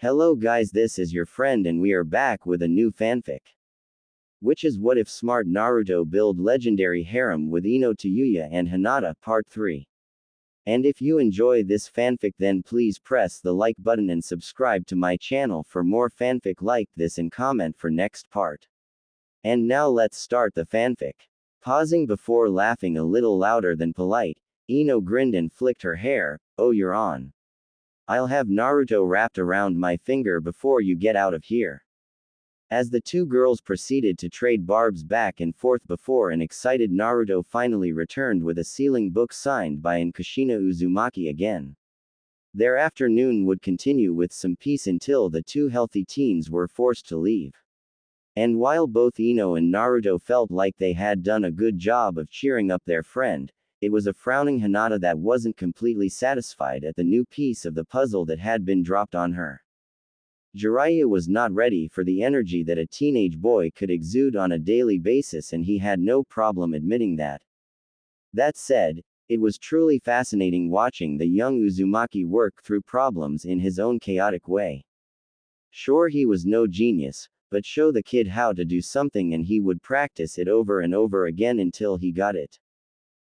Hello guys, this is your friend and we are back with a new fanfic. Which is what if smart Naruto build legendary harem with Ino, Tayuya and Hinata, part 3. And if you enjoy this fanfic then please press the like button and subscribe to my channel for more fanfic like this and comment for next part. And now let's start the fanfic. Pausing before laughing a little louder than polite, Ino grinned and flicked her hair. Oh, you're on. I'll have Naruto wrapped around my finger before you get out of here. As the two girls proceeded to trade barbs back and forth before an excited Naruto finally returned with a sealing book signed by an Kushina Uzumaki again. Their afternoon would continue with some peace until the two healthy teens were forced to leave. And while both Ino and Naruto felt like they had done a good job of cheering up their friend, it was a frowning Hinata that wasn't completely satisfied at the new piece of the puzzle that had been dropped on her. Jiraiya was not ready for the energy that a teenage boy could exude on a daily basis, and he had no problem admitting that. That said, it was truly fascinating watching the young Uzumaki work through problems in his own chaotic way. Sure, he was no genius, but show the kid how to do something and he would practice it over and over again until he got it.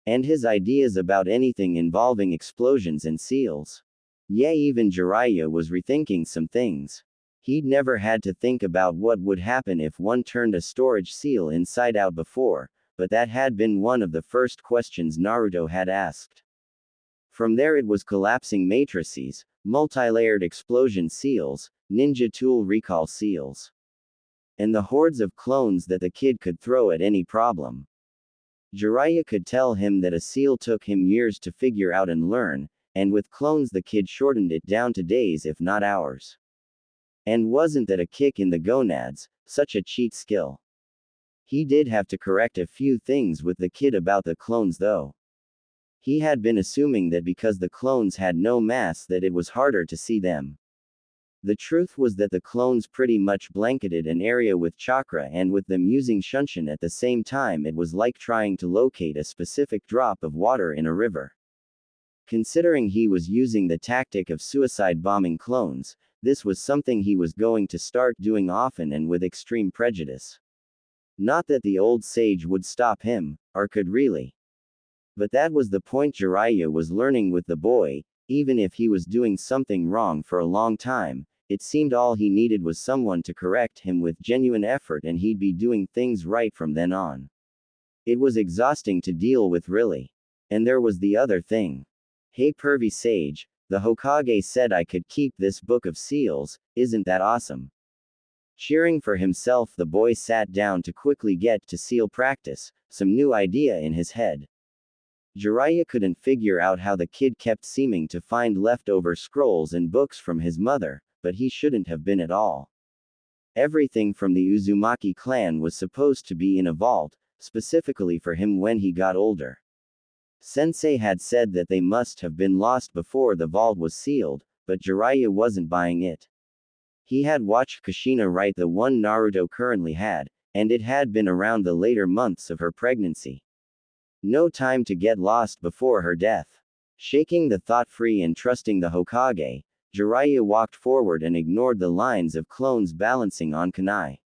And his ideas about anything involving explosions and seals. Yeah, even Jiraiya was rethinking some things. He'd never had to think about what would happen if one turned a storage seal inside out before, but that had been one of the first questions Naruto had asked. From there it was collapsing matrices, multi-layered explosion seals, ninja tool recall seals, and the hordes of clones that the kid could throw at any problem. Jiraiya could tell him that a seal took him years to figure out and learn, and with clones the kid shortened it down to days if not hours. And wasn't that a kick in the gonads, such a cheat skill? He did have to correct a few things with the kid about the clones though. He had been assuming that because the clones had no mass that it was harder to see them. The truth was that the clones pretty much blanketed an area with chakra, and with them using shunshin at the same time it was like trying to locate a specific drop of water in a river. Considering he was using the tactic of suicide bombing clones, this was something he was going to start doing often and with extreme prejudice. Not that the old sage would stop him, or could really. But that was the point. Jiraiya was learning with the boy. Even if he was doing something wrong for a long time, it seemed all he needed was someone to correct him with genuine effort and he'd be doing things right from then on. It was exhausting to deal with, really. And there was the other thing. Hey pervy sage, the Hokage said I could keep this book of seals, isn't that awesome? Cheering for himself, the boy sat down to quickly get to seal practice, some new idea in his head. Jiraiya couldn't figure out how the kid kept seeming to find leftover scrolls and books from his mother, but he shouldn't have been at all. Everything from the Uzumaki clan was supposed to be in a vault, specifically for him when he got older. Sensei had said that they must have been lost before the vault was sealed, but Jiraiya wasn't buying it. He had watched Kushina write the one Naruto currently had, and it had been around the later months of her pregnancy. No time to get lost before her death. Shaking the thought free and trusting the Hokage, Jiraiya walked forward and ignored the lines of clones balancing on kunai.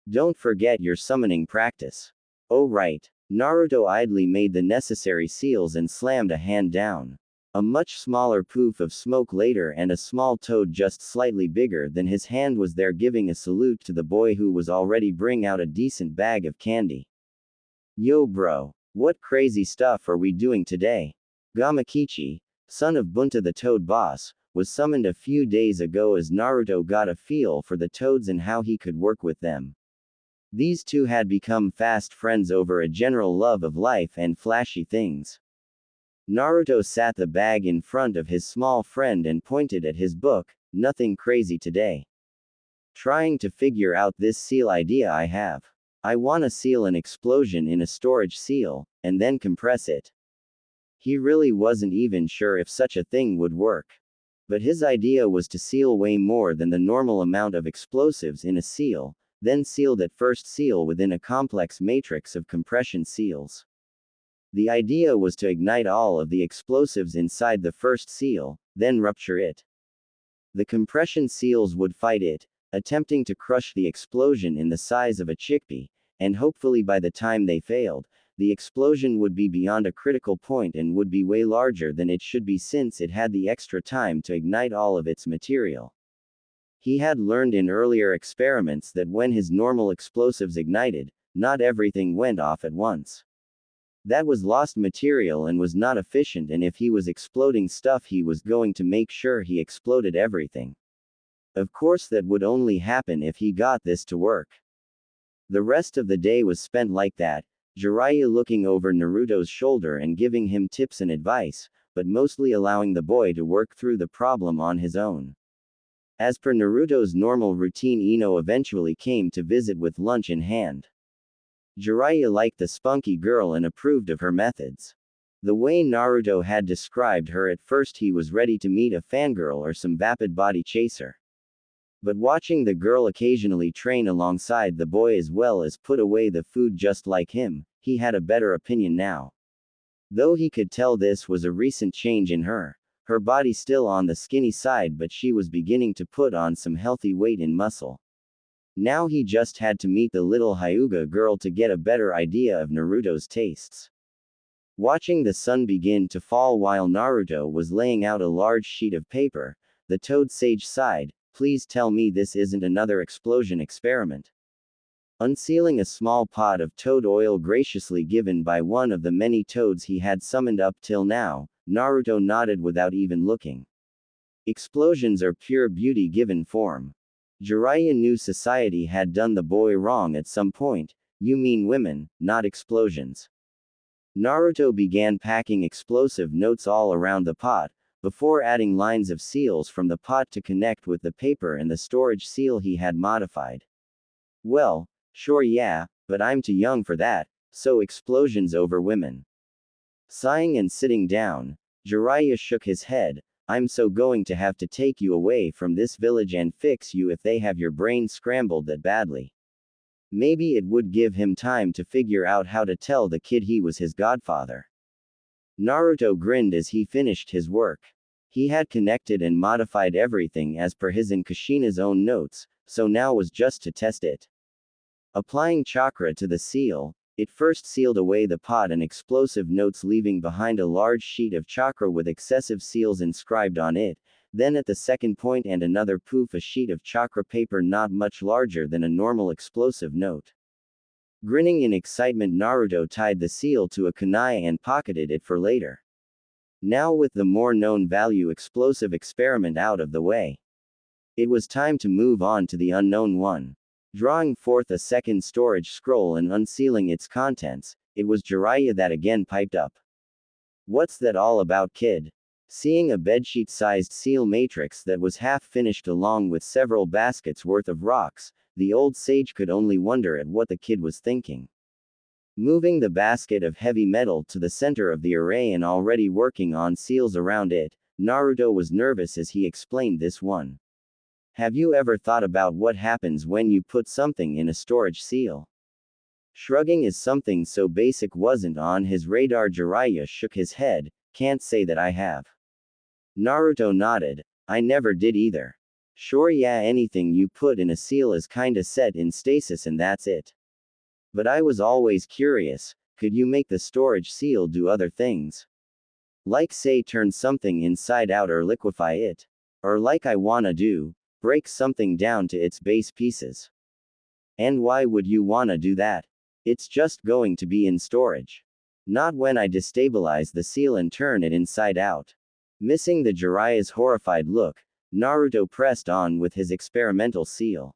Don't forget your summoning practice. Oh right. Naruto idly made the necessary seals and slammed a hand down. A much smaller poof of smoke later and a small toad just slightly bigger than his hand was there giving a salute to the boy who was already bringing out a decent bag of candy. Yo bro. What crazy stuff are we doing today? Gamakichi, son of Bunta the Toad Boss, was summoned a few days ago as Naruto got a feel for the toads and how he could work with them. These two had become fast friends over a general love of life and flashy things. Naruto sat the bag in front of his small friend and pointed at his book. Nothing crazy today. Trying to figure out this seal idea I have. I wanna seal an explosion in a storage seal, and then compress it. He really wasn't even sure if such a thing would work. But his idea was to seal way more than the normal amount of explosives in a seal, then seal that first seal within a complex matrix of compression seals. The idea was to ignite all of the explosives inside the first seal, then rupture it. The compression seals would fight it, attempting to crush the explosion in the size of a chickpea, and hopefully by the time they failed, the explosion would be beyond a critical point and would be way larger than it should be since it had the extra time to ignite all of its material. He had learned in earlier experiments that when his normal explosives ignited, not everything went off at once. That was lost material and was not efficient, and if he was exploding stuff, he was going to make sure he exploded everything. Of course, that would only happen if he got this to work. The rest of the day was spent like that, Jiraiya looking over Naruto's shoulder and giving him tips and advice, but mostly allowing the boy to work through the problem on his own. As per Naruto's normal routine, Ino eventually came to visit with lunch in hand. Jiraiya liked the spunky girl and approved of her methods. The way Naruto had described her at first, he was ready to meet a fangirl or some vapid body chaser. But watching the girl occasionally train alongside the boy as well as put away the food just like him, he had a better opinion now. Though he could tell this was a recent change in her. Her body still on the skinny side, but she was beginning to put on some healthy weight and muscle. Now he just had to meet the little Hyuga girl to get a better idea of Naruto's tastes. Watching the sun begin to fall while Naruto was laying out a large sheet of paper, the Toad Sage sighed, "Please tell me this isn't another explosion experiment." Unsealing a small pot of toad oil graciously given by one of the many toads he had summoned up till now, Naruto nodded without even looking. Explosions are pure beauty given form. Jiraiya knew society had done the boy wrong at some point. You mean women, not explosions. Naruto began packing explosive notes all around the pot, before adding lines of seals from the pot to connect with the paper and the storage seal he had modified. Well, sure, yeah, but I'm too young for that, so explosions over women. Sighing and sitting down, Jiraiya shook his head. I'm so going to have to take you away from this village and fix you if they have your brain scrambled that badly. Maybe it would give him time to figure out how to tell the kid he was his godfather. Naruto grinned as he finished his work. He had connected and modified everything as per his and Kushina's own notes, so now was just to test it. Applying chakra to the seal, it first sealed away the pot and explosive notes, leaving behind a large sheet of chakra with excessive seals inscribed on it. Then at the second point and another poof, a sheet of chakra paper not much larger than a normal explosive note. Grinning in excitement, Naruto tied the seal to a kunai and pocketed it for later. Now with the more known value explosive experiment out of the way, it was time to move on to the unknown one. Drawing forth a second storage scroll and unsealing its contents, it was Jiraiya that again piped up. "What's that all about, kid?" Seeing a bedsheet-sized seal matrix that was half-finished along with several baskets worth of rocks, the old sage could only wonder at what the kid was thinking. Moving the basket of heavy metal to the center of the array and already working on seals around it, Naruto was nervous as he explained this one. "Have you ever thought about what happens when you put something in a storage seal?" Shrugging as something so basic wasn't on his radar, Jiraiya shook his head. "Can't say that I have." Naruto nodded. "I never did either." "Sure, yeah, anything you put in a seal is kinda set in stasis and that's it. But I was always curious, could you make the storage seal do other things? Like say turn something inside out or liquefy it? Or like I wanna do, break something down to its base pieces? And why would you wanna do that? It's just going to be in storage. Not when I destabilize the seal and turn it inside out." Missing the Jiraiya's horrified look, Naruto pressed on with his experimental seal.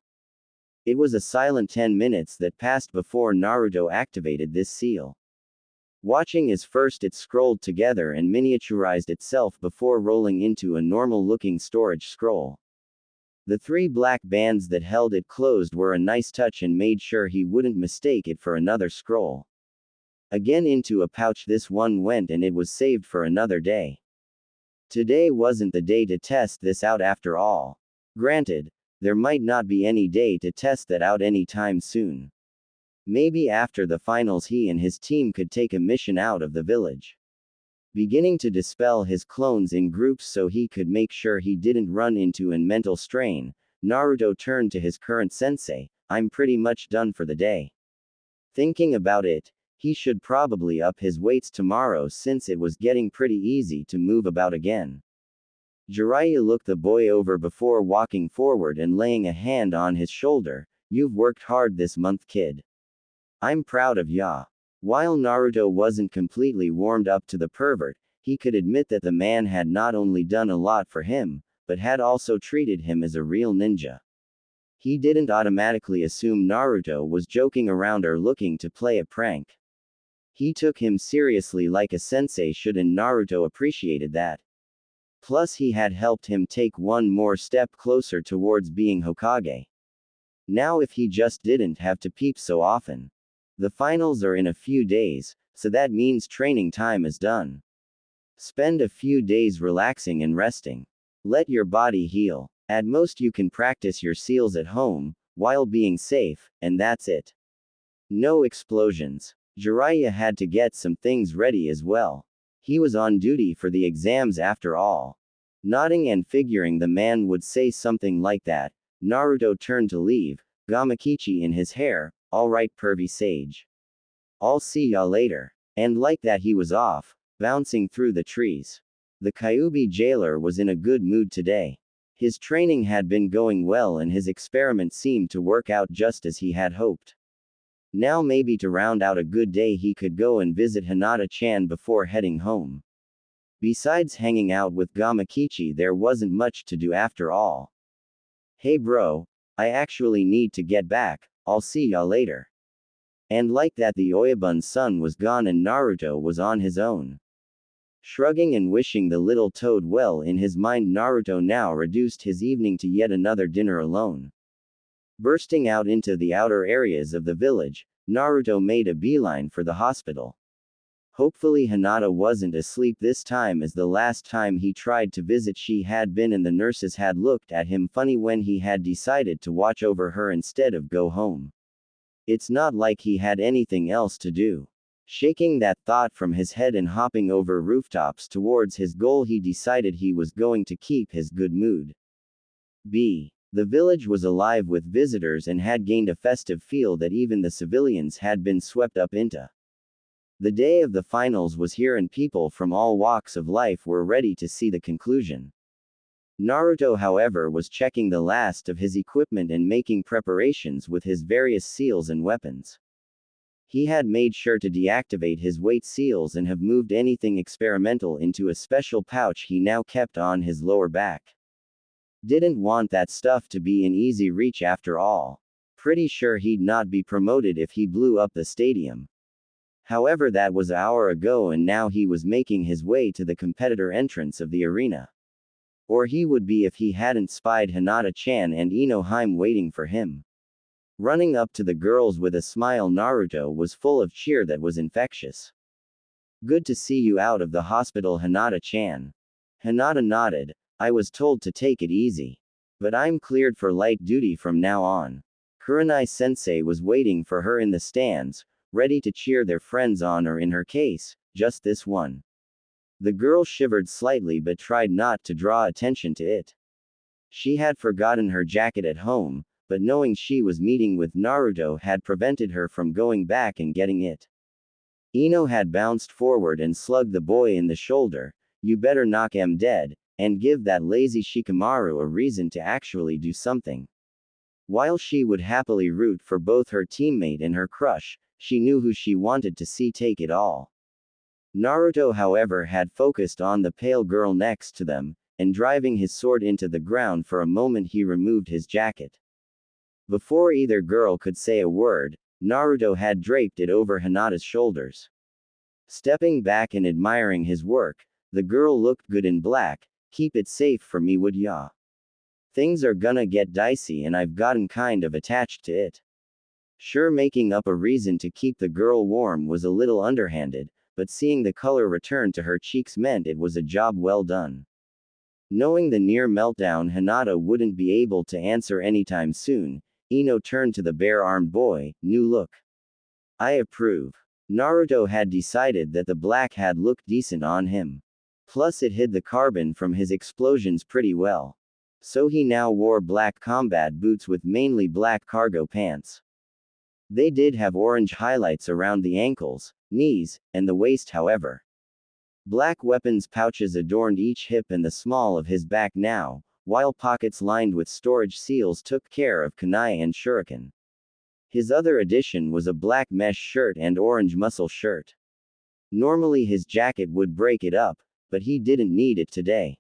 It was a silent 10 minutes that passed before Naruto activated this seal. Watching as first it scrolled together and miniaturized itself before rolling into a normal-looking storage scroll. The 3 black bands that held it closed were a nice touch and made sure he wouldn't mistake it for another scroll. Again into a pouch this one went, and it was saved for another day. Today wasn't the day to test this out after all. Granted, there might not be any day to test that out anytime soon. Maybe after the finals he and his team could take a mission out of the village. Beginning to dispel his clones in groups so he could make sure he didn't run into a mental strain, Naruto turned to his current sensei. I'm pretty much done for the day. Thinking about it, he should probably up his weights tomorrow since it was getting pretty easy to move about again. Jiraiya looked the boy over before walking forward and laying a hand on his shoulder. You've worked hard this month, kid. I'm proud of ya. While Naruto wasn't completely warmed up to the pervert, he could admit that the man had not only done a lot for him, but had also treated him as a real ninja. He didn't automatically assume Naruto was joking around or looking to play a prank. He took him seriously like a sensei should, and Naruto appreciated that. Plus, he had helped him take one more step closer towards being Hokage. Now, if he just didn't have to peep so often. The finals are in a few days, so that means training time is done. Spend a few days relaxing and resting. Let your body heal. At most, you can practice your seals at home, while being safe, and that's it. No explosions. Jiraiya had to get some things ready as well. He was on duty for the exams after all. Nodding and figuring the man would say something like that, Naruto turned to leave, Gamakichi in his hair. Alright, pervy sage. I'll see ya later. And like that, he was off, bouncing through the trees. The Kyuubi jailer was in a good mood today. His training had been going well and his experiment seemed to work out just as he had hoped. Now maybe to round out a good day he could go and visit Hinata-chan before heading home. Besides hanging out with Gamakichi, there wasn't much to do after all. Hey bro, I actually need to get back, I'll see ya later. And like that, the Oyabun's son was gone and Naruto was on his own. Shrugging and wishing the little toad well in his mind, Naruto now reduced his evening to yet another dinner alone. Bursting out into the outer areas of the village, Naruto made a beeline for the hospital. Hopefully Hinata wasn't asleep this time, as the last time he tried to visit she had been, and the nurses had looked at him funny when he had decided to watch over her instead of go home. It's not like he had anything else to do. Shaking that thought from his head and hopping over rooftops towards his goal, he decided he was going to keep his good mood. B. The village was alive with visitors and had gained a festive feel that even the civilians had been swept up into. The day of the finals was here and people from all walks of life were ready to see the conclusion. Naruto, however, was checking the last of his equipment and making preparations with his various seals and weapons. He had made sure to deactivate his weight seals and have moved anything experimental into a special pouch he now kept on his lower back. Didn't want that stuff to be in easy reach after all. Pretty sure he'd not be promoted if he blew up the stadium. However, that was an hour ago and now he was making his way to the competitor entrance of the arena. Or he would be if he hadn't spied Hinata-chan and Inohime waiting for him. Running up to the girls with a smile, Naruto was full of cheer that was infectious. Good to see you out of the hospital, Hinata-chan. Hinata nodded. I was told to take it easy. But I'm cleared for light duty from now on. Kurenai-sensei was waiting for her in the stands, ready to cheer their friends on, or in her case, just this one. The girl shivered slightly but tried not to draw attention to it. She had forgotten her jacket at home, but knowing she was meeting with Naruto had prevented her from going back and getting it. Ino had bounced forward and slugged the boy in the shoulder. You better knock him dead, and give that lazy Shikamaru a reason to actually do something. While she would happily root for both her teammate and her crush, she knew who she wanted to see take it all. Naruto, however, had focused on the pale girl next to them, and driving his sword into the ground for a moment he removed his jacket. Before either girl could say a word, Naruto had draped it over Hinata's shoulders. Stepping back and admiring his work, the girl looked good in black. Keep it safe for me, would ya? Things are gonna get dicey and I've gotten kind of attached to it. Sure, making up a reason to keep the girl warm was a little underhanded, but seeing the color return to her cheeks meant it was a job well done. Knowing the near meltdown Hinata wouldn't be able to answer anytime soon, Ino turned to the bare-armed boy. New look. I approve. Naruto had decided that the black had looked decent on him. Plus it hid the carbon from his explosions pretty well. So he now wore black combat boots with mainly black cargo pants. They did have orange highlights around the ankles, knees, and the waist however. Black weapons pouches adorned each hip and the small of his back now, while pockets lined with storage seals took care of kunai and shuriken. His other addition was a black mesh shirt and orange muscle shirt. Normally his jacket would break it up, but he didn't need it today.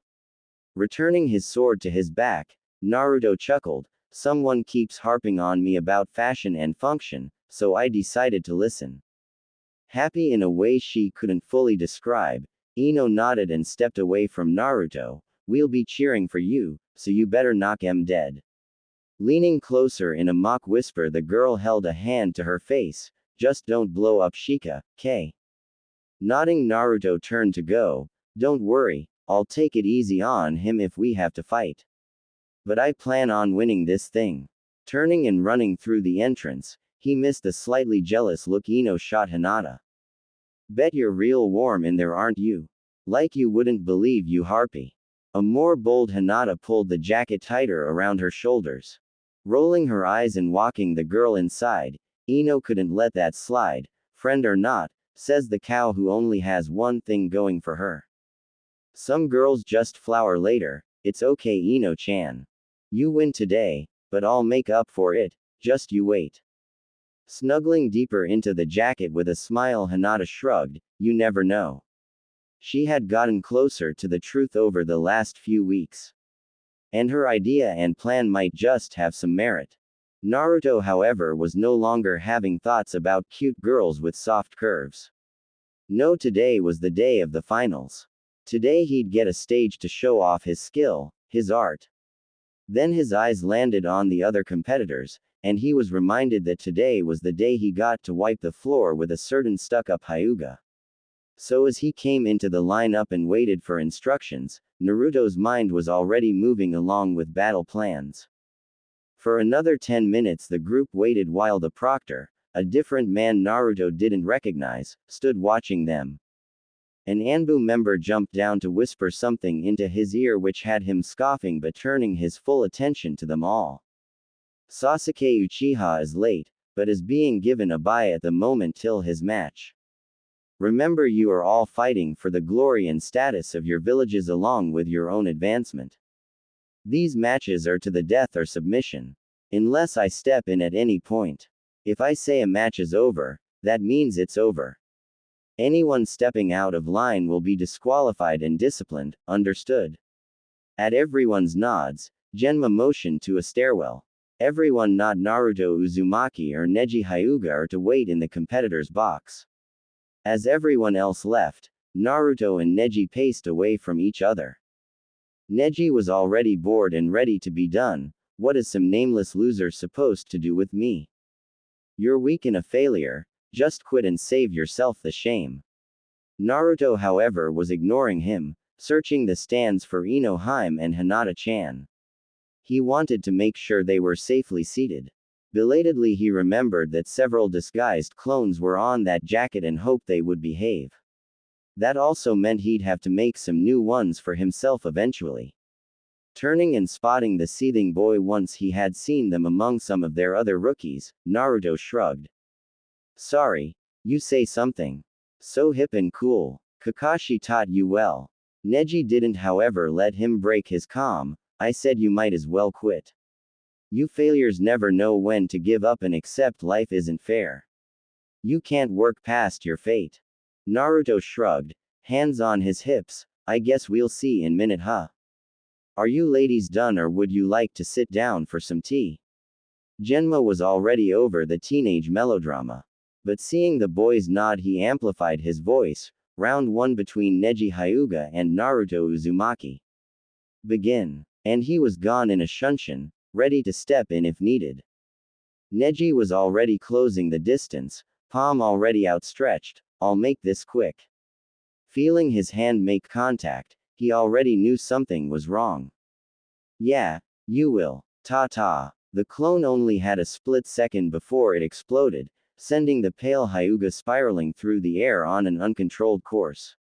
Returning his sword to his back, Naruto chuckled, "Someone keeps harping on me about fashion and function, so I decided to listen." Happy in a way she couldn't fully describe, Ino nodded and stepped away from Naruto. "We'll be cheering for you, so you better knock 'em dead." Leaning closer in a mock whisper, the girl held a hand to her face. "Just don't blow up Shika, K." Nodding, Naruto turned to go. "Don't worry, I'll take it easy on him if we have to fight. But I plan on winning this thing." Turning and running through the entrance, he missed the slightly jealous look Ino shot Hinata. "Bet you're real warm in there, aren't you? Like you wouldn't believe, you harpy." A more bold Hinata pulled the jacket tighter around her shoulders. Rolling her eyes and walking the girl inside, "Ino couldn't let that slide, friend or not," says the cow who only has one thing going for her. "Some girls just flower later, it's okay Ino-chan. You win today, but I'll make up for it, just you wait." Snuggling deeper into the jacket with a smile, Hinata shrugged, "You never know." She had gotten closer to the truth over the last few weeks. And her idea and plan might just have some merit. Naruto, however, was no longer having thoughts about cute girls with soft curves. No, today was the day of the finals. Today he'd get a stage to show off his skill, his art. Then his eyes landed on the other competitors, and he was reminded that today was the day he got to wipe the floor with a certain stuck-up Hyuga. So as he came into the lineup and waited for instructions, Naruto's mind was already moving along with battle plans. For another 10 minutes the group waited while the proctor, a different man Naruto didn't recognize, stood watching them. An Anbu member jumped down to whisper something into his ear which had him scoffing but turning his full attention to them all. "Sasuke Uchiha is late, but is being given a bye at the moment till his match. Remember, you are all fighting for the glory and status of your villages along with your own advancement. These matches are to the death or submission. Unless I step in at any point. If I say a match is over, that means it's over. Anyone stepping out of line will be disqualified and disciplined, understood?" At everyone's nods, Genma motioned to a stairwell. Everyone not Naruto Uzumaki or Neji Hyuga are to wait in the competitor's box. As everyone else left, Naruto and Neji paced away from each other. Neji was already bored and ready to be done. "What is some nameless loser supposed to do with me? You're weak and a failure, just quit and save yourself the shame." Naruto, however, was ignoring him, searching the stands for Inohime and Hinata-chan. He wanted to make sure they were safely seated. Belatedly he remembered that several disguised clones were on that jacket and hoped they would behave. That also meant he'd have to make some new ones for himself eventually. Turning and spotting the seething boy once he had seen them among some of their other rookies, Naruto shrugged. "Sorry, you say something. So hip and cool. Kakashi taught you well." Neji didn't, however, let him break his calm. "I said you might as well quit. You failures never know when to give up and accept life isn't fair. You can't work past your fate." Naruto shrugged, hands on his hips. "I guess we'll see in minute, huh? Are you ladies done or would you like to sit down for some tea?" Genma was already over the teenage melodrama. But seeing the boys nod he amplified his voice. "Round 1 between Neji Hyuga and Naruto Uzumaki. Begin." And he was gone in a shunshin, ready to step in if needed. Neji was already closing the distance, palm already outstretched. "I'll make this quick." Feeling his hand make contact, he already knew something was wrong. "Yeah, you will. Ta-ta." The clone only had a split second before it exploded, sending the pale Hyuga spiraling through the air on an uncontrolled course.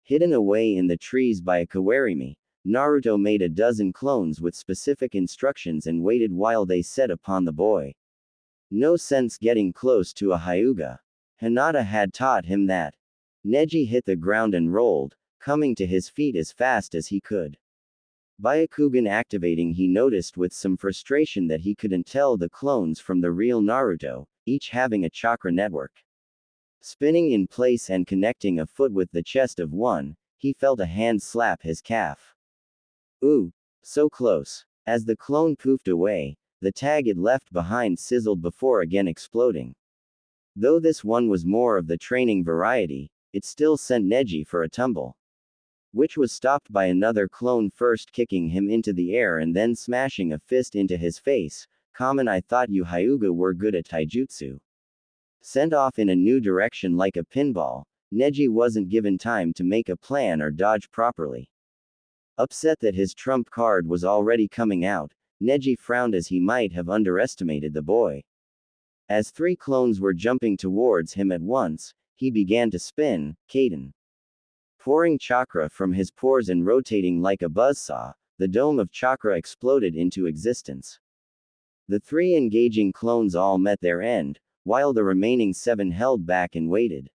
Hidden away in the trees by a kawarimi, Naruto made a dozen clones with specific instructions and waited while they set upon the boy. No sense getting close to a Hyuga. Hinata had taught him that. Neji hit the ground and rolled, coming to his feet as fast as he could. Byakugan activating, he noticed with some frustration that he couldn't tell the clones from the real Naruto, each having a chakra network. Spinning in place and connecting a foot with the chest of one, he felt a hand slap his calf. Ooh, so close. As the clone poofed away, the tag it left behind sizzled before again exploding. Though this one was more of the training variety, it still sent Neji for a tumble, which was stopped by another clone first kicking him into the air and then smashing a fist into his face. Common, I thought you Hyuga were good at taijutsu. Sent off in a new direction like a pinball, Neji wasn't given time to make a plan or dodge properly. Upset that his trump card was already coming out, Neji frowned as he might have underestimated the boy. As three clones were jumping towards him at once, he began to spin, Kaden. Pouring chakra from his pores and rotating like a buzzsaw, the dome of chakra exploded into existence. The three engaging clones all met their end, while the remaining 7 held back and waited.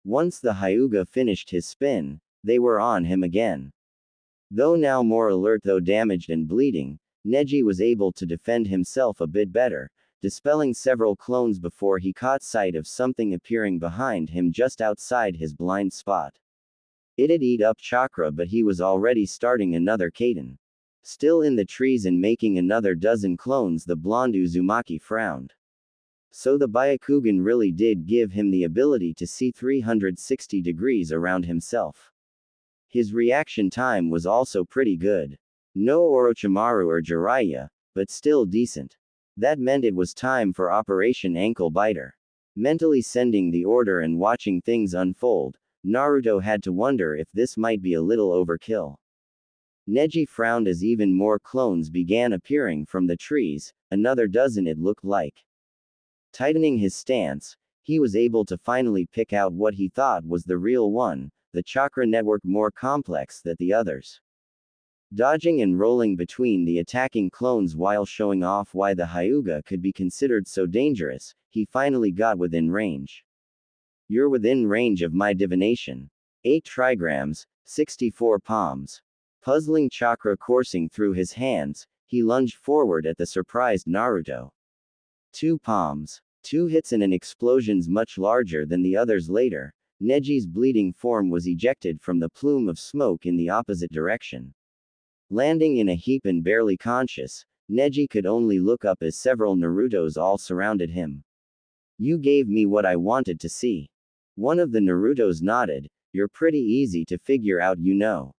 Once the Hyuga finished his spin, they were on him again. Though now more alert though damaged and bleeding, Neji was able to defend himself a bit better, dispelling several clones before he caught sight of something appearing behind him just outside his blind spot. It'd eat up chakra, but he was already starting another Kaden. Still in the trees and making another dozen clones, the blonde Uzumaki frowned. So the Byakugan really did give him the ability to see 360 degrees around himself. His reaction time was also pretty good. No Orochimaru or Jiraiya, but still decent. That meant it was time for Operation Ankle Biter. Mentally sending the order and watching things unfold, Naruto had to wonder if this might be a little overkill. Neji frowned as even more clones began appearing from the trees, another dozen it looked like. Tightening his stance, he was able to finally pick out what he thought was the real one, the chakra network more complex than the others. Dodging and rolling between the attacking clones while showing off why the Hyuga could be considered so dangerous, he finally got within range. You're within range of my divination. 8 trigrams, 64 palms. Puzzling chakra coursing through his hands, he lunged forward at the surprised Naruto. 2 palms. 2 hits and an explosions much larger than the others later, Neji's bleeding form was ejected from the plume of smoke in the opposite direction. Landing in a heap and barely conscious, Neji could only look up as several Narutos all surrounded him. You gave me what I wanted to see. One of the Narutos nodded. You're pretty easy to figure out, you know.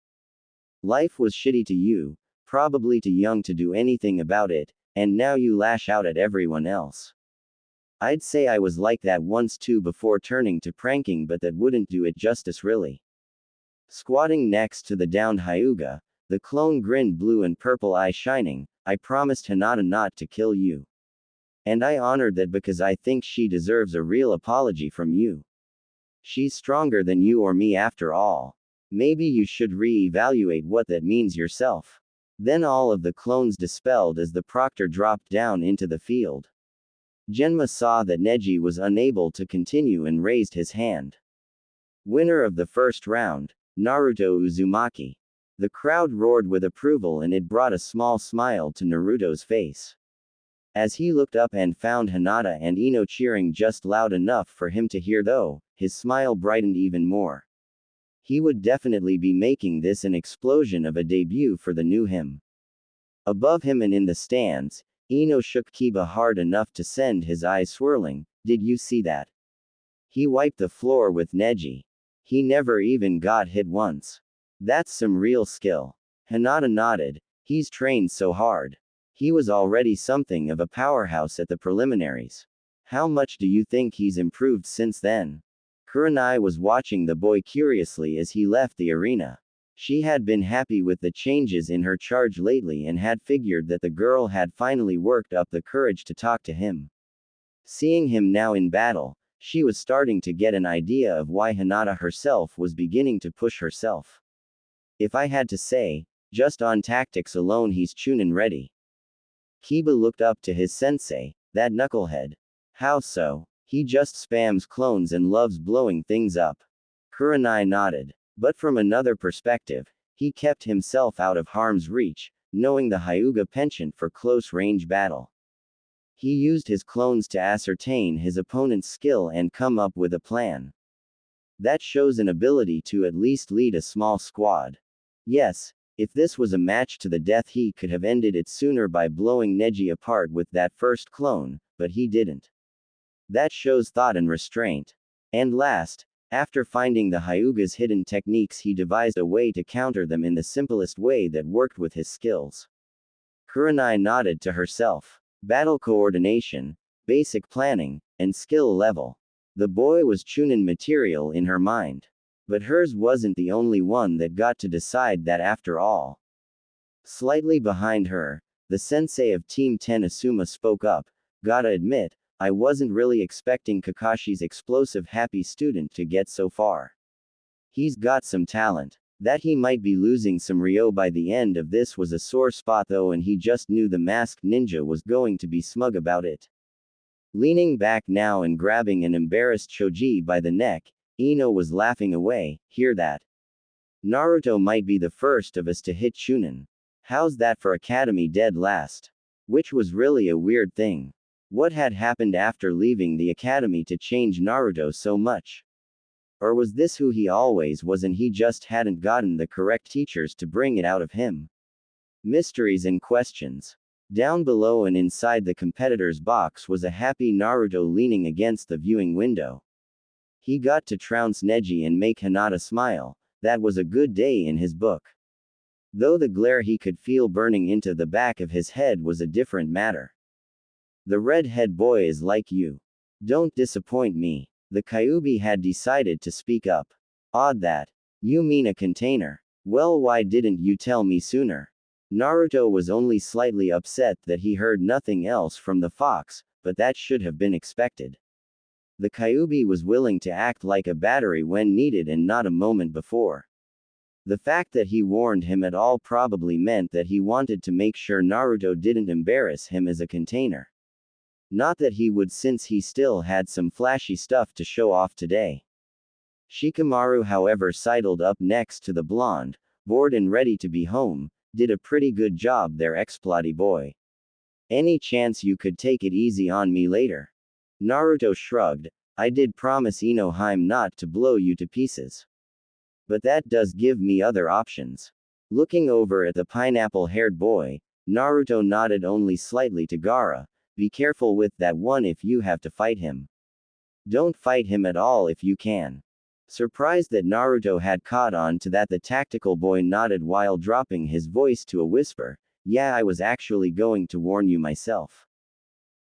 Life was shitty to you, probably too young to do anything about it, and now you lash out at everyone else. I'd say I was like that once too before turning to pranking, but that wouldn't do it justice really. Squatting next to the downed Hyuga, the clone grinned, blue and purple eye shining. I promised Hinata not to kill you. And I honored that because I think she deserves a real apology from you. She's stronger than you or me after all. Maybe you should re-evaluate what that means yourself. Then all of the clones dispelled as the proctor dropped down into the field. Genma saw that Neji was unable to continue and raised his hand. Winner of the first round, Naruto Uzumaki. The crowd roared with approval and it brought a small smile to Naruto's face. As he looked up and found Hinata and Ino cheering just loud enough for him to hear, though, his smile brightened even more. He would definitely be making this an explosion of a debut for the new him. Above him and in the stands, Ino shook Kiba hard enough to send his eyes swirling. Did you see that? He wiped the floor with Neji. He never even got hit once. That's some real skill. Hinata nodded. He's trained so hard. He was already something of a powerhouse at the preliminaries. How much do you think he's improved since then? Kurenai was watching the boy curiously as he left the arena. She had been happy with the changes in her charge lately and had figured that the girl had finally worked up the courage to talk to him. Seeing him now in battle, she was starting to get an idea of why Hinata herself was beginning to push herself. If I had to say, just on tactics alone he's Chunin ready. Kiba looked up to his sensei, that knucklehead. How so? He just spams clones and loves blowing things up. Kurenai nodded. But from another perspective, he kept himself out of harm's reach, knowing the Hyuga penchant for close-range battle. He used his clones to ascertain his opponent's skill and come up with a plan. That shows an ability to at least lead a small squad. Yes, if this was a match to the death he could have ended it sooner by blowing Neji apart with that first clone, but he didn't. That shows thought and restraint. And last, after finding the Hyuga's hidden techniques he devised a way to counter them in the simplest way that worked with his skills. Kurenai nodded to herself. Battle coordination, basic planning, and skill level. The boy was Chunin material in her mind. But hers wasn't the only one that got to decide that after all. Slightly behind her, the sensei of Team 10 Asuma spoke up, "Gotta admit, I wasn't really expecting Kakashi's explosive happy student to get so far. He's got some talent. That he might be losing some Ryo by the end of this was a sore spot though, and he just knew the masked ninja was going to be smug about it." Leaning back now and grabbing an embarrassed Choji by the neck, Ino was laughing away. "Hear that? Naruto might be the first of us to hit Chunin. How's that for Academy dead last?" Which was really a weird thing. What had happened after leaving the Academy to change Naruto so much? Or was this who he always was and he just hadn't gotten the correct teachers to bring it out of him? Mysteries and questions. Down below and inside the competitor's box was a happy Naruto leaning against the viewing window. He got to trounce Neji and make Hinata smile. That was a good day in his book. Though the glare he could feel burning into the back of his head was a different matter. "The red-head boy is like you. Don't disappoint me." The Kyuubi had decided to speak up. "Odd that. You mean a container. Well, why didn't you tell me sooner?" Naruto was only slightly upset that he heard nothing else from the fox, but that should have been expected. The Kyuubi was willing to act like a battery when needed and not a moment before. The fact that he warned him at all probably meant that he wanted to make sure Naruto didn't embarrass him as a container. Not that he would, since he still had some flashy stuff to show off today. Shikamaru, however, sidled up next to the blonde, bored and ready to be home. "Did a pretty good job there, exploity boy. Any chance you could take it easy on me later?" Naruto shrugged. "I did promise Inohime not to blow you to pieces. But that does give me other options." Looking over at the pineapple-haired boy, Naruto nodded only slightly to Gaara. "Be careful with that one if you have to fight him. Don't fight him at all if you can." Surprised that Naruto had caught on to that, the tactical boy nodded while dropping his voice to a whisper. "Yeah, I was actually going to warn you myself.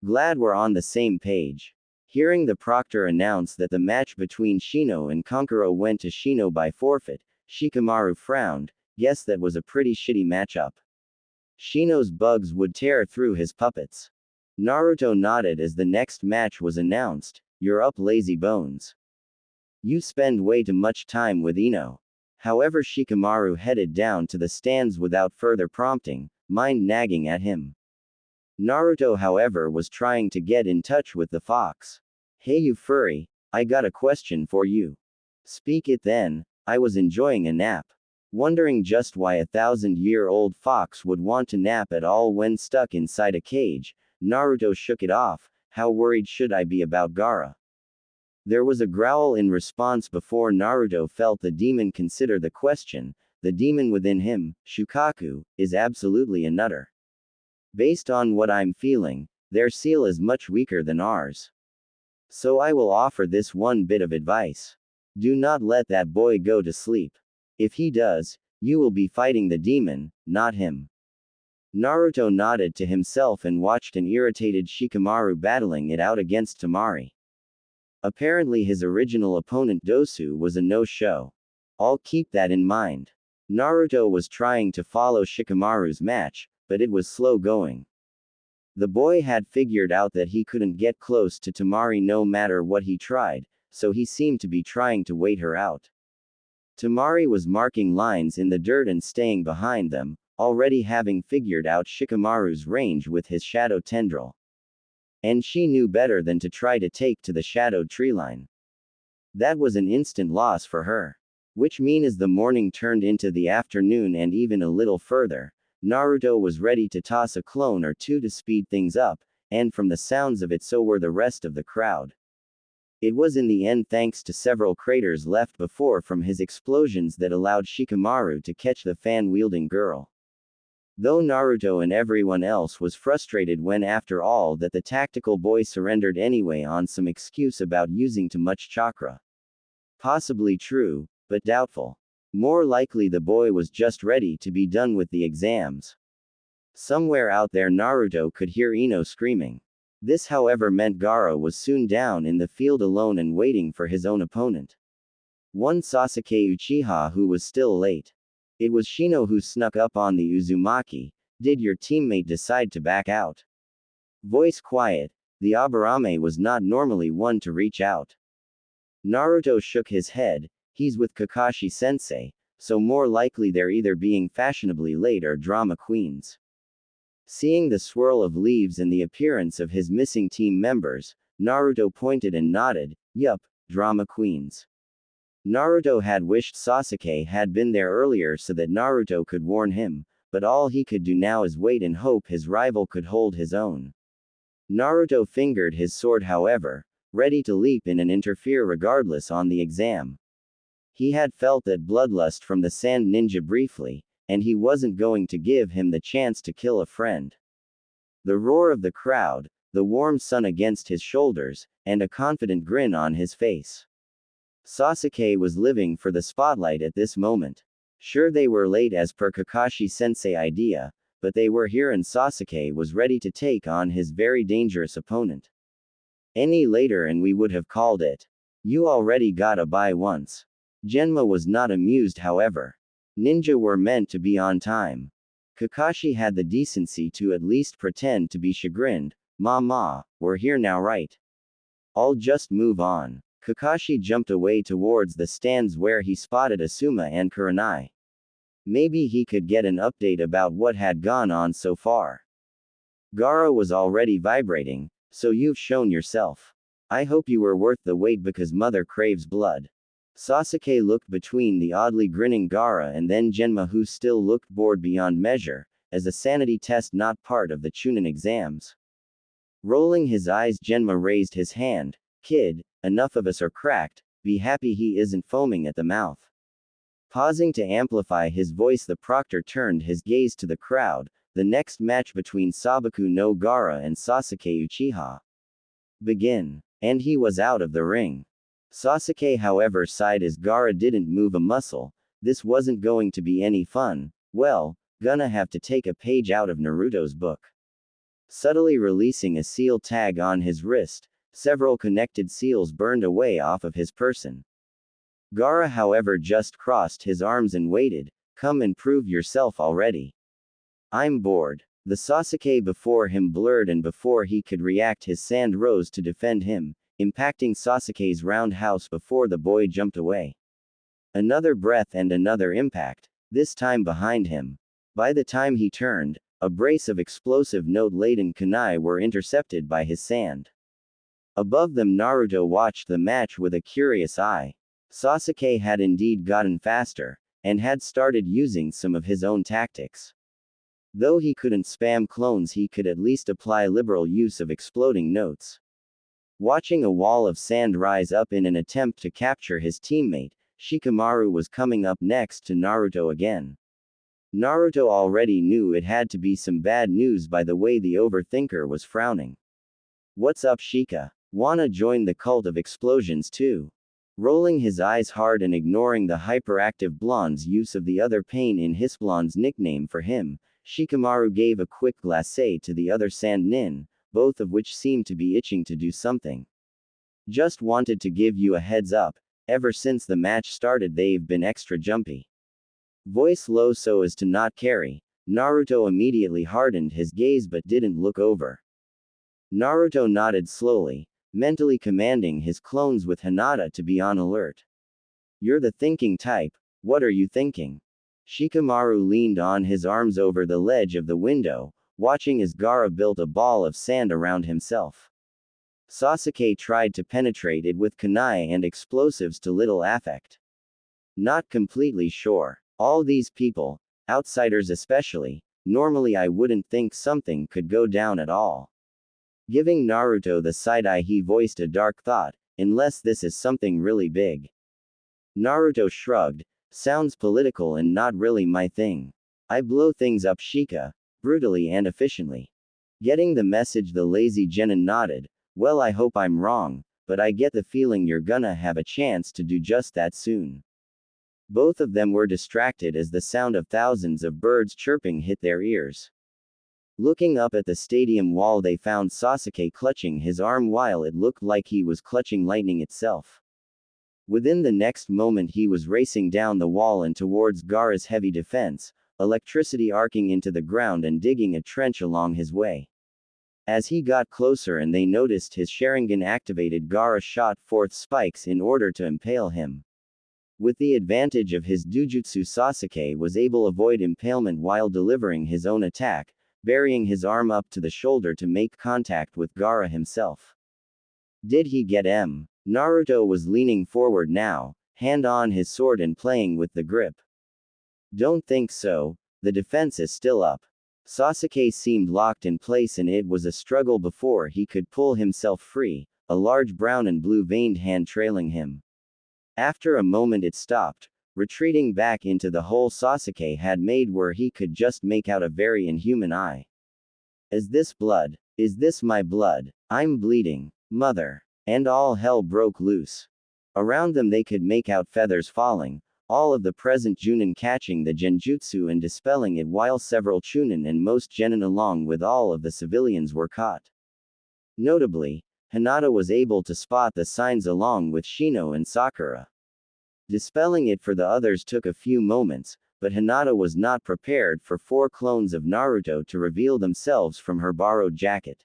Glad we're on the same page." Hearing the proctor announce that the match between Shino and Kankuro went to Shino by forfeit, Shikamaru frowned. "Guess that was a pretty shitty matchup. Shino's bugs would tear through his puppets." Naruto nodded as the next match was announced. "You're up, lazy bones. You spend way too much time with Ino." However, Shikamaru headed down to the stands without further prompting, mind nagging at him. Naruto, however, was trying to get in touch with the fox. "Hey you furry, I got a question for you." "Speak it then." "I was enjoying a nap. Wondering just why a 1,000-year-old fox would want to nap at all when stuck inside a cage." Naruto shook it off. "How worried should I be about Gaara?" There was a growl in response before Naruto felt the demon consider the question. The demon within him, Shukaku, is absolutely a nutter. Based on what I'm feeling, their seal is much weaker than ours. So I will offer this one bit of advice. Do not let that boy go to sleep. If he does, you will be fighting the demon, not him. Naruto nodded to himself and watched an irritated Shikamaru battling it out against Tamari. Apparently his original opponent Dosu was a no-show. I'll keep that in mind. Naruto was trying to follow Shikamaru's match, but it was slow going. The boy had figured out that he couldn't get close to Tamari no matter what he tried, so he seemed to be trying to wait her out. Tamari was marking lines in the dirt and staying behind them, already having figured out Shikamaru's range with his shadow tendril. And she knew better than to try to take to the shadowed treeline. That was an instant loss for her. Which mean as the morning turned into the afternoon and even a little further, Naruto was ready to toss a clone or two to speed things up, and from the sounds of it so were the rest of the crowd. It was in the end thanks to several craters left before from his explosions that allowed Shikamaru to catch the fan-wielding girl. Though Naruto and everyone else was frustrated when after all that the tactical boy surrendered anyway on some excuse about using too much chakra. Possibly true, but doubtful. More likely the boy was just ready to be done with the exams. Somewhere out there Naruto could hear Ino screaming. This however meant Gaara was soon down in the field alone and waiting for his own opponent. One Sasuke Uchiha who was still late. It was Shino who snuck up on the Uzumaki. Did your teammate decide to back out? Voice quiet, the Aburame was not normally one to reach out. Naruto shook his head, he's with Kakashi-sensei, so more likely they're either being fashionably late or drama queens. Seeing the swirl of leaves and the appearance of his missing team members, Naruto pointed and nodded, yup, drama queens. Naruto had wished Sasuke had been there earlier so that Naruto could warn him, but all he could do now is wait and hope his rival could hold his own. Naruto fingered his sword however, ready to leap in and interfere regardless on the exam. He had felt that bloodlust from the sand ninja briefly, and he wasn't going to give him the chance to kill a friend. The roar of the crowd, the warm sun against his shoulders, and a confident grin on his face. Sasuke was living for the spotlight at this moment. Sure they were late as per Kakashi-sensei idea, but they were here and Sasuke was ready to take on his very dangerous opponent. Any later and we would have called it. You already got a bye once. Genma was not amused however. Ninja were meant to be on time. Kakashi had the decency to at least pretend to be chagrined. Ma, we're here now right? I'll just move on. Kakashi jumped away towards the stands where he spotted Asuma and Kurenai. Maybe he could get an update about what had gone on so far. Gaara was already vibrating, so you've shown yourself. I hope you were worth the wait because mother craves blood. Sasuke looked between the oddly grinning Gaara and then Genma who still looked bored beyond measure, as a sanity test not part of the Chunin exams. Rolling his eyes Genma raised his hand. Kid, enough of us are cracked, be happy he isn't foaming at the mouth. Pausing to amplify his voice the proctor turned his gaze to the crowd, the next match between Sabaku no Gaara and Sasuke Uchiha. Begin. And he was out of the ring. Sasuke however sighed as Gaara didn't move a muscle. This wasn't going to be any fun. Well, gonna have to take a page out of Naruto's book. Subtly releasing a seal tag on his wrist, several connected seals burned away off of his person. Gaara however just crossed his arms and waited. Come and prove yourself already. I'm bored. The Sasuke before him blurred and before he could react his sand rose to defend him, impacting Sasuke's roundhouse before the boy jumped away. Another breath and another impact, this time behind him. By the time he turned, a brace of explosive note-laden kunai were intercepted by his sand. Above them Naruto watched the match with a curious eye. Sasuke had indeed gotten faster, and had started using some of his own tactics. Though he couldn't spam clones he could at least apply liberal use of exploding notes. Watching a wall of sand rise up in an attempt to capture his teammate, Shikamaru was coming up next to Naruto again. Naruto already knew it had to be some bad news by the way the overthinker was frowning. What's up Shika? Wanna join the cult of explosions too? Rolling his eyes hard and ignoring the hyperactive blonde's use of the other pain in his blonde's nickname for him, Shikamaru gave a quick glacé to the other sand nin, both of which seemed to be itching to do something. Just wanted to give you a heads up, ever since the match started they've been extra jumpy. Voice low so as to not carry, Naruto immediately hardened his gaze but didn't look over. Naruto nodded slowly, mentally commanding his clones with Hinata to be on alert. You're the thinking type, what are you thinking? Shikamaru leaned on his arms over the ledge of the window, watching as Gaara built a ball of sand around himself. Sasuke tried to penetrate it with kunai and explosives to little effect. Not completely sure. All these people, outsiders especially, normally I wouldn't think something could go down at all. Giving Naruto the side-eye, he voiced a dark thought, unless this is something really big. Naruto shrugged, sounds political and not really my thing. I blow things up Shika, brutally and efficiently. Getting the message, the lazy genin nodded, well I hope I'm wrong, but I get the feeling you're gonna have a chance to do just that soon. Both of them were distracted as the sound of thousands of birds chirping hit their ears. Looking up at the stadium wall, they found Sasuke clutching his arm while it looked like he was clutching lightning itself. Within the next moment he was racing down the wall and towards Gaara's heavy defense, electricity arcing into the ground and digging a trench along his way. As he got closer and they noticed his Sharingan activated, Gaara shot forth spikes in order to impale him. With the advantage of his Dujutsu, Sasuke was able to avoid impalement while delivering his own attack, burying his arm up to the shoulder to make contact with Gaara himself. Did he get him? Naruto was leaning forward now, hand on his sword and playing with the grip. Don't think so, the defense is still up. Sasuke seemed locked in place and it was a struggle before he could pull himself free, a large brown and blue veined hand trailing him. After a moment it stopped, retreating back into the hole Sasuke had made where he could just make out a very inhuman eye. Is this blood? Is this my blood? I'm bleeding. Mother. And all hell broke loose. Around them they could make out feathers falling, all of the present Junin catching the genjutsu and dispelling it while several Chunin and most genin along with all of the civilians were caught. Notably, Hinata was able to spot the signs along with Shino and Sakura. Dispelling it for the others took a few moments, but Hinata was not prepared for 4 clones of Naruto to reveal themselves from her borrowed jacket.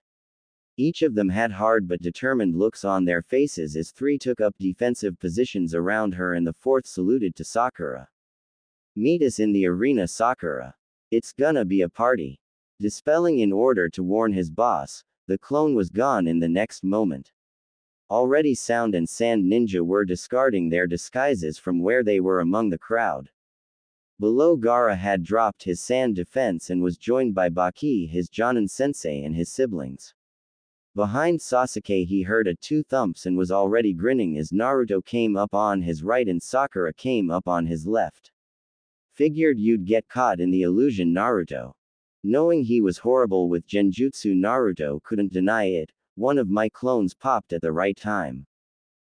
Each of them had hard but determined looks on their faces as 3 took up defensive positions around her and the 4th saluted to Sakura. Meet us in the arena, Sakura. It's gonna be a party. Dispelling in order to warn his boss, the clone was gone in the next moment. Already Sound and Sand Ninja were discarding their disguises from where they were among the crowd. Below, Gaara had dropped his sand defense and was joined by Baki, his Jonin sensei, and his siblings. Behind Sasuke he heard a 2 thumps and was already grinning as Naruto came up on his right and Sakura came up on his left. Figured you'd get caught in the illusion, Naruto. Knowing he was horrible with genjutsu, Naruto couldn't deny it. One of my clones popped at the right time.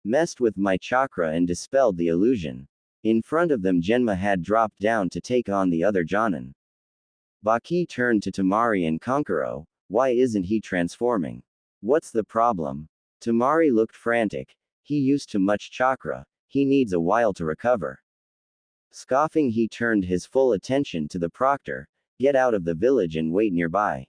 Messed with my chakra and dispelled the illusion. In front of them Genma had dropped down to take on the other Jonin. Baki turned to Temari and Kankuro, why isn't he transforming? What's the problem? Temari looked frantic, he used too much chakra, he needs a while to recover. Scoffing, he turned his full attention to the proctor, get out of the village and wait nearby.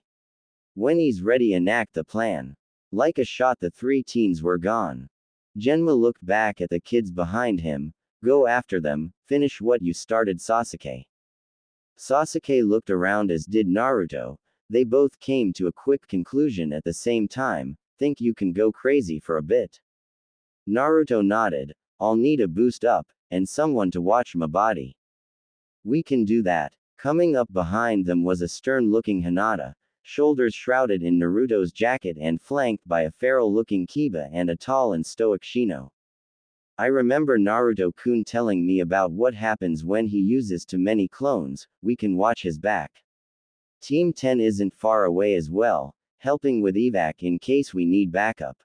When he's ready, enact the plan. Like a shot the 3 teens were gone. Genma looked back at the kids behind him, go after them, finish what you started, Sasuke. Sasuke looked around as did Naruto, they both came to a quick conclusion at the same time, think you can go crazy for a bit. Naruto nodded, I'll need a boost up, and someone to watch my body. We can do that. Coming up behind them was a stern-looking Hinata, shoulders shrouded in Naruto's jacket and flanked by a feral-looking Kiba and a tall and stoic Shino. I remember Naruto-kun telling me about what happens when he uses too many clones, we can watch his back. Team 10 isn't far away as well, helping with evac in case we need backup.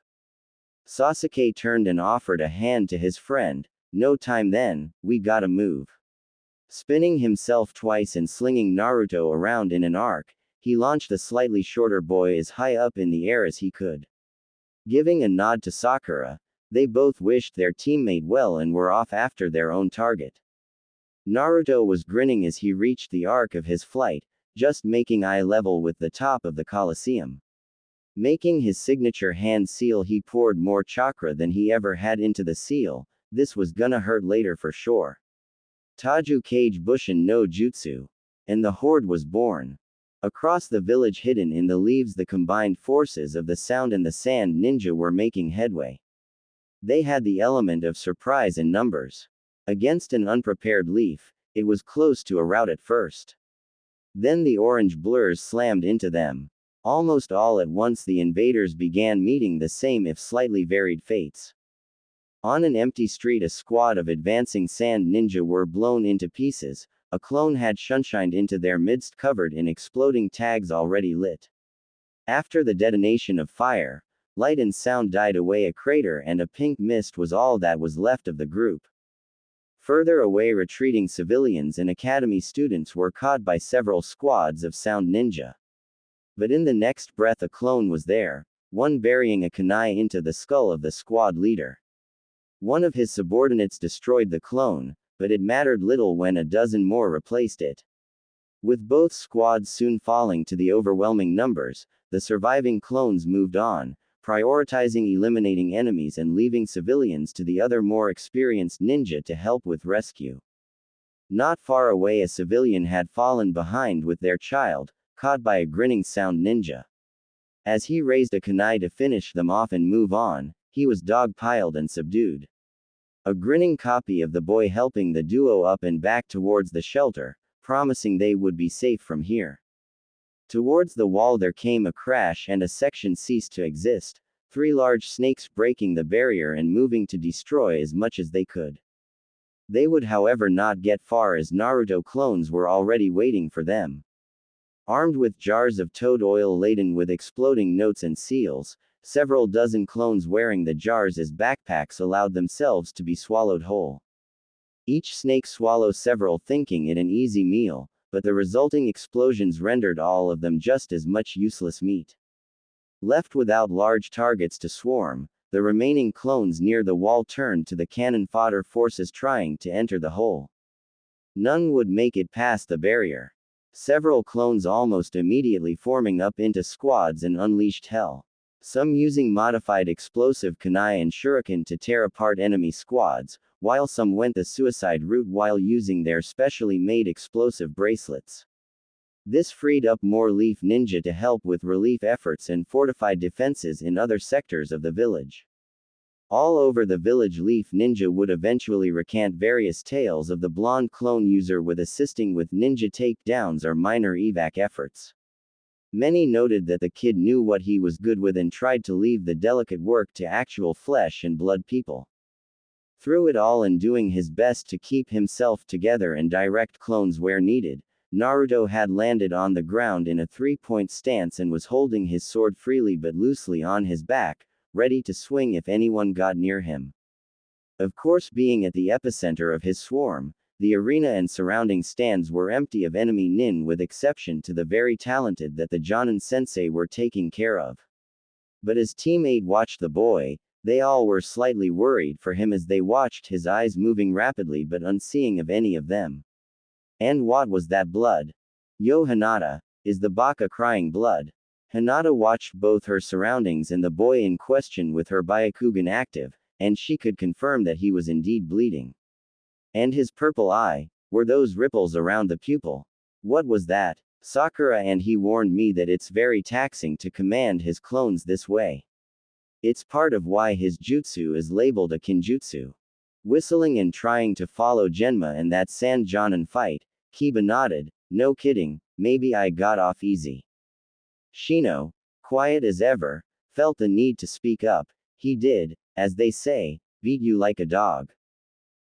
Sasuke turned and offered a hand to his friend, no time then, we gotta move. Spinning himself twice and slinging Naruto around in an arc, he launched the slightly shorter boy as high up in the air as he could. Giving a nod to Sakura, they both wished their teammate well and were off after their own target. Naruto was grinning as he reached the arc of his flight, just making eye level with the top of the Colosseum. Making his signature hand seal, he poured more chakra than he ever had into the seal. This was gonna hurt later for sure. Taju Kage Bushin no Jutsu. And the horde was born. Across the village, hidden in the leaves, the combined forces of the sound and the sand ninja were making headway. They had the element of surprise in numbers. Against an unprepared leaf, it was close to a rout at first. Then the orange blurs slammed into them. Almost all at once the invaders began meeting the same if slightly varied fates. On an empty street, a squad of advancing sand ninja were blown into pieces. A clone had sunshined into their midst, covered in exploding tags already lit. After the detonation of fire, light and sound died away. A crater and a pink mist was all that was left of the group. Further away, retreating civilians and academy students were caught by several squads of sound ninja. But in the next breath, a clone was there, one burying a kunai into the skull of the squad leader. One of his subordinates destroyed the clone, but it mattered little when a dozen more replaced it. With both squads soon falling to the overwhelming numbers, the surviving clones moved on, prioritizing eliminating enemies and leaving civilians to the other more experienced ninja to help with rescue. Not far away, a civilian had fallen behind with their child, caught by a grinning sound ninja. As he raised a kunai to finish them off and move on, he was dog-piled and subdued. A grinning copy of the boy helping the duo up and back towards the shelter, promising they would be safe from here. Towards the wall there came a crash and a section ceased to exist, 3 large snakes breaking the barrier and moving to destroy as much as they could. They would, however, not get far, as Naruto clones were already waiting for them. Armed with jars of toad oil laden with exploding notes and seals, several dozen clones wearing the jars as backpacks allowed themselves to be swallowed whole. Each snake swallowed several, thinking it an easy meal, but the resulting explosions rendered all of them just as much useless meat. Left without large targets to swarm, the remaining clones near the wall turned to the cannon fodder forces trying to enter the hole. None would make it past the barrier. Several clones almost immediately forming up into squads and unleashed hell. Some using modified explosive kunai and shuriken to tear apart enemy squads, while some went the suicide route while using their specially made explosive bracelets. This freed up more Leaf Ninja to help with relief efforts and fortified defenses in other sectors of the village. All over the village, Leaf Ninja would eventually recant various tales of the blonde clone user with assisting with ninja takedowns or minor evac efforts. Many noted that the kid knew what he was good with and tried to leave the delicate work to actual flesh and blood people. Through it all and doing his best to keep himself together and direct clones where needed, Naruto had landed on the ground in a 3-point stance and was holding his sword freely but loosely on his back, ready to swing if anyone got near him. Of course, being at the epicenter of his swarm, the arena and surrounding stands were empty of enemy nin, with exception to the very talented that the Jonin sensei were taking care of. But as Team 8 watched the boy, they all were slightly worried for him as they watched his eyes moving rapidly but unseeing of any of them. And what was that blood? Yo Hinata, is the baka crying blood? Hinata watched both her surroundings and the boy in question with her Byakugan active, and she could confirm that he was indeed bleeding. And his purple eye, were those ripples around the pupil? What was that? Sakura and he warned me that it's very taxing to command his clones this way. It's part of why his jutsu is labeled a kinjutsu. Whistling and trying to follow Genma and that Sand Jonin fight, Kiba nodded, no kidding, maybe I got off easy. Shino, quiet as ever, felt the need to speak up. He did, as they say, beat you like a dog.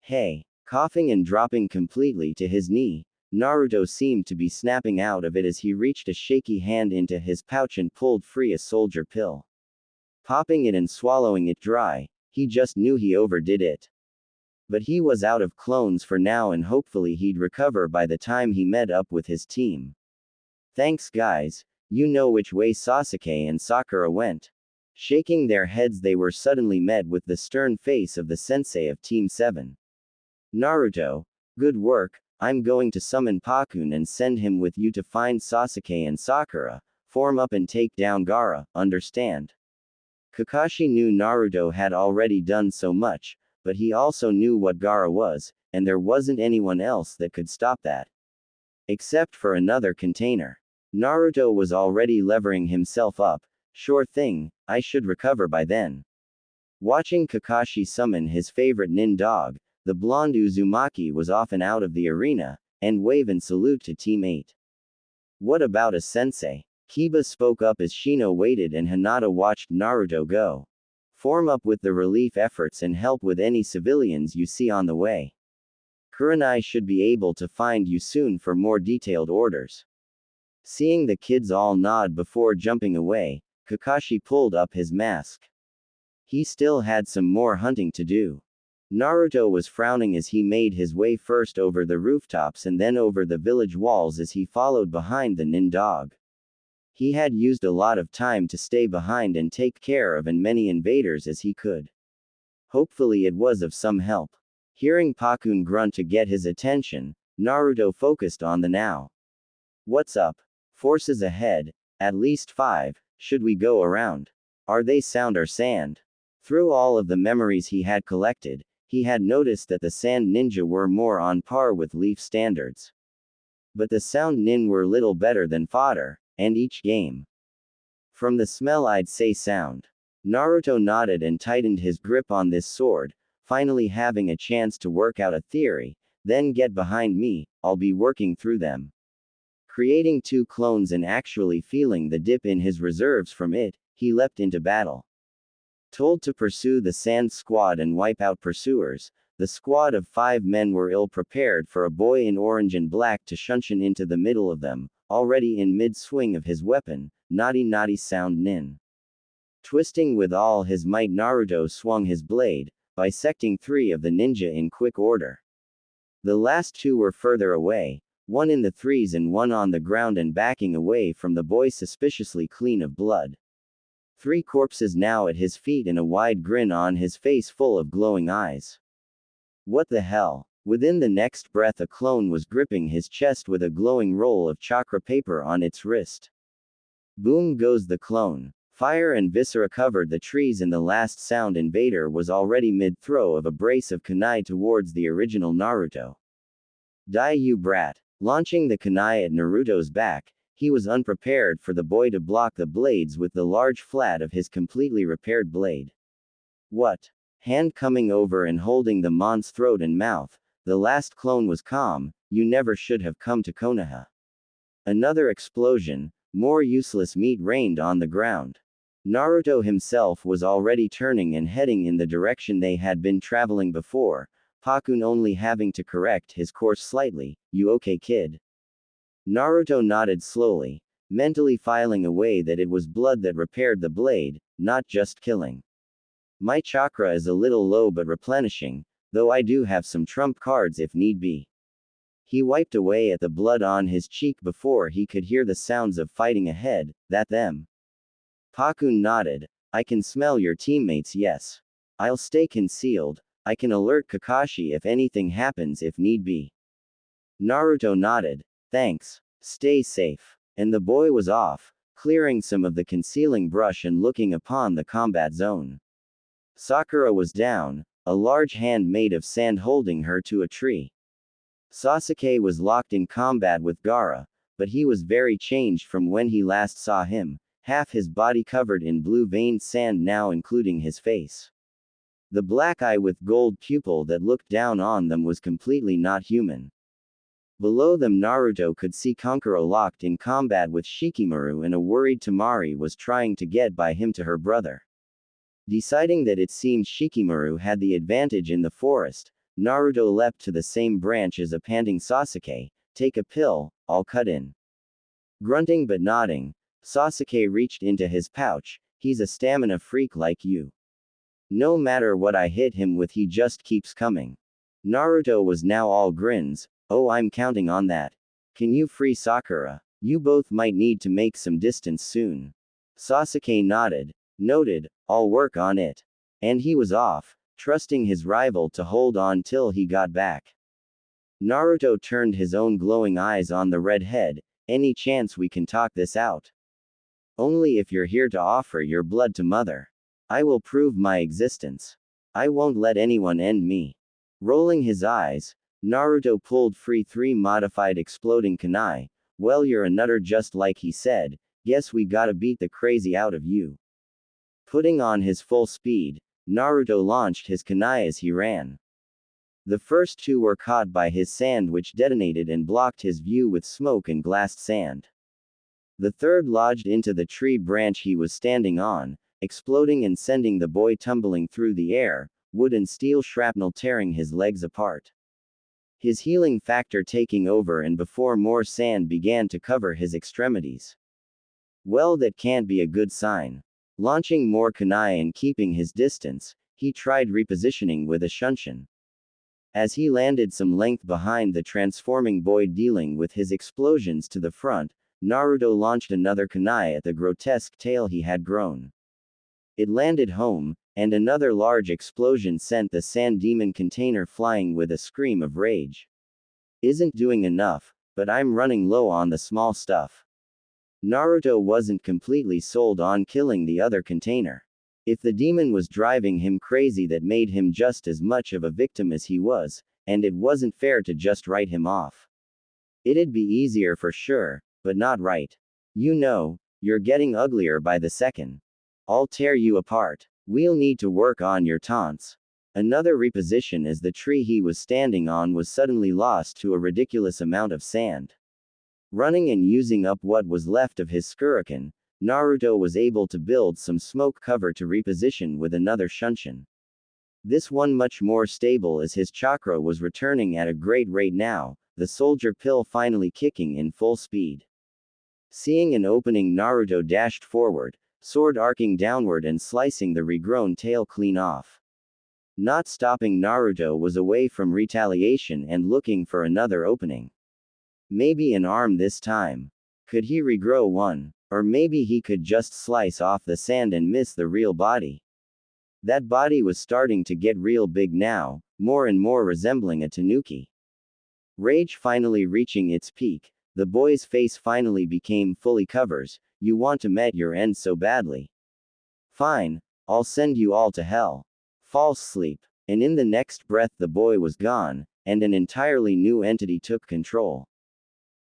Hey. Coughing and dropping completely to his knee, Naruto seemed to be snapping out of it as he reached a shaky hand into his pouch and pulled free a soldier pill. Popping it and swallowing it dry, he just knew he overdid it. But he was out of clones for now and hopefully he'd recover by the time he met up with his team. Thanks guys, you know which way Sasuke and Sakura went. Shaking their heads, they were suddenly met with the stern face of the sensei of Team 7. Naruto, good work. I'm going to summon Pakun and send him with you to find Sasuke and Sakura. form up and take down Gaara, understand? Kakashi knew Naruto had already done so much, but he also knew what Gaara was, and there wasn't anyone else that could stop that. Except for another container. Naruto was already levering himself up. Sure thing, I should recover by then. Watching Kakashi summon his favorite nin dog, the blonde Uzumaki was off and out of the arena, and wave and salute to Team 8. What about a sensei? Kiba spoke up as Shino waited and Hinata watched Naruto go. Form up with the relief efforts and help with any civilians you see on the way. Kurenai should be able to find you soon for more detailed orders. Seeing the kids all nod before jumping away, Kakashi pulled up his mask. He still had some more hunting to do. Naruto was frowning as he made his way first over the rooftops and then over the village walls as he followed behind the nin dog. He had used a lot of time to stay behind and take care of as many invaders as he could. Hopefully it was of some help. Hearing Pakun grunt to get his attention, Naruto focused on the now. What's up? Forces ahead, at least 5, should we go around? Are they sound or sand? Through all of the memories he had collected, he had noticed that the sand ninja were more on par with leaf standards. But the sound nin were little better than fodder, and each game. From the smell I'd say sound. Naruto nodded and tightened his grip on this sword, finally having a chance to work out a theory. Then get behind me, I'll be working through them. Creating 2 clones and actually feeling the dip in his reserves from it, he leapt into battle. Told to pursue the sand squad and wipe out pursuers, the squad of 5 men were ill-prepared for a boy in orange and black to shunshin into the middle of them, already in mid-swing of his weapon, naughty sound nin. Twisting with all his might, Naruto swung his blade, bisecting 3 of the ninja in quick order. The last 2 were further away, one in the trees and one on the ground and backing away from the boy suspiciously clean of blood. 3 corpses now at his feet and a wide grin on his face full of glowing eyes. What the hell? Within the next breath a clone was gripping his chest with a glowing roll of chakra paper on its wrist. Boom goes the clone. Fire and viscera covered the trees and the last sound invader was already mid-throw of a brace of kunai towards the original Naruto. Die you brat. Launching the kunai at Naruto's back, he was unprepared for the boy to block the blades with the large flat of his completely repaired blade. What? Hand coming over and holding the mon's throat and mouth, the last clone was calm. You never should have come to Konoha. Another explosion, more useless meat rained on the ground. Naruto himself was already turning and heading in the direction they had been traveling before, Pakun only having to correct his course slightly. You okay, kid? Naruto nodded slowly, mentally filing away that it was blood that repaired the blade, not just killing. My chakra is a little low but replenishing, though I do have some trump cards if need be. He wiped away at the blood on his cheek before he could hear the sounds of fighting ahead. That them? Pakun nodded. I can smell your teammates, yes. I'll stay concealed. I can alert Kakashi if anything happens if need be. Naruto nodded. Thanks. Stay safe. And the boy was off, clearing some of the concealing brush and looking upon the combat zone. Sakura was down, a large hand made of sand holding her to a tree. Sasuke was locked in combat with Gaara, but he was very changed from when he last saw him, half his body covered in blue-veined sand now including his face. The black eye with gold pupil that looked down on them was completely not human. Below them Naruto could see Kankuro locked in combat with Shikamaru and a worried Temari was trying to get by him to her brother. Deciding that it seemed Shikamaru had the advantage in the forest, Naruto leapt to the same branch as a panting Sasuke. Take a pill, I'll cut in. Grunting but nodding, Sasuke reached into his pouch. He's a stamina freak like you. No matter what I hit him with he just keeps coming. Naruto was now all grins. Oh, I'm counting on that. Can you free Sakura? You both might need to make some distance soon. Sasuke nodded. Noted, I'll work on it. And he was off, trusting his rival to hold on till he got back. Naruto turned his own glowing eyes on the redhead. Any chance we can talk this out? Only if you're here to offer your blood to Mother. I will prove my existence. I won't let anyone end me. Rolling his eyes, Naruto pulled free 3 modified exploding kunai. Well, you're a nutter just like he said. Guess we gotta beat the crazy out of you. Putting on his full speed, Naruto launched his kunai as he ran. The first 2 were caught by his sand, which detonated and blocked his view with smoke and glassed sand. The third lodged into the tree branch he was standing on, exploding and sending the boy tumbling through the air, wood and steel shrapnel tearing his legs apart. His healing factor taking over, and before more sand began to cover his extremities. Well, that can't be a good sign. Launching more kunai and keeping his distance, he tried repositioning with a shunshin. As he landed some length behind the transforming boy dealing with his explosions to the front, Naruto launched another kunai at the grotesque tail he had grown. It landed home, and another large explosion sent the sand demon container flying with a scream of rage. Isn't doing enough, but I'm running low on the small stuff. Naruto wasn't completely sold on killing the other container. If the demon was driving him crazy, that made him just as much of a victim as he was, and it wasn't fair to just write him off. It'd be easier for sure, but not right. You know, you're getting uglier by the second. I'll tear you apart. We'll need to work on your taunts. Another reposition as the tree he was standing on was suddenly lost to a ridiculous amount of sand. Running and using up what was left of his shuriken, Naruto was able to build some smoke cover to reposition with another shunshin. This one much more stable as his chakra was returning at a great rate now, the soldier pill finally kicking in full speed. Seeing an opening, Naruto dashed forward, sword arcing downward and slicing the regrown tail clean off. Not stopping, Naruto was away from retaliation and looking for another opening. Maybe an arm this time. Could he regrow one? Or maybe he could just slice off the sand and miss the real body. That body was starting to get real big now, more and more resembling a tanuki. Rage finally reaching its peak, the boy's face finally became fully covers. You want to met your end so badly. Fine, I'll send you all to hell. False sleep. And in the next breath the boy was gone, and an entirely new entity took control.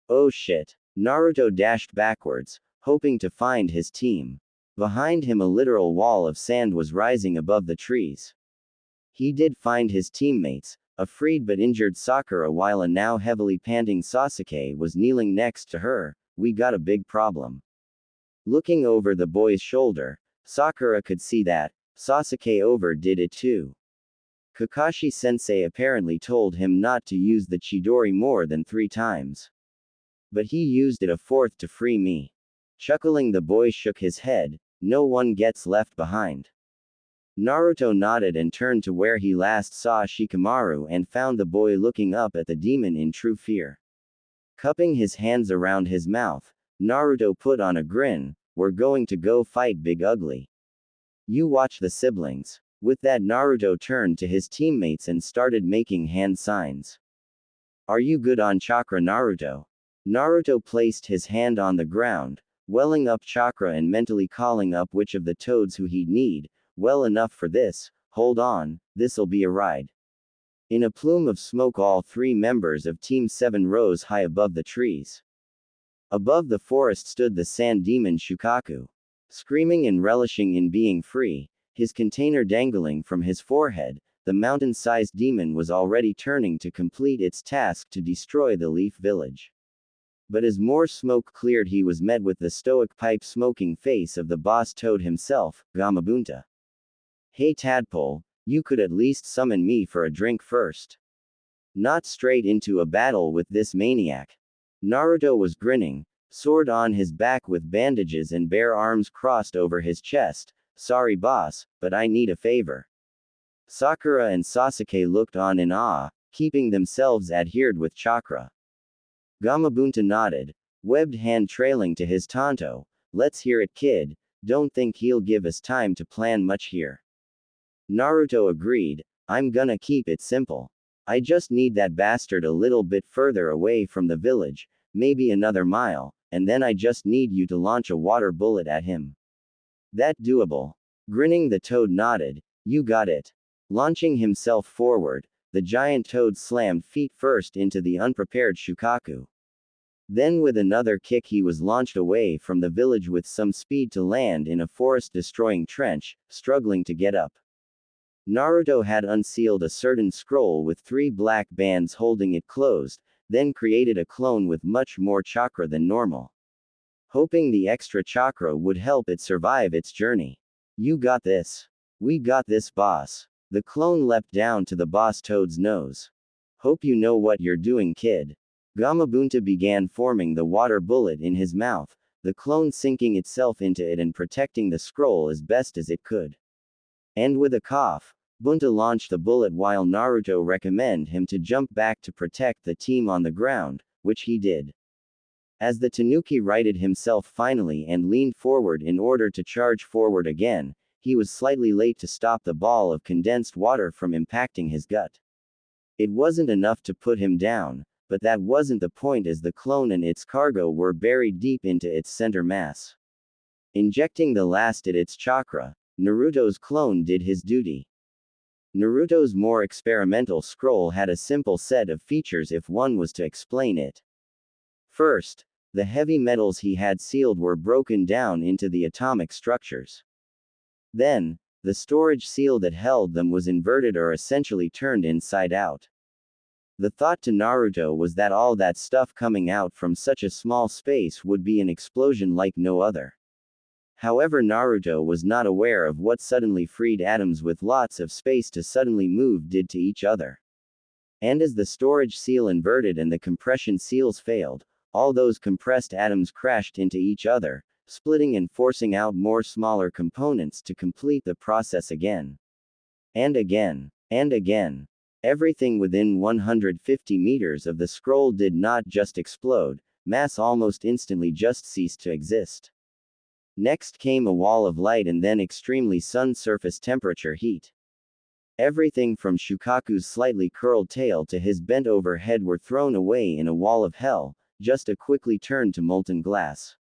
Oh shit. Naruto dashed backwards, hoping to find his team. Behind him a literal wall of sand was rising above the trees. He did find his teammates, a freed but injured Sakura, while a now heavily panting Sasuke was kneeling next to her. We got a big problem. Looking over the boy's shoulder, Sakura could see that Sasuke overdid it too. Kakashi-sensei apparently told him not to use the Chidori more than 3 times. But he used it a 4th to free me. Chuckling, the boy shook his head. No one gets left behind. Naruto nodded and turned to where he last saw Shikamaru and found the boy looking up at the demon in true fear. Cupping his hands around his mouth, Naruto put on a grin. We're going to go fight Big Ugly. You watch the siblings. With that, Naruto turned to his teammates and started making hand signs. Are you good on chakra, Naruto? Naruto placed his hand on the ground, welling up chakra and mentally calling up which of the toads who he'd need. Well, enough for this, hold on, this'll be a ride. In a plume of smoke all 3 members of Team 7 rose high above the trees. Above the forest stood the sand demon Shukaku. Screaming and relishing in being free, his container dangling from his forehead, the mountain-sized demon was already turning to complete its task to destroy the Leaf Village. But as more smoke cleared, he was met with the stoic pipe-smoking face of the boss toad himself, Gamabunta. Hey tadpole, you could at least summon me for a drink first. Not straight into a battle with this maniac. Naruto was grinning, sword on his back with bandages and bare arms crossed over his chest. Sorry boss, but I need a favor. Sakura and Sasuke looked on in awe, keeping themselves adhered with chakra. Gamabunta nodded, webbed hand trailing to his tanto. Let's hear it, kid. Don't think he'll give us time to plan much here. Naruto agreed. I'm gonna keep it simple. I just need that bastard a little bit further away from the village, maybe another mile. and then I just need you to launch a water bullet at him. That doable? Grinning, the toad nodded. You got it. Launching himself forward, the giant toad slammed feet first into the unprepared Shukaku. Then with another kick he was launched away from the village with some speed to land in a forest-destroying trench, struggling to get up. Naruto had unsealed a certain scroll with 3 black bands holding it closed, then created a clone with much more chakra than normal. Hoping the extra chakra would help it survive its journey. You got this. We got this, boss. The clone leapt down to the boss toad's nose. Hope you know what you're doing, kid. Gamabunta began forming the water bullet in his mouth, the clone sinking itself into it and protecting the scroll as best as it could. And with a cough, Bunta launched the bullet while Naruto recommended him to jump back to protect the team on the ground, which he did. As the Tanuki righted himself finally and leaned forward in order to charge forward again, he was slightly late to stop the ball of condensed water from impacting his gut. It wasn't enough to put him down, but that wasn't the point as the clone and its cargo were buried deep into its center mass. Injecting the last at its chakra, Naruto's clone did his duty. Naruto's more experimental scroll had a simple set of features if one was to explain it. First, the heavy metals he had sealed were broken down into the atomic structures. Then, the storage seal that held them was inverted or essentially turned inside out. The thought to Naruto was that all that stuff coming out from such a small space would be an explosion like no other. However, Naruto was not aware of what suddenly freed atoms with lots of space to suddenly move did to each other. And as the storage seal inverted and the compression seals failed, all those compressed atoms crashed into each other, splitting and forcing out more smaller components to complete the process again. And again. And again. Everything within 150 meters of the scroll did not just explode, mass almost instantly just ceased to exist. Next came a wall of light and then extremely sun surface temperature heat. Everything from Shukaku's slightly curled tail to his bent over head were thrown away in a wall of hell, just a quickly turned to molten glass.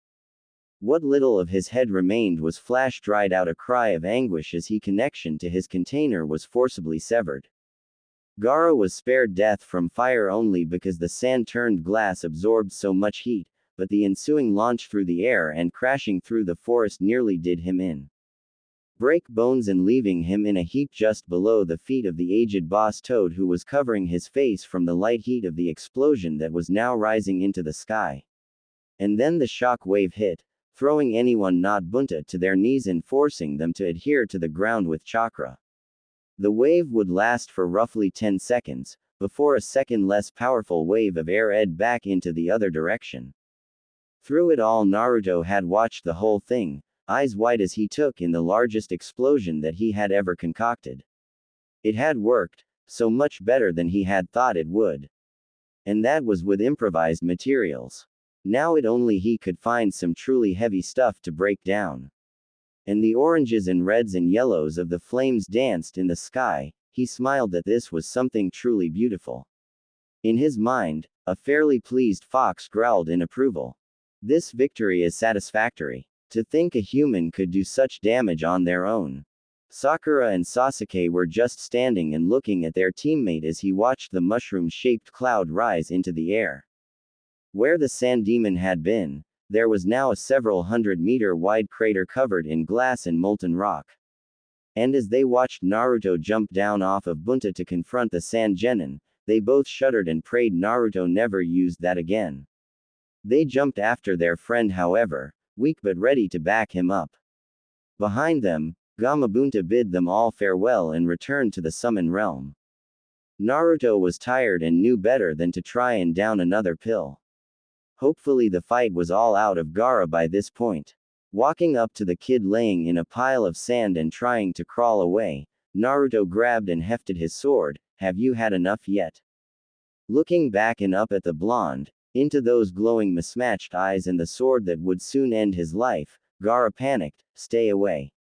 What little of his head remained was flash-dried out a cry of anguish as his connection to his container was forcibly severed. Gaara was spared death from fire only because the sand-turned glass absorbed so much heat, but the ensuing launch through the air and crashing through the forest nearly did him in. Break bones and leaving him in a heap just below the feet of the aged boss toad who was covering his face from the light heat of the explosion that was now rising into the sky. And then the shock wave hit, throwing anyone not Bunta to their knees and forcing them to adhere to the ground with chakra. The wave would last for roughly 10 seconds, before a second less powerful wave of air ed back into the other direction. Through it all, Naruto had watched the whole thing, eyes wide as he took in the largest explosion that he had ever concocted. It had worked, so much better than he had thought it would. And that was with improvised materials. Now it only he could find some truly heavy stuff to break down. And the oranges and reds and yellows of the flames danced in the sky, he smiled that this was something truly beautiful. In his mind, a fairly pleased fox growled in approval. This victory is satisfactory. To think a human could do such damage on their own. Sakura and Sasuke were just standing and looking at their teammate as he watched the mushroom-shaped cloud rise into the air. Where the sand demon had been, there was now a several hundred-meter-wide crater covered in glass and molten rock. And as they watched Naruto jump down off of Bunta to confront the sand genin, they both shuddered and prayed Naruto never used that again. They jumped after their friend, however, weak but ready to back him up. Behind them, Gamabunta bid them all farewell and returned to the summon realm. Naruto was tired and knew better than to try and down another pill. Hopefully the fight was all out of Gaara by this point. Walking up to the kid laying in a pile of sand and trying to crawl away, Naruto grabbed and hefted his sword. Have you had enough yet? Looking back and up at the blonde, into those glowing mismatched eyes and the sword that would soon end his life, Gaara panicked. Stay away.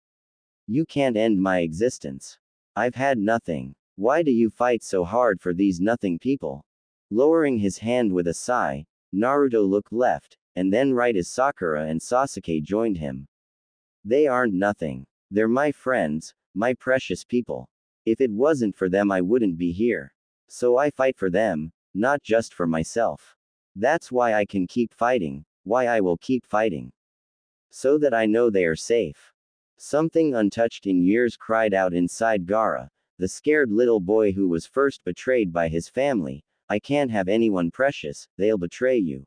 You can't end my existence. I've had nothing. Why do you fight so hard for these nothing people? Lowering his hand with a sigh, Naruto looked left, and then right as Sakura and Sasuke joined him. They aren't nothing. They're my friends, my precious people. If it wasn't for them, I wouldn't be here. So I fight for them, not just for myself. That's why I can keep fighting, why I will keep fighting. So that I know they are safe. Something untouched in years cried out inside Gaara, the scared little boy who was first betrayed by his family. I can't have anyone precious, they'll betray you.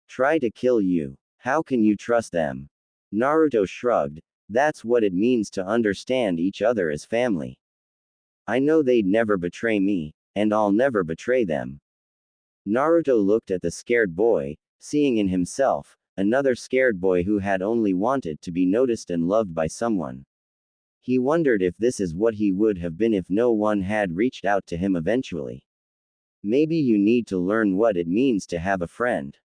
Try to kill you. How can you trust them? Naruto shrugged. That's what it means to understand each other as family. I know they'd never betray me, and I'll never betray them. Naruto looked at the scared boy, seeing in himself another scared boy who had only wanted to be noticed and loved by someone. He wondered if this is what he would have been if no one had reached out to him eventually. Maybe you need to learn what it means to have a friend.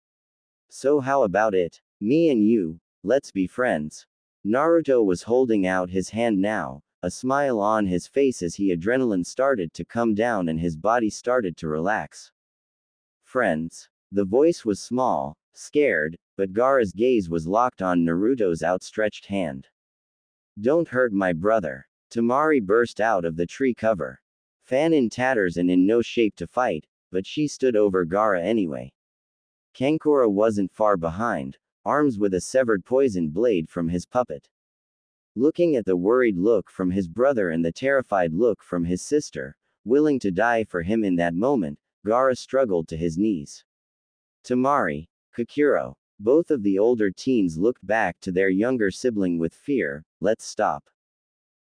So how about it? Me and you, let's be friends. Naruto was holding out his hand now, a smile on his face as his adrenaline started to come down and his body started to relax. Friends. The voice was small, scared, but Gaara's gaze was locked on Naruto's outstretched hand. Don't hurt my brother. Tamari burst out of the tree cover. Fan in tatters and in no shape to fight, but she stood over Gaara anyway. Kankura wasn't far behind, arms with a severed poison blade from his puppet. Looking at the worried look from his brother and the terrified look from his sister, willing to die for him in that moment, Gaara struggled to his knees. Tamari, Kakuro, both of the older teens looked back to their younger sibling with fear. Let's stop.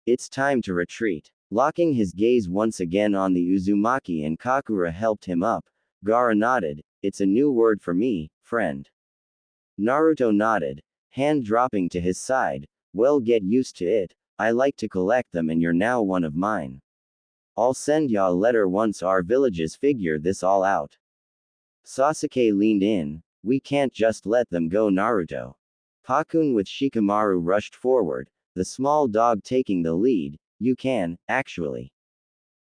It's time to retreat. Locking his gaze once again on the Uzumaki and Kakura helped him up. Gaara nodded. It's a new word for me, friend. Naruto nodded, hand dropping to his side. Well, get used to it. I like to collect them and you're now one of mine. I'll send ya a letter once our villages figure this all out. Sasuke leaned in. We can't just let them go, Naruto. Pakun with Shikamaru rushed forward, the small dog taking the lead. You can, actually.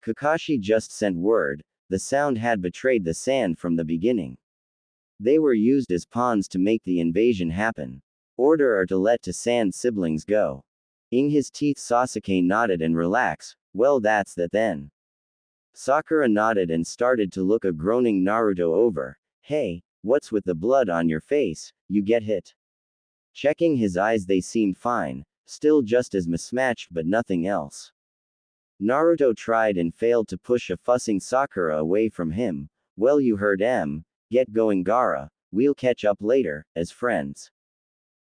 Kakashi just sent word. The sound had betrayed the sand from the beginning. They were used as pawns to make the invasion happen. Order her to let the sand siblings go. In his teeth, Sasuke nodded and relaxed. Well, that's that then. Sakura nodded and started to look a groaning Naruto over. Hey, what's with the blood on your face? You get hit. Checking his eyes, they seemed fine, still just as mismatched but nothing else. Naruto tried and failed to push a fussing Sakura away from him. Well, you heard em. Get going, Gaara. We'll catch up later, as friends.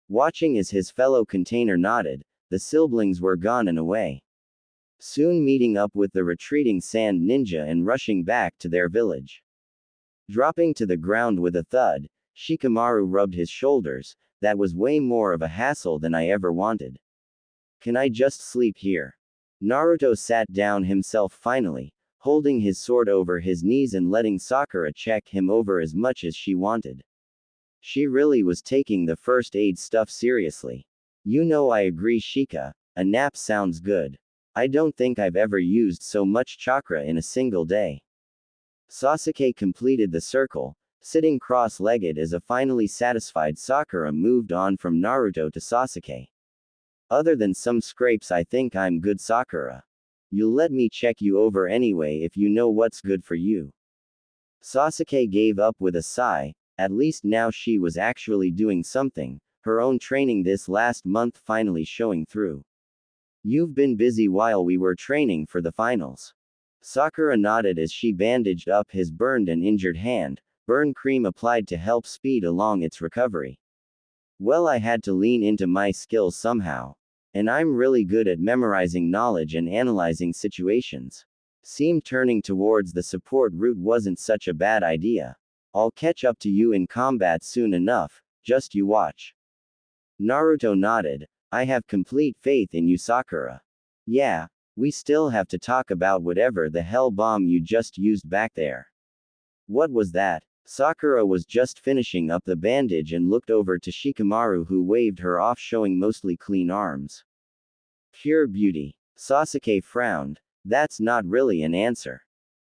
Watching as his fellow container nodded, the siblings were gone and away. Soon meeting up with the retreating sand ninja and rushing back to their village. Dropping to the ground with a thud, Shikamaru rubbed his shoulders. That was way more of a hassle than I ever wanted. Can I just sleep here? Naruto sat down himself finally, holding his sword over his knees and letting Sakura check him over as much as she wanted. She really was taking the first aid stuff seriously. You know, I agree, Shika. A nap sounds good. I don't think I've ever used so much chakra in a single day. Sasuke completed the circle, sitting cross-legged as a finally satisfied Sakura moved on from Naruto to Sasuke. Other than some scrapes, I think I'm good, Sakura. You'll let me check you over anyway if you know what's good for you. Sasuke gave up with a sigh. At least now she was actually doing something, her own training this last month finally showing through. You've been busy while we were training for the finals. Sakura nodded as she bandaged up his burned and injured hand, burn cream applied to help speed along its recovery. Well, I had to lean into my skills somehow. And I'm really good at memorizing knowledge and analyzing situations. Seemed turning towards the support route wasn't such a bad idea. I'll catch up to you in combat soon enough, just you watch. Naruto nodded. I have complete faith in you, Sakura. Yeah, we still have to talk about whatever the hell bomb you just used back there. What was that? Sakura was just finishing up the bandage and looked over to Shikamaru, who waved her off, showing mostly clean arms. Pure beauty. Sasuke frowned. That's not really an answer.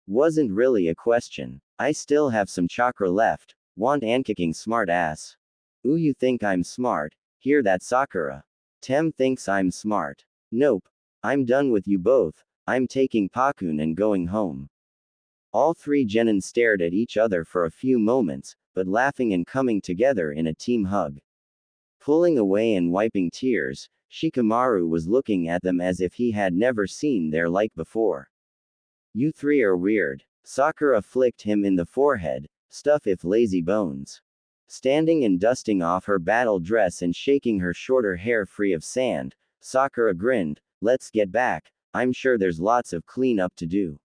Wasn't really a question. I still have some chakra left. Want an kicking smart ass. Ooh, you think I'm smart? Hear that, Sakura? Tem thinks I'm smart. Nope. I'm done with you both. I'm taking Pakun and going home. All three genin stared at each other for a few moments, but laughing and coming together in a team hug. Pulling away and wiping tears, Shikamaru was looking at them as if he had never seen their like before. You three are weird. Sakura flicked him in the forehead, stuff if lazy bones. Standing and dusting off her battle dress and shaking her shorter hair free of sand, Sakura grinned, let's get back, I'm sure there's lots of cleanup to do.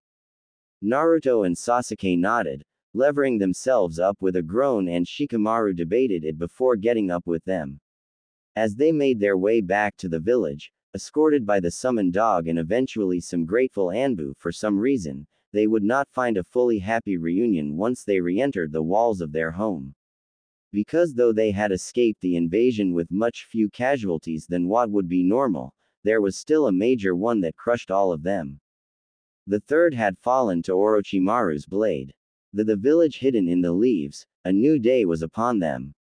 Naruto and Sasuke nodded, levering themselves up with a groan, and Shikamaru debated it before getting up with them. As they made their way back to the village, escorted by the summoned dog and eventually some grateful Anbu, for some reason, they would not find a fully happy reunion once they re-entered the walls of their home. Because though they had escaped the invasion with much few casualties than what would be normal, there was still a major one that crushed all of them. The third had fallen to Orochimaru's blade. The village hidden in the leaves, a new day was upon them.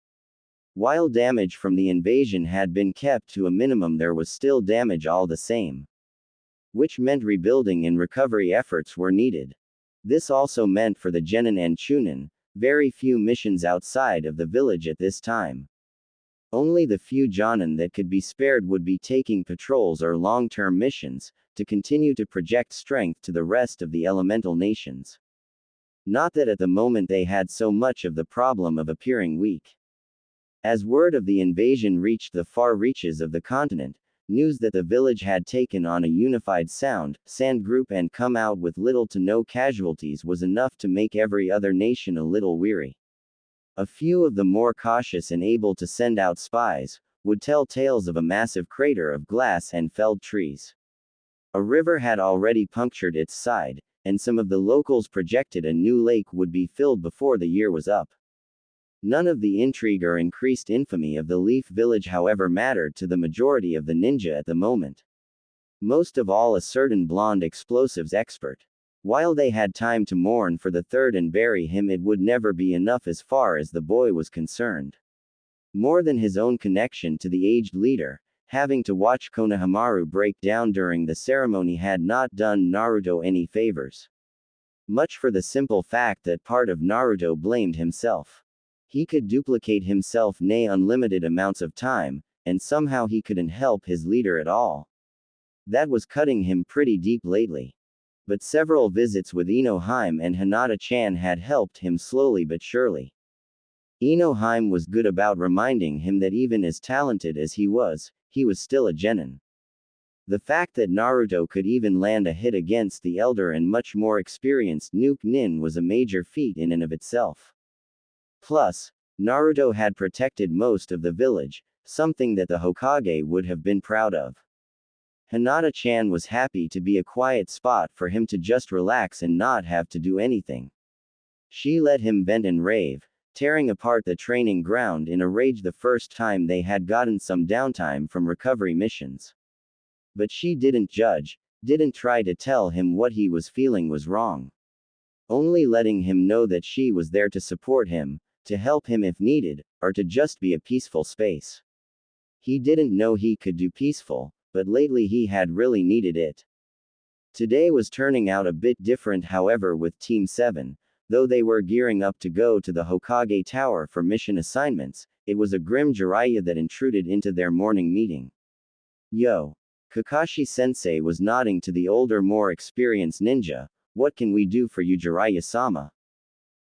While damage from the invasion had been kept to a minimum, there was still damage all the same. Which meant rebuilding and recovery efforts were needed. This also meant for the Genin and Chunin, very few missions outside of the village at this time. Only the few Jonin that could be spared would be taking patrols or long-term missions, to continue to project strength to the rest of the elemental nations. Not that at the moment they had so much of the problem of appearing weak. As word of the invasion reached the far reaches of the continent, news that the village had taken on a unified sand group and come out with little to no casualties was enough to make every other nation a little weary. A few of the more cautious and able to send out spies would tell tales of a massive crater of glass and felled trees. A river had already punctured its side, and some of the locals projected a new lake would be filled before the year was up. None of the intrigue or increased infamy of the Leaf Village, however, mattered to the majority of the ninja at the moment. Most of all, a certain blonde explosives expert. While they had time to mourn for the third and bury him, it would never be enough as far as the boy was concerned. More than his own connection to the aged leader, having to watch Konohamaru break down during the ceremony had not done Naruto any favors. Much for the simple fact that part of Naruto blamed himself. He could duplicate himself unlimited amounts of time, and somehow he couldn't help his leader at all. That was cutting him pretty deep lately. But several visits with Inohime and Hinata-chan had helped him slowly but surely. Inohime was good about reminding him that even as talented as he was still a genin. The fact that Naruto could even land a hit against the elder and much more experienced Nuke Nin was a major feat in and of itself. Plus, Naruto had protected most of the village, something that the Hokage would have been proud of. Hinata-chan was happy to be a quiet spot for him to just relax and not have to do anything. She let him vent and rave, tearing apart the training ground in a rage the first time they had gotten some downtime from recovery missions. But she didn't judge, didn't try to tell him what he was feeling was wrong. Only letting him know that she was there to support him, to help him if needed, or to just be a peaceful space. He didn't know he could do peaceful, but lately he had really needed it. Today was turning out a bit different, however, with Team 7. Though they were gearing up to go to the Hokage Tower for mission assignments, it was a grim Jiraiya that intruded into their morning meeting. Yo! Kakashi-sensei was nodding to the older, more experienced ninja. What can we do for you, Jiraiya-sama?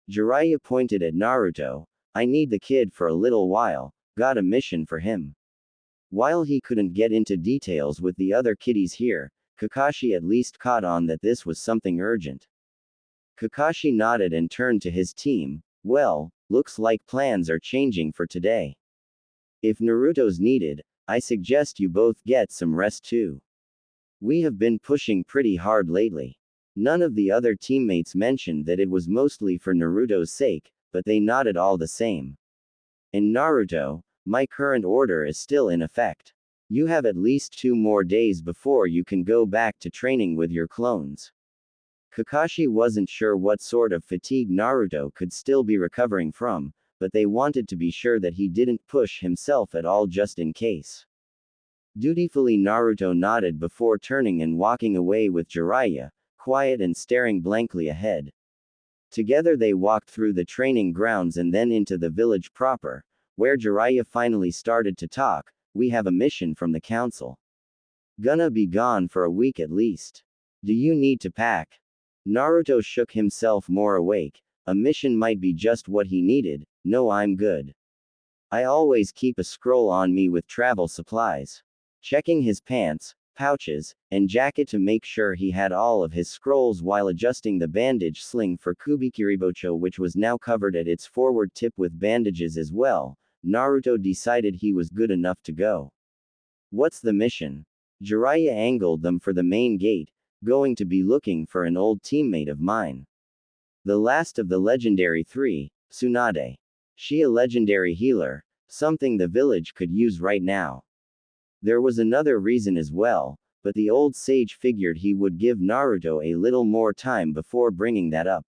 Jiraiya pointed at Naruto. I need the kid for a little while, got a mission for him. While he couldn't get into details with the other kiddies here, Kakashi at least caught on that this was something urgent. Kakashi nodded and turned to his team. Well, looks like plans are changing for today. If Naruto's needed, I suggest you both get some rest too. We have been pushing pretty hard lately. None of the other teammates mentioned that it was mostly for Naruto's sake, but they nodded all the same. And Naruto, my current order is still in effect. You have at least 2 more days before you can go back to training with your clones. Kakashi wasn't sure what sort of fatigue Naruto could still be recovering from, but they wanted to be sure that he didn't push himself at all just in case. Dutifully Naruto nodded before turning and walking away with Jiraiya, quiet and staring blankly ahead. Together they walked through the training grounds and then into the village proper, where Jiraiya finally started to talk. "We have a mission from the council. Gonna be gone for a week at least. Do you need to pack?" Naruto shook himself more awake. A mission might be just what he needed. "No, I'm good. I always keep a scroll on me with travel supplies." Checking his pants, pouches, and jacket to make sure he had all of his scrolls while adjusting the bandage sling for Kubikiribocho, which was now covered at its forward tip with bandages as well, Naruto decided he was good enough to go. "What's the mission?" Jiraiya angled them for the main gate. "Going to be looking for an old teammate of mine. The last of the legendary three, Tsunade. She a legendary healer, something the village could use right now." There was another reason as well, but the old sage figured he would give Naruto a little more time before bringing that up.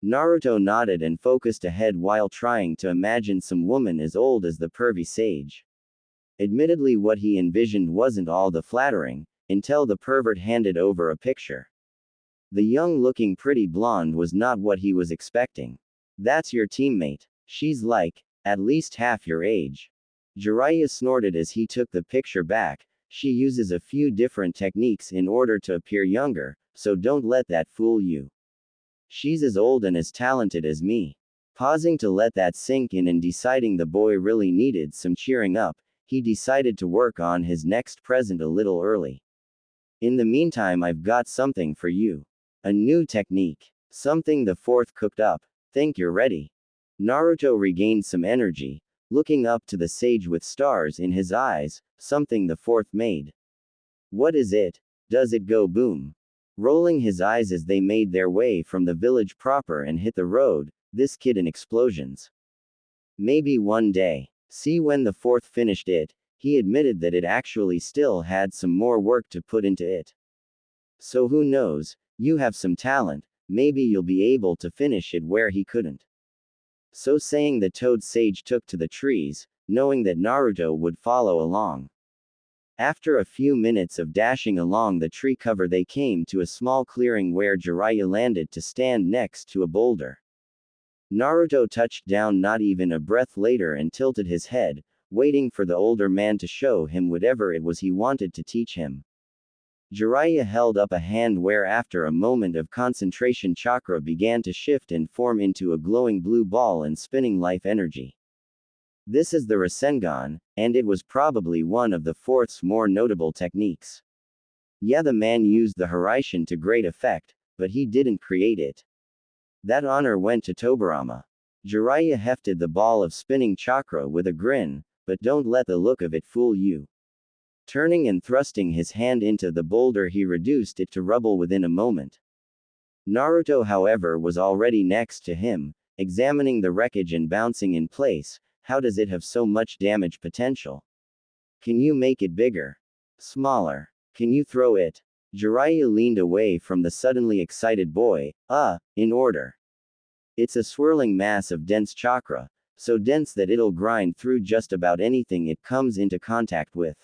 Naruto nodded and focused ahead while trying to imagine some woman as old as the pervy sage. Admittedly, what he envisioned wasn't all that flattering, until the pervert handed over a picture. The young-looking pretty blonde was not what he was expecting. "That's your teammate. She's like, at least half your age." Jiraiya snorted as he took the picture back. "She uses a few different techniques in order to appear younger, so don't let that fool you. She's as old and as talented as me." Pausing to let that sink in and deciding the boy really needed some cheering up, he decided to work on his next present a little early. "In the meantime, I've got something for you. A new technique. Something the fourth cooked up. Think you're ready?" Naruto regained some energy, looking up to the sage with stars in his eyes. "Something the fourth made. What is it? Does it go boom?" Rolling his eyes as they made their way from the village proper and hit the road, "This kid in explosions. Maybe one day." See, when the fourth finished it, he admitted that it actually still had some more work to put into it. "So who knows, you have some talent, maybe you'll be able to finish it where he couldn't." So saying, the toad sage took to the trees, knowing that Naruto would follow along. After a few minutes of dashing along the tree cover, they came to a small clearing where Jiraiya landed to stand next to a boulder. Naruto touched down not even a breath later and tilted his head, waiting for the older man to show him whatever it was he wanted to teach him. Jiraiya held up a hand where after a moment of concentration chakra began to shift and form into a glowing blue ball and spinning life energy. This is the Rasengan, and it was probably one of the fourth's more notable techniques. Yeah, the man used the Haraishin to great effect, but he didn't create it. That honor went to Tobirama. Jiraiya hefted the ball of spinning chakra with a grin, but don't let the look of it fool you. Turning and thrusting his hand into the boulder, he reduced it to rubble within a moment. Naruto, however, was already next to him, examining the wreckage and bouncing in place. "How does it have so much damage potential? Can you make it bigger? Smaller? Can you throw it?" Jiraiya leaned away from the suddenly excited boy. In order. It's a swirling mass of dense chakra, so dense that it'll grind through just about anything it comes into contact with.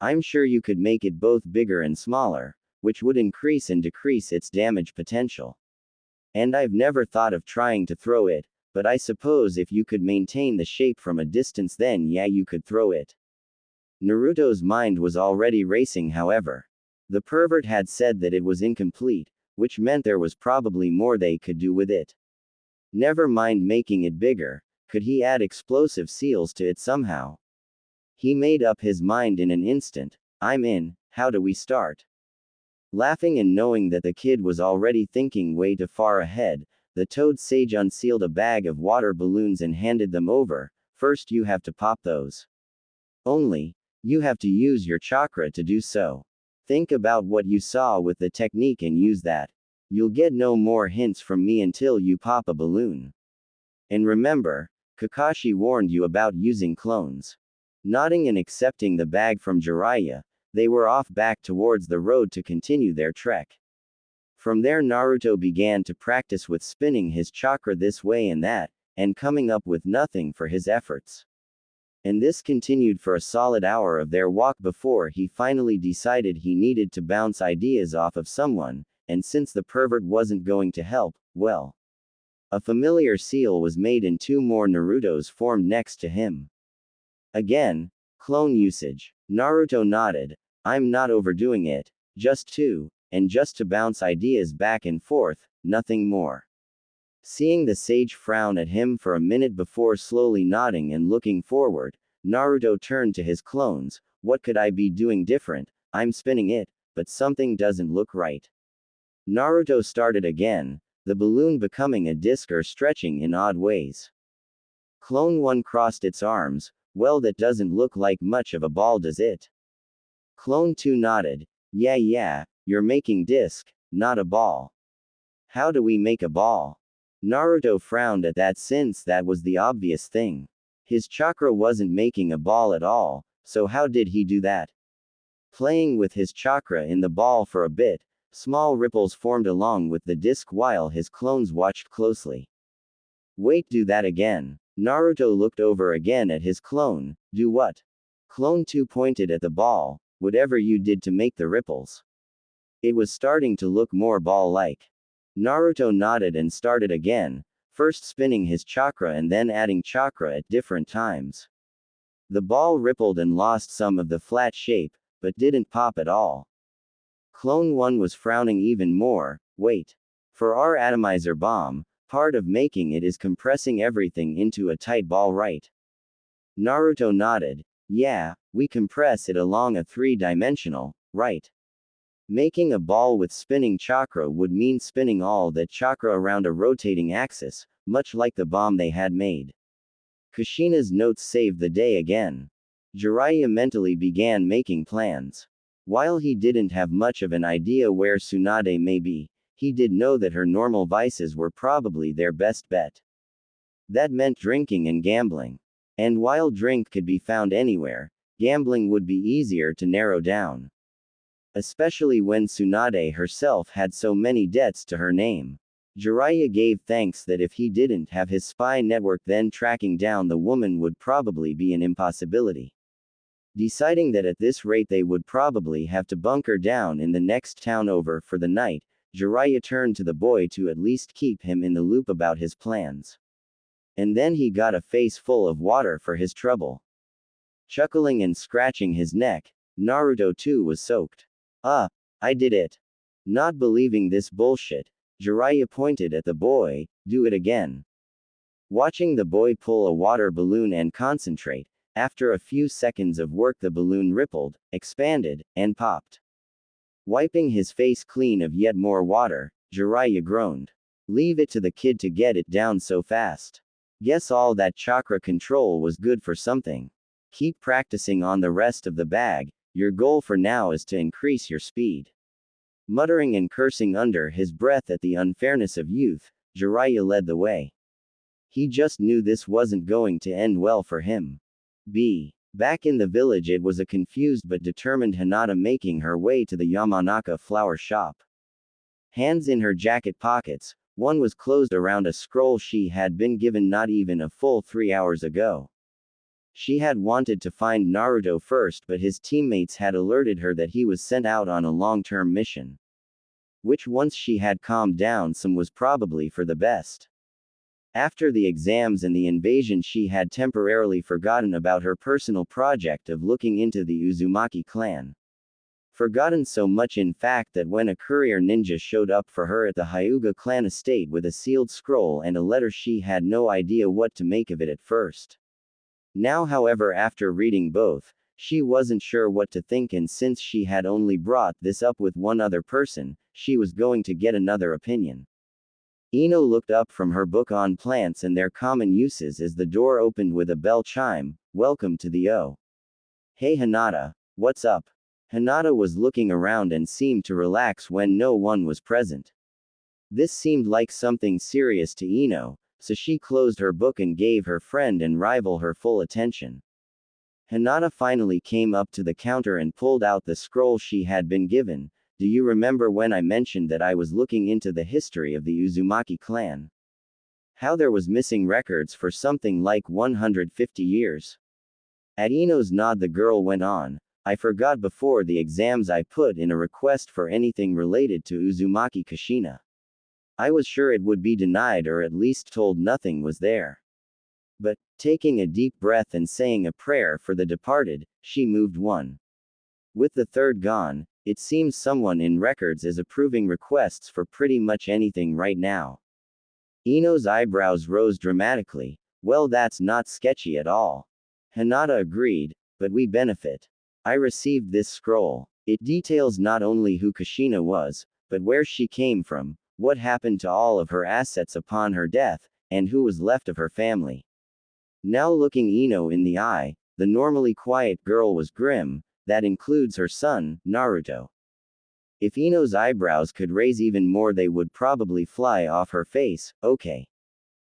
I'm sure you could make it both bigger and smaller, which would increase and decrease its damage potential. And I've never thought of trying to throw it, but I suppose if you could maintain the shape from a distance, then yeah, you could throw it." Naruto's mind was already racing, however. The pervert had said that it was incomplete, which meant there was probably more they could do with it. Never mind making it bigger, could he add explosive seals to it somehow? He made up his mind in an instant. "I'm in, how do we start?" Laughing and knowing that the kid was already thinking way too far ahead, the toad sage unsealed a bag of water balloons and handed them over. "First you have to pop those. Only, you have to use your chakra to do so. Think about what you saw with the technique and use that. You'll get no more hints from me until you pop a balloon. And remember, Kakashi warned you about using clones." Nodding and accepting the bag from Jiraiya, they were off back towards the road to continue their trek. From there, Naruto began to practice with spinning his chakra this way and that, and coming up with nothing for his efforts. And this continued for a solid hour of their walk before he finally decided he needed to bounce ideas off of someone, and since the pervert wasn't going to help, well, a familiar seal was made and two more Narutos formed next to him. Again, clone usage. Naruto nodded. I'm not overdoing it, just two, and just to bounce ideas back and forth, nothing more. Seeing the sage frown at him for a minute before slowly nodding and looking forward, Naruto turned to his clones. What could I be doing different? I'm spinning it, but something doesn't look right. Naruto started again, the balloon becoming a disc or stretching in odd ways. Clone 1 crossed its arms. Well, that doesn't look like much of a ball, does it? Clone 2 nodded. Yeah, you're making disc, not a ball. How do we make a ball? Naruto frowned at that since that was the obvious thing. His chakra wasn't making a ball at all, so how did he do that? Playing with his chakra in the ball for a bit, small ripples formed along with the disc while his clones watched closely. Wait, do that again. Naruto looked over again at his clone. Do what? Clone 2 pointed at the ball. Whatever you did to make the ripples. It was starting to look more ball-like. Naruto nodded and started again, first spinning his chakra and then adding chakra at different times. The ball rippled and lost some of the flat shape, but didn't pop at all. Clone 1 was frowning even more. Wait. For our atomizer bomb, part of making it is compressing everything into a tight ball, right? Naruto nodded. Yeah, we compress it along a three-dimensional, right? Making a ball with spinning chakra would mean spinning all that chakra around a rotating axis, much like the bomb they had made. Kushina's notes saved the day again. Jiraiya mentally began making plans. While he didn't have much of an idea where Tsunade may be, he did know that her normal vices were probably their best bet. That meant drinking and gambling. And while drink could be found anywhere, gambling would be easier to narrow down. Especially when Tsunade herself had so many debts to her name. Jiraiya gave thanks that if he didn't have his spy network, then tracking down the woman would probably be an impossibility. Deciding that at this rate they would probably have to bunker down in the next town over for the night, Jiraiya turned to the boy to at least keep him in the loop about his plans. And then he got a face full of water for his trouble. Chuckling and scratching his neck, Naruto too was soaked. I did it. Not believing this bullshit, Jiraiya pointed at the boy. Do it again. Watching the boy pull a water balloon and concentrate, after a few seconds of work the balloon rippled, expanded, and popped. Wiping his face clean of yet more water, Jiraiya groaned. Leave it to the kid to get it down so fast. Guess all that chakra control was good for something. Keep practicing on the rest of the bag. Your goal for now is to increase your speed. Muttering and cursing under his breath at the unfairness of youth, Jiraiya led the way. He just knew this wasn't going to end well for him. Back in the village, it was a confused but determined Hinata making her way to the Yamanaka flower shop. Hands in her jacket pockets, one was closed around a scroll she had been given not even a full 3 hours ago. She had wanted to find Naruto first, but his teammates had alerted her that he was sent out on a long-term mission. Which once she had calmed down some was probably for the best. After the exams and the invasion, she had temporarily forgotten about her personal project of looking into the Uzumaki clan. Forgotten so much in fact that when a courier ninja showed up for her at the Hyuga clan estate with a sealed scroll and a letter, she had no idea what to make of it at first. Now, however, after reading both, she wasn't sure what to think, and since she had only brought this up with one other person, she was going to get another opinion. Ino looked up from her book on plants and their common uses as the door opened with a bell chime. Welcome to the O. Hey Hinata, what's up? Hinata was looking around and seemed to relax when no one was present. This seemed like something serious to Ino, so she closed her book and gave her friend and rival her full attention. Hinata finally came up to the counter and pulled out the scroll she had been given. Do you remember when I mentioned that I was looking into the history of the Uzumaki clan? How there was missing records for something like 150 years. At Ino's nod, the girl went on. I forgot before the exams I put in a request for anything related to Uzumaki Kushina. I was sure it would be denied or at least told nothing was there. But, taking a deep breath and saying a prayer for the departed, she moved one. With the third gone, it seems someone in records is approving requests for pretty much anything right now. Ino's eyebrows rose dramatically. Well, that's not sketchy at all. Hinata agreed, but we benefit. I received this scroll. It details not only who Kushina was, but where she came from, what happened to all of her assets upon her death, and who was left of her family. Now looking Ino in the eye, the normally quiet girl was grim. That includes her son, Naruto. If Ino's eyebrows could raise even more, they would probably fly off her face. Okay.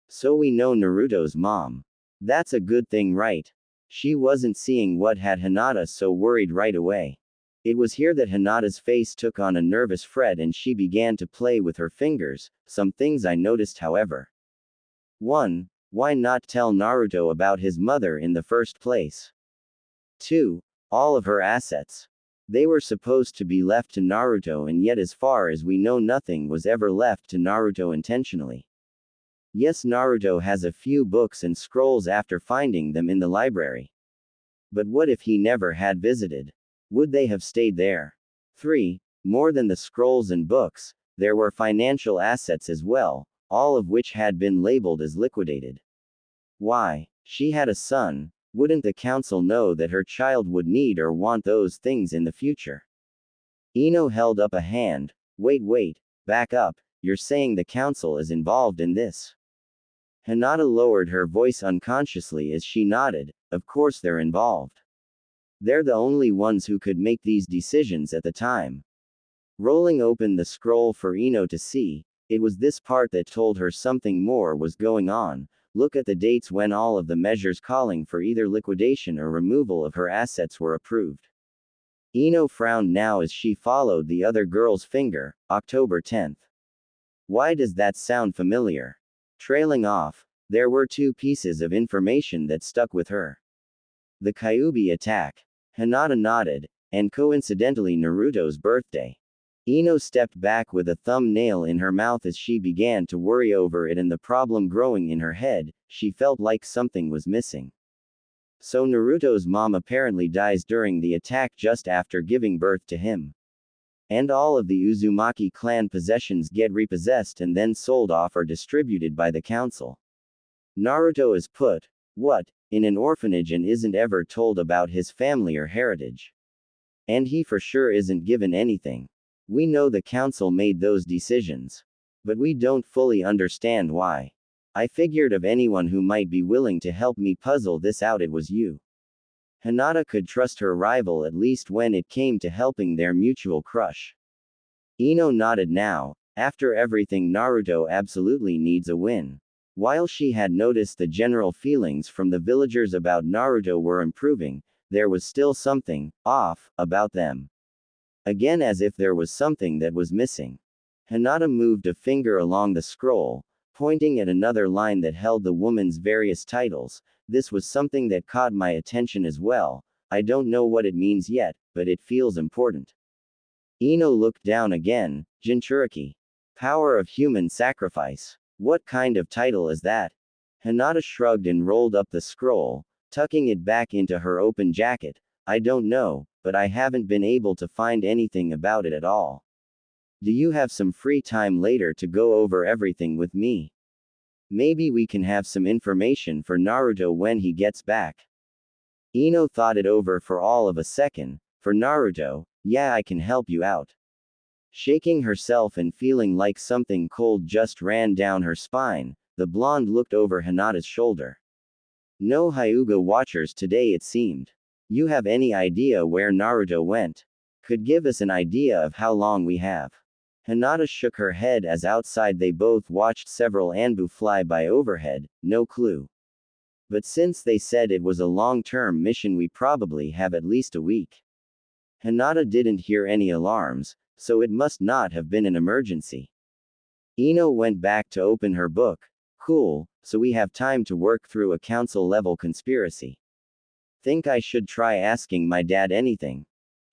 So we know Naruto's mom. That's a good thing, right? She wasn't seeing what had Hinata so worried right away. It was here that Hinata's face took on a nervous fret and she began to play with her fingers. Some things I noticed, however. 1. Why not tell Naruto about his mother in the first place? 2. All of her assets. They were supposed to be left to Naruto, and yet as far as we know nothing was ever left to Naruto intentionally. Yes, Naruto has a few books and scrolls after finding them in the library. But what if he never had visited? Would they have stayed there? 3. More than the scrolls and books, there were financial assets as well, all of which had been labeled as liquidated. Why? She had a son. Wouldn't the council know that her child would need or want those things in the future? Ino held up a hand. Wait, back up, you're saying the council is involved in this? Hinata lowered her voice unconsciously as she nodded. Of course they're involved. They're the only ones who could make these decisions at the time. Rolling open the scroll for Ino to see, it was this part that told her something more was going on. Look at the dates when all of the measures calling for either liquidation or removal of her assets were approved. Ino frowned now as she followed the other girl's finger. October 10th. Why does that sound familiar? Trailing off, there were two pieces of information that stuck with her. The Kyuubi attack. Hinata nodded, and coincidentally Naruto's birthday. Ino stepped back with a thumbnail in her mouth as she began to worry over it and the problem growing in her head. She felt like something was missing. So Naruto's mom apparently dies during the attack just after giving birth to him. And all of the Uzumaki clan possessions get repossessed and then sold off or distributed by the council. Naruto is put, what, in an orphanage and isn't ever told about his family or heritage. And he for sure isn't given anything. We know the council made those decisions. But we don't fully understand why. I figured of anyone who might be willing to help me puzzle this out, it was you. Hinata could trust her rival at least when it came to helping their mutual crush. Ino nodded now. After everything, Naruto absolutely needs a win. While she had noticed the general feelings from the villagers about Naruto were improving, there was still something off about them. Again, as if there was something that was missing. Hinata moved a finger along the scroll, pointing at another line that held the woman's various titles. This was something that caught my attention as well. I don't know what it means yet, but it feels important. Ino looked down again. Jinchuriki. Power of human sacrifice. What kind of title is that? Hinata shrugged and rolled up the scroll, tucking it back into her open jacket. I don't know, but I haven't been able to find anything about it at all. Do you have some free time later to go over everything with me? Maybe we can have some information for Naruto when he gets back. Ino thought it over for all of a second. For Naruto, yeah, I can help you out. Shaking herself and feeling like something cold just ran down her spine, the blonde looked over Hinata's shoulder. No Hyuga watchers today, it seemed. You have any idea where Naruto went? Could give us an idea of how long we have. Hinata shook her head as outside they both watched several Anbu fly by overhead. No clue. But since they said it was a long-term mission, we probably have at least a week. Hinata didn't hear any alarms, so it must not have been an emergency. Ino went back to open her book. Cool, so we have time to work through a council-level conspiracy. Think I should try asking my dad anything.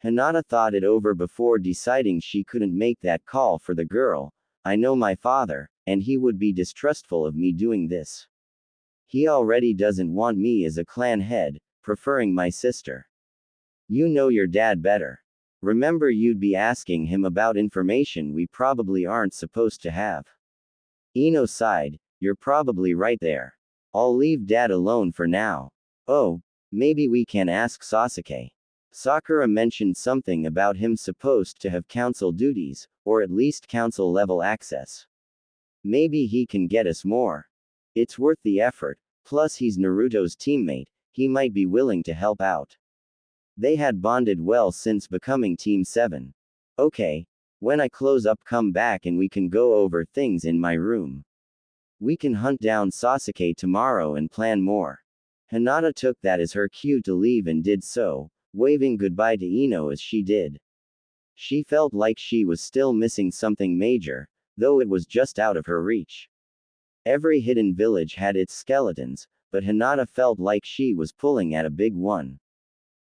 Hinata thought it over before deciding she couldn't make that call for the girl. I know my father, and he would be distrustful of me doing this. He already doesn't want me as a clan head, preferring my sister. You know your dad better. Remember, you'd be asking him about information we probably aren't supposed to have. Ino sighed. You're probably right there. I'll leave dad alone for now. Oh, maybe we can ask Sasuke. Sakura mentioned something about him supposed to have council duties, or at least council level access. Maybe he can get us more. It's worth the effort, plus he's Naruto's teammate, he might be willing to help out. They had bonded well since becoming Team 7. Okay. When I close up, come back and we can go over things in my room. We can hunt down Sasuke tomorrow and plan more. Hinata took that as her cue to leave and did so, waving goodbye to Ino as she did. She felt like she was still missing something major, though it was just out of her reach. Every hidden village had its skeletons, but Hinata felt like she was pulling at a big one.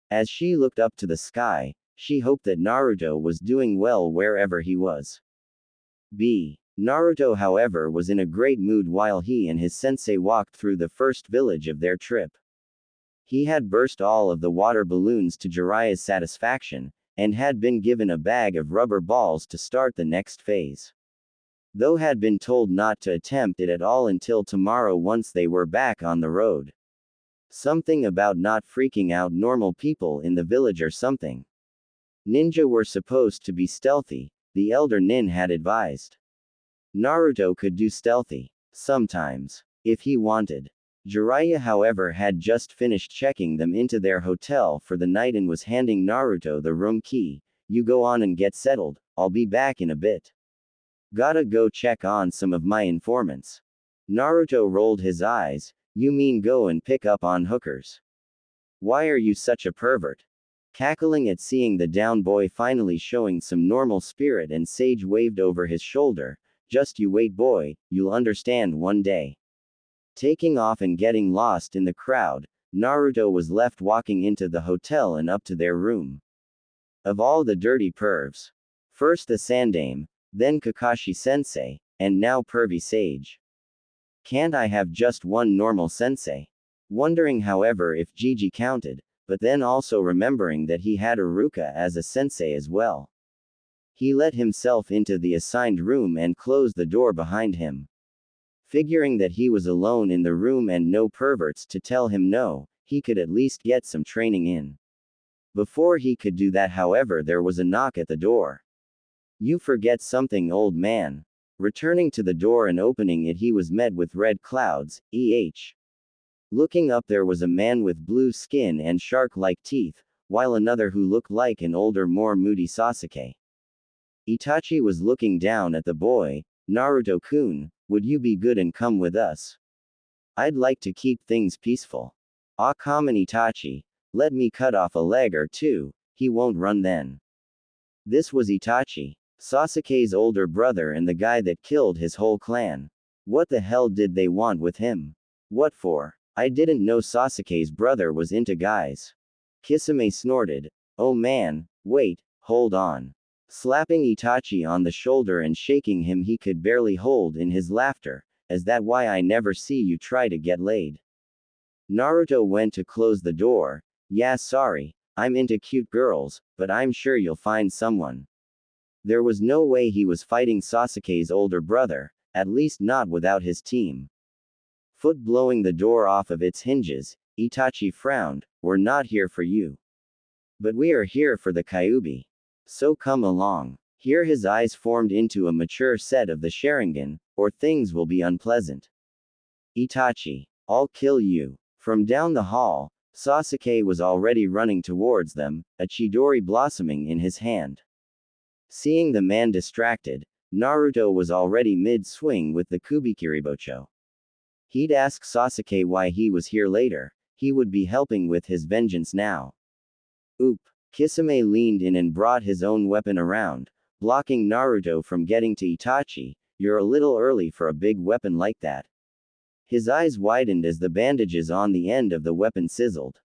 As she looked up to the sky, she hoped that Naruto was doing well wherever he was. Naruto, however, was in a great mood while he and his sensei walked through the first village of their trip. He had burst all of the water balloons to Jiraiya's satisfaction, and had been given a bag of rubber balls to start the next phase. Though had been told not to attempt it at all until tomorrow once they were back on the road. Something about not freaking out normal people in the village or something. Ninja were supposed to be stealthy, the elder Nin had advised. Naruto could do stealthy, sometimes, if he wanted. Jiraiya, however, had just finished checking them into their hotel for the night and was handing Naruto the room key. You go on and get settled, I'll be back in a bit. Gotta go check on some of my informants. Naruto rolled his eyes. You mean go and pick up on hookers? Why are you such a pervert? Cackling at seeing the down boy finally showing some normal spirit, and Sage waved over his shoulder. Just you wait, boy, you'll understand one day. Taking off and getting lost in the crowd, Naruto was left walking into the hotel and up to their room. Of all the dirty pervs. First the Sandame, then Kakashi Sensei, and now pervy Sage. Can't I have just one normal sensei? Wondering, however, if Gigi counted, but then also remembering that he had Iruka as a sensei as well. He let himself into the assigned room and closed the door behind him. Figuring that he was alone in the room and no perverts to tell him no, he could at least get some training in. Before he could do that, however, there was a knock at the door. You forget something, old man. Returning to the door and opening it, he was met with red clouds, Looking up, there was a man with blue skin and shark-like teeth, while another who looked like an older, more moody Sasuke. Itachi was looking down at the boy. Naruto-kun, would you be good and come with us? I'd like to keep things peaceful. Ah, come on, Itachi. Let me cut off a leg or two, he won't run then. This was Itachi, Sasuke's older brother and the guy that killed his whole clan. What the hell did they want with him? What for? I didn't know Sasuke's brother was into guys. Kisame snorted. Oh man, wait, hold on. Slapping Itachi on the shoulder and shaking him, he could barely hold in his laughter. Is that why I never see you try to get laid? Naruto went to close the door. Yeah, sorry, I'm into cute girls, but I'm sure you'll find someone. There was no way he was fighting Sasuke's older brother, at least not without his team. Foot blowing the door off of its hinges, Itachi frowned. We're not here for you. But we are here for the Kyuubi. So come along. Here his eyes formed into a mature set of the Sharingan, or things will be unpleasant. Itachi, I'll kill you. From down the hall, Sasuke was already running towards them, a Chidori blossoming in his hand. Seeing the man distracted, Naruto was already mid-swing with the Kubikiribocho. He'd ask Sasuke why he was here later. He would be helping with his vengeance now. Oop. Kisame leaned in and brought his own weapon around, blocking Naruto from getting to Itachi. You're a little early for a big weapon like that. His eyes widened as the bandages on the end of the weapon sizzled.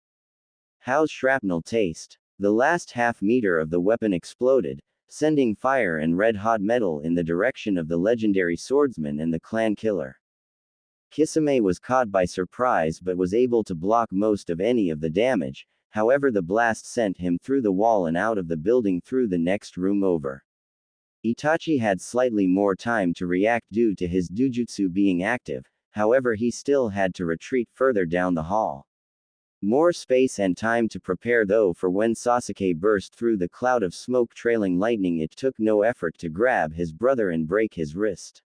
How's shrapnel taste? The last half-meter of the weapon exploded, sending fire and red-hot metal in the direction of the legendary swordsman and the clan killer. Kisame was caught by surprise but was able to block most of any of the damage, however the blast sent him through the wall and out of the building through the next room over. Itachi had slightly more time to react due to his dujutsu being active, however he still had to retreat further down the hall. More space and time to prepare though, for when Sasuke burst through the cloud of smoke trailing lightning, it took no effort to grab his brother and break his wrist.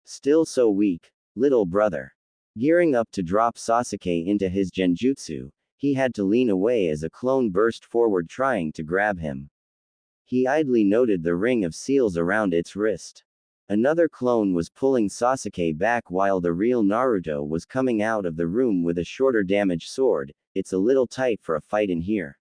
Still so weak, little brother. Gearing up to drop Sasuke into his genjutsu, he had to lean away as a clone burst forward trying to grab him. He idly noted the ring of seals around its wrist. Another clone was pulling Sasuke back while the real Naruto was coming out of the room with a shorter damage sword. It's a little tight for a fight in here.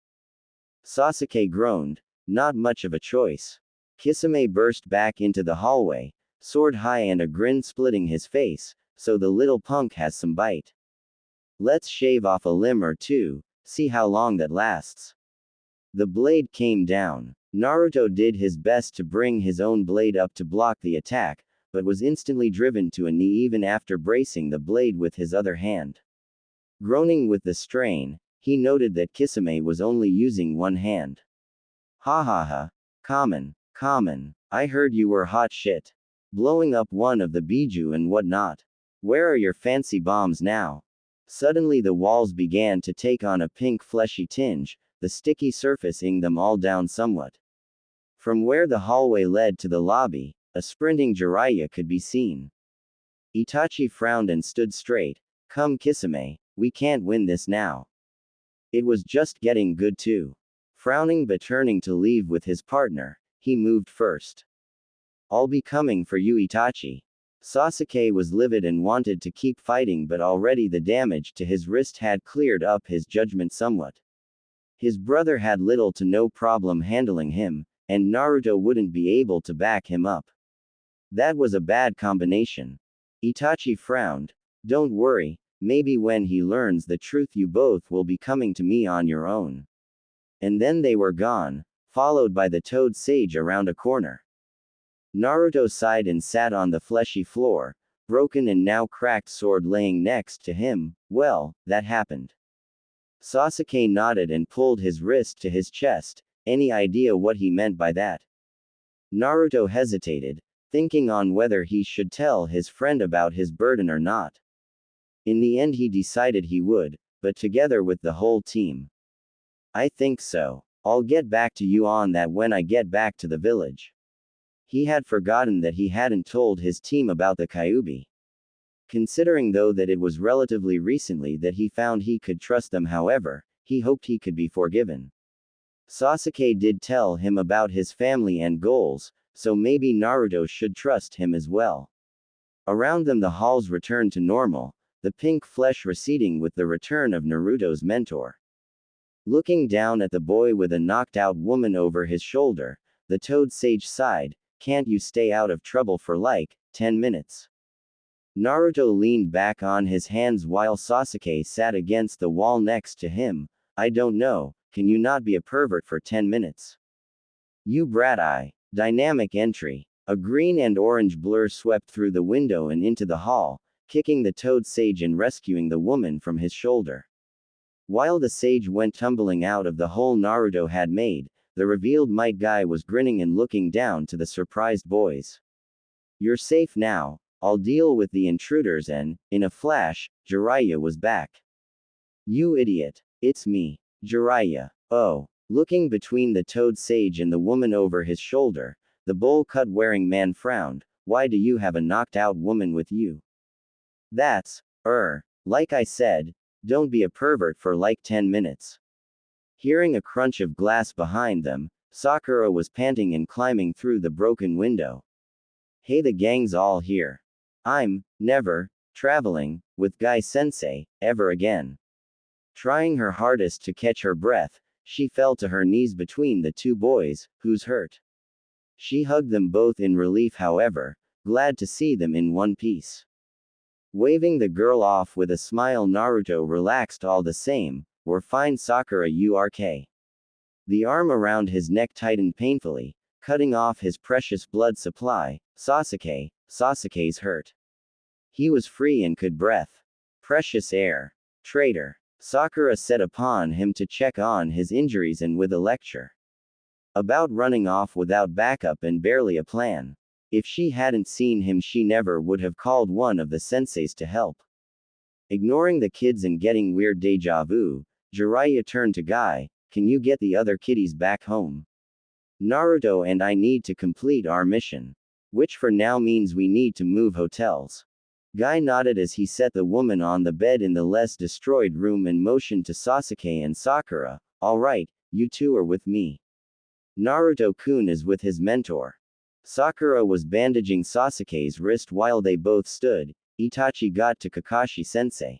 Sasuke groaned. Not much of a choice. Kisame burst back into the hallway, sword high and a grin splitting his face, so the little punk has some bite. Let's shave off a limb or two, see how long that lasts. The blade came down. Naruto did his best to bring his own blade up to block the attack, but was instantly driven to a knee even after bracing the blade with his other hand. Groaning with the strain, he noted that Kisame was only using one hand. Ha ha ha. Common. I heard you were hot shit. Blowing up one of the biju and whatnot. Where are your fancy bombs now? Suddenly the walls began to take on a pink fleshy tinge, the sticky surface ing them all down somewhat. From where the hallway led to the lobby, a sprinting Jiraiya could be seen. Itachi frowned and stood straight. Come Kisame, we can't win this now. It was just getting good too. Frowning but turning to leave with his partner, he moved first. I'll be coming for you Itachi. Sasuke was livid and wanted to keep fighting, but already the damage to his wrist had cleared up his judgment somewhat. His brother had little to no problem handling him, and Naruto wouldn't be able to back him up. That was a bad combination. Itachi frowned. Don't worry, maybe when he learns the truth you both will be coming to me on your own. And then they were gone, followed by the toad sage around a corner. Naruto sighed and sat on the fleshy floor, broken and now cracked sword laying next to him. Well, that happened. Sasuke nodded and pulled his wrist to his chest. Any idea what he meant by that? Naruto hesitated, thinking on whether he should tell his friend about his burden or not. In the end he decided he would, but together with the whole team. I think so. I'll get back to you on that when I get back to the village. He had forgotten that he hadn't told his team about the Kyuubi. Considering though that it was relatively recently that he found he could trust them, however, he hoped he could be forgiven. Sasuke did tell him about his family and goals, so maybe Naruto should trust him as well. Around them the halls returned to normal, the pink flesh receding with the return of Naruto's mentor. Looking down at the boy with a knocked-out woman over his shoulder, the toad sage sighed. Can't you stay out of trouble for like 10 minutes? Naruto leaned back on his hands while Sasuke sat against the wall next to him. I don't know, can you not be a pervert for 10 minutes? You brat. Dynamic entry. A green and orange blur swept through the window and into the hall, kicking the toad sage and rescuing the woman from his shoulder. While the sage went tumbling out of the hole Naruto had made, the revealed Might Guy was grinning and looking down to the surprised boys. You're safe now, I'll deal with the intruders, and, in a flash, Jiraiya was back. You idiot. It's me, Jiraiya. Oh. Looking between the toad sage and the woman over his shoulder, the bowl-cut wearing man frowned. Why do you have a knocked-out woman with you? That's, like I said, don't be a pervert for like 10 minutes. Hearing a crunch of glass behind them, Sakura was panting and climbing through the broken window. Hey, the gang's all here. I'm never traveling with Guy Sensei ever again. Trying her hardest to catch her breath, she fell to her knees between the two boys, who's hurt. She hugged them both in relief, however, glad to see them in one piece. Waving the girl off with a smile, Naruto relaxed all the same. We're fine, Sakura urk. The arm around his neck tightened painfully, cutting off his precious blood supply. Sasuke's hurt. He was free and could breathe. Precious air. Traitor. Sakura set upon him to check on his injuries and with a lecture about running off without backup and barely a plan. If she hadn't seen him, she never would have called one of the senseis to help. Ignoring the kids and getting weird deja vu, Jiraiya turned to Guy. Can you get the other kiddies back home? Naruto and I need to complete our mission. Which for now means we need to move hotels. Guy nodded as he set the woman on the bed in the less destroyed room and motioned to Sasuke and Sakura. Alright, you two are with me. Naruto-kun is with his mentor. Sakura was bandaging Sasuke's wrist while they both stood. Itachi got to Kakashi-sensei.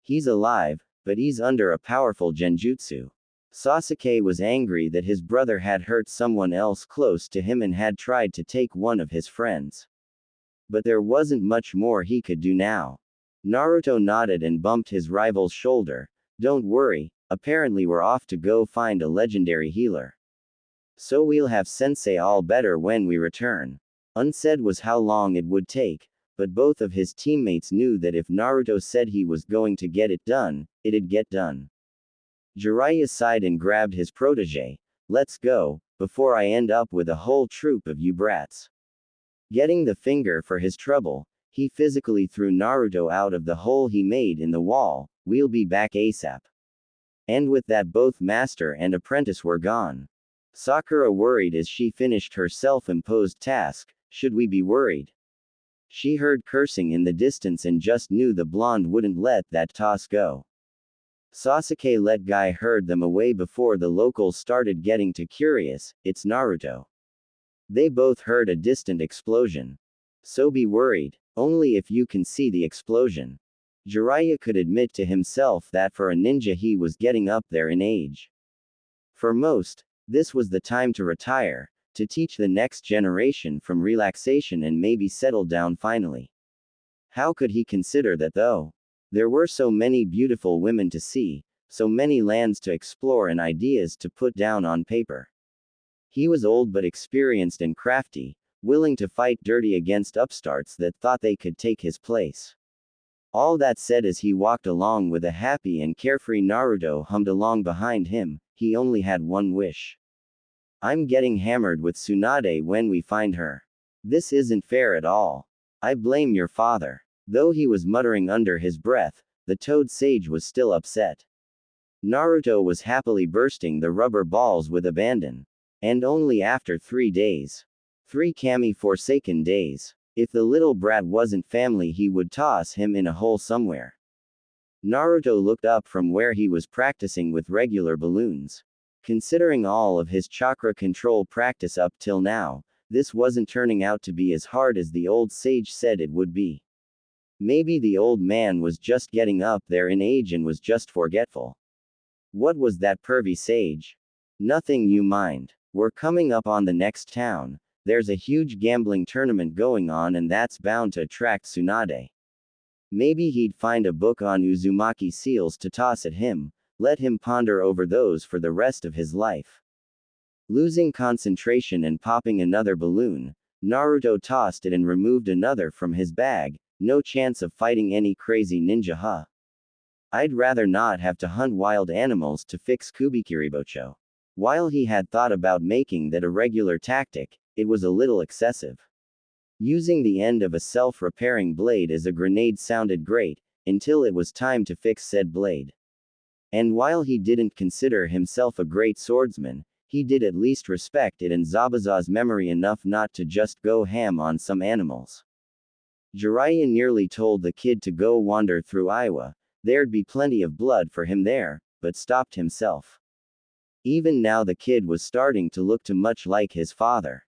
He's alive, but he's under a powerful genjutsu. Sasuke was angry that his brother had hurt someone else close to him and had tried to take one of his friends. But there wasn't much more he could do now. Naruto nodded and bumped his rival's shoulder. Don't worry, apparently we're off to go find a legendary healer. So we'll have sensei all better when we return. Unsaid was how long it would take, but both of his teammates knew that if Naruto said he was going to get it done, it'd get done. Jiraiya sighed and grabbed his protege. Let's go, before I end up with a whole troop of you brats. Getting the finger for his trouble, he physically threw Naruto out of the hole he made in the wall. We'll be back ASAP. And with that, both master and apprentice were gone. Sakura worried as she finished her self-imposed task. Should we be worried? She heard cursing in the distance and just knew the blonde wouldn't let that toss go. Sasuke let Guy herd them away before the locals started getting too curious. It's Naruto. They both heard a distant explosion. So be worried, only if you can see the explosion. Jiraiya could admit to himself that for a ninja he was getting up there in age. For most, this was the time to retire, to teach the next generation from relaxation and maybe settle down finally. How could he consider that though? There were so many beautiful women to see, so many lands to explore and ideas to put down on paper. He was old but experienced and crafty, willing to fight dirty against upstarts that thought they could take his place. All that said, as he walked along with a happy and carefree Naruto hummed along behind him, he only had one wish. I'm getting hammered with Tsunade when we find her. This isn't fair at all. I blame your father. Though he was muttering under his breath, the Toad Sage was still upset. Naruto was happily bursting the rubber balls with abandon. And only after 3 days. 3 Kami-forsaken days. If the little brat wasn't family, he would toss him in a hole somewhere. Naruto looked up from where he was practicing with regular balloons. Considering all of his chakra control practice up till now, this wasn't turning out to be as hard as the old sage said it would be. Maybe the old man was just getting up there in age and was just forgetful. What was that pervy sage? Nothing, you mind. We're coming up on the next town. There's a huge gambling tournament going on and that's bound to attract Tsunade. Maybe he'd find a book on Uzumaki seals to toss at him, let him ponder over those for the rest of his life. Losing concentration and popping another balloon, Naruto tossed it and removed another from his bag. No chance of fighting any crazy ninja, huh? I'd rather not have to hunt wild animals to fix Kubikiribocho. While he had thought about making that a regular tactic, it was a little excessive. Using the end of a self-repairing blade as a grenade sounded great, until it was time to fix said blade. And while he didn't consider himself a great swordsman, he did at least respect it and Zabuza's memory enough not to just go ham on some animals. Jiraiya nearly told the kid to go wander through Iowa, there'd be plenty of blood for him there, but stopped himself. Even now the kid was starting to look too much like his father.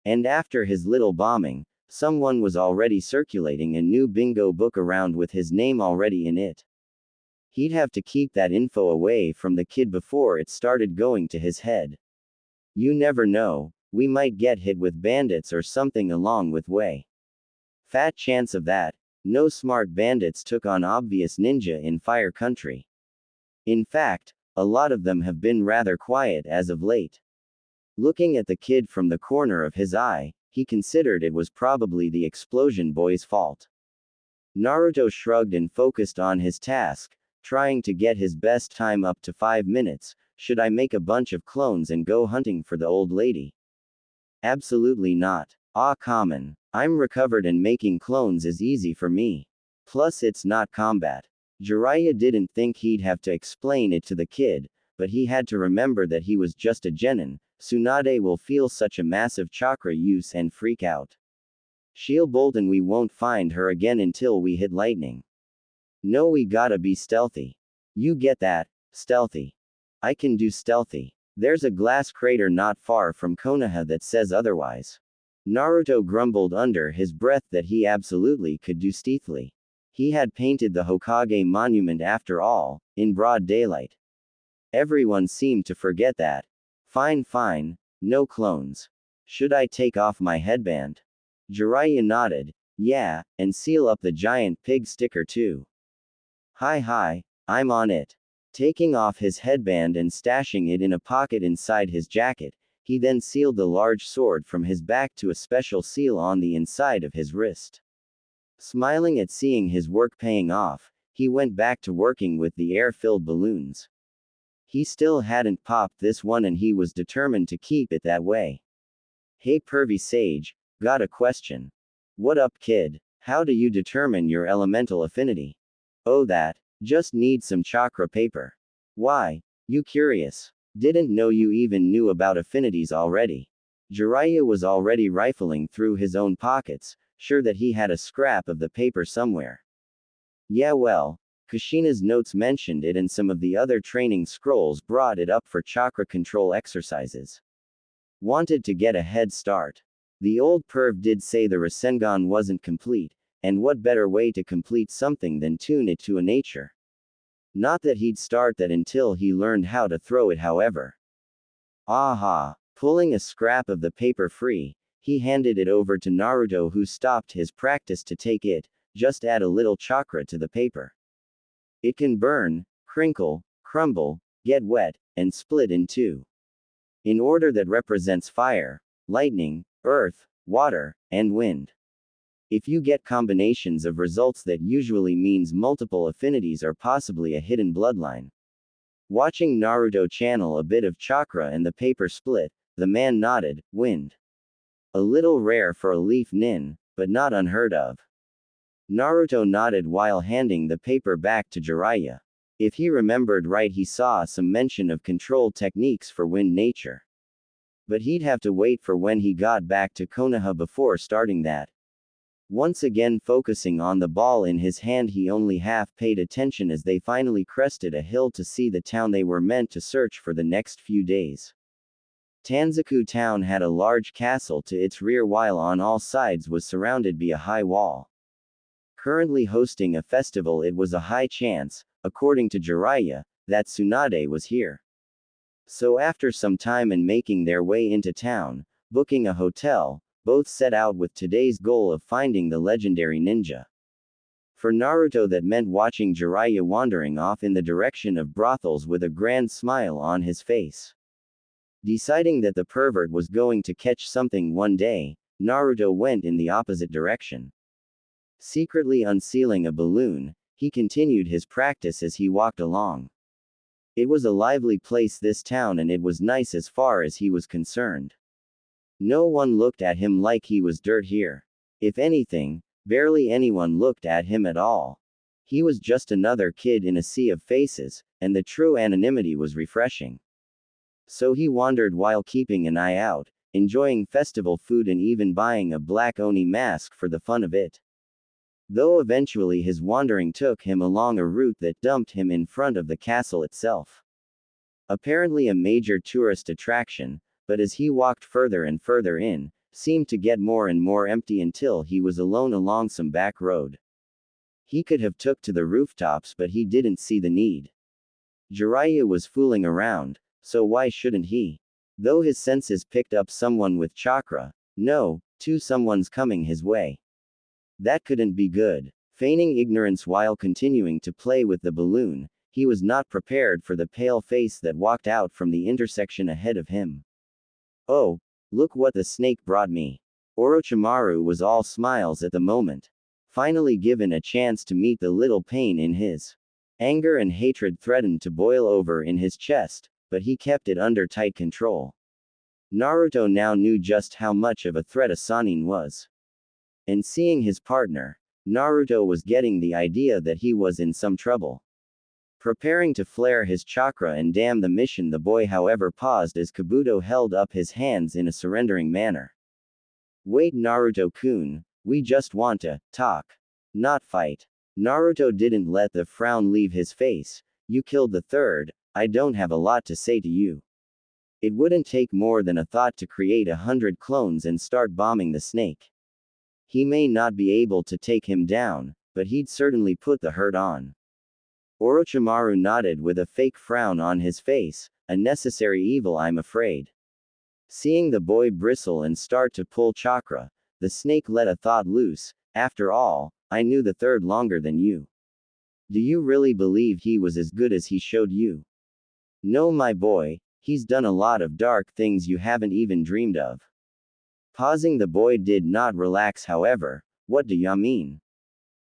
And after his little bombing, someone was already circulating a new bingo book around with his name already in it. He'd have to keep that info away from the kid before it started going to his head. You never know, we might get hit with bandits or something along with way. Fat chance of that. No smart bandits took on obvious ninja in Fire Country. In fact, a lot of them have been rather quiet as of late. Looking at the kid from the corner of his eye, he considered it was probably the explosion boy's fault. Naruto shrugged and focused on his task, trying to get his best time up to 5 minutes. Should I make a bunch of clones and go hunting for the old lady? Absolutely not. Ah, common. I'm recovered and making clones is easy for me. Plus it's not combat. Jiraiya didn't think he'd have to explain it to the kid, but he had to remember that he was just a genin. Tsunade will feel such a massive chakra use and freak out. She'll bolt and we won't find her again until we hit lightning. No, we gotta be stealthy. You get that? Stealthy. I can do stealthy. There's a glass crater not far from Konoha that says otherwise. Naruto grumbled under his breath that he absolutely could do stealthily. He had painted the Hokage monument after all, in broad daylight. Everyone seemed to forget that. Fine, no clones. Should I take off my headband? Jiraiya nodded. Yeah, and seal up the giant pig sticker too. Hi, I'm on it. Taking off his headband and stashing it in a pocket inside his jacket, he then sealed the large sword from his back to a special seal on the inside of his wrist. Smiling at seeing his work paying off, he went back to working with the air-filled balloons. He still hadn't popped this one and he was determined to keep it that way. Hey pervy sage, got a question. What up kid? How do you determine your elemental affinity? Oh that, just need some chakra paper. Why? You curious? Didn't know you even knew about affinities already. Jiraiya was already rifling through his own pockets, sure that he had a scrap of the paper somewhere. Yeah well, Kushina's notes mentioned it and some of the other training scrolls brought it up for chakra control exercises. Wanted to get a head start. The old perv did say the Rasengan wasn't complete, and what better way to complete something than tune it to a nature. Not that he'd start that until he learned how to throw it however. Aha! Pulling a scrap of the paper free, he handed it over to Naruto who stopped his practice to take it. Just add a little chakra to the paper. It can burn, crinkle, crumble, get wet, and split in two. In order that represents fire, lightning, earth, water, and wind. If you get combinations of results that usually means multiple affinities or possibly a hidden bloodline. Watching Naruto channel a bit of chakra and the paper split, the man nodded. Wind. A little rare for a leaf nin, but not unheard of. Naruto nodded while handing the paper back to Jiraiya. If he remembered right he saw some mention of control techniques for wind nature. But he'd have to wait for when he got back to Konoha before starting that. Once again focusing on the ball in his hand he only half paid attention as they finally crested a hill to see the town they were meant to search for the next few days. Tanzaku town had a large castle to its rear while on all sides was surrounded by a high wall. Currently hosting a festival it was a high chance, according to Jiraiya, that Tsunade was here. So after some time and making their way into town, booking a hotel, both set out with today's goal of finding the legendary ninja. For Naruto that meant watching Jiraiya wandering off in the direction of brothels with a grand smile on his face. Deciding that the pervert was going to catch something one day, Naruto went in the opposite direction. Secretly unsealing a balloon, he continued his practice as he walked along. It was a lively place this town and it was nice as far as he was concerned. No one looked at him like he was dirt here. If anything, barely anyone looked at him at all. He was just another kid in a sea of faces, and the true anonymity was refreshing. So he wandered while keeping an eye out, enjoying festival food and even buying a black Oni mask for the fun of it. Though eventually his wandering took him along a route that dumped him in front of the castle itself. Apparently a major tourist attraction, but as he walked further and further in, seemed to get more and more empty until he was alone along some back road. He could have took to the rooftops but he didn't see the need. Jiraiya was fooling around, so why shouldn't he? Though his senses picked up someone with chakra, no, someone's coming his way. That couldn't be good. Feigning ignorance while continuing to play with the balloon, he was not prepared for the pale face that walked out from the intersection ahead of him. Oh, look what the snake brought me. Orochimaru was all smiles at the moment. Finally given a chance to meet the little pain in his. Anger and hatred threatened to boil over in his chest, but he kept it under tight control. Naruto now knew just how much of a threat a Sannin was. And seeing his partner, Naruto was getting the idea that he was in some trouble. Preparing to flare his chakra and damn the mission, the boy however paused as Kabuto held up his hands in a surrendering manner. Wait, Naruto-kun, we just want to talk. Not fight. Naruto didn't let the frown leave his face. You killed the third, I don't have a lot to say to you. It wouldn't take more than a thought to create 100 clones and start bombing the snake. He may not be able to take him down, but he'd certainly put the hurt on. Orochimaru nodded with a fake frown on his face, a necessary evil, I'm afraid. Seeing the boy bristle and start to pull chakra, the snake let a thought loose. After all, I knew the third longer than you. Do you really believe he was as good as he showed you? No, my boy, he's done a lot of dark things you haven't even dreamed of. Pausing, the boy did not relax, however. What do ya mean?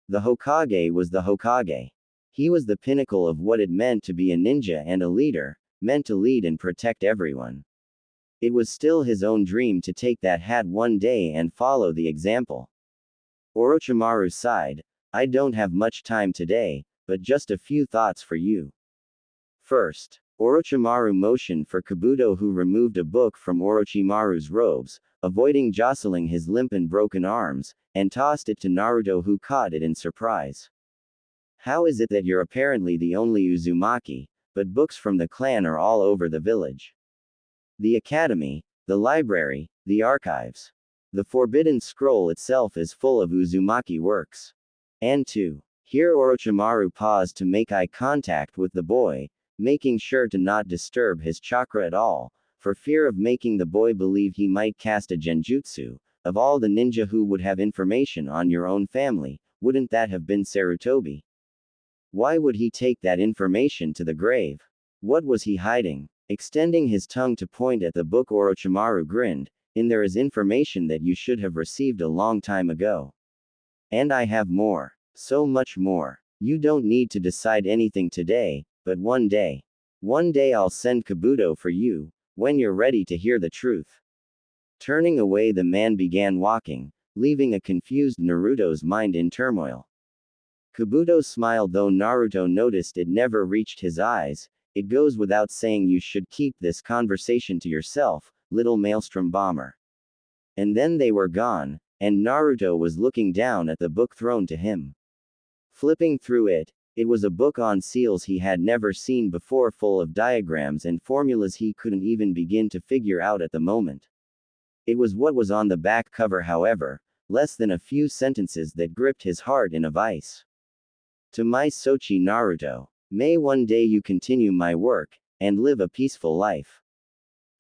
The Hokage was the Hokage. He was the pinnacle of what it meant to be a ninja and a leader, meant to lead and protect everyone. It was still his own dream to take that hat one day and follow the example. Orochimaru sighed. I don't have much time today, but just a few thoughts for you. First, Orochimaru motioned for Kabuto, who removed a book from Orochimaru's robes, avoiding jostling his limp and broken arms, and tossed it to Naruto, who caught it in surprise. How is it that you're apparently the only Uzumaki, but books from the clan are all over the village? The academy, the library, the archives. The forbidden scroll itself is full of Uzumaki works. And two. Here Orochimaru paused to make eye contact with the boy, making sure to not disturb his chakra at all, for fear of making the boy believe he might cast a genjutsu. Of all the ninja who would have information on your own family, wouldn't that have been Sarutobi? Why would he take that information to the grave? What was he hiding? Extending his tongue to point at the book, Orochimaru grinned. In there is information that you should have received a long time ago. And I have more. So much more. You don't need to decide anything today, but one day. One day I'll send Kabuto for you, when you're ready to hear the truth. Turning away, the man began walking, leaving a confused Naruto's mind in turmoil. Kabuto smiled, though Naruto noticed it never reached his eyes. It goes without saying you should keep this conversation to yourself, little maelstrom bomber. And then they were gone, and Naruto was looking down at the book thrown to him. Flipping through it, it was a book on seals he had never seen before, full of diagrams and formulas he couldn't even begin to figure out at the moment. It was what was on the back cover, however, less than a few sentences that gripped his heart in a vice. To my Sochi Naruto, may one day you continue my work, and live a peaceful life.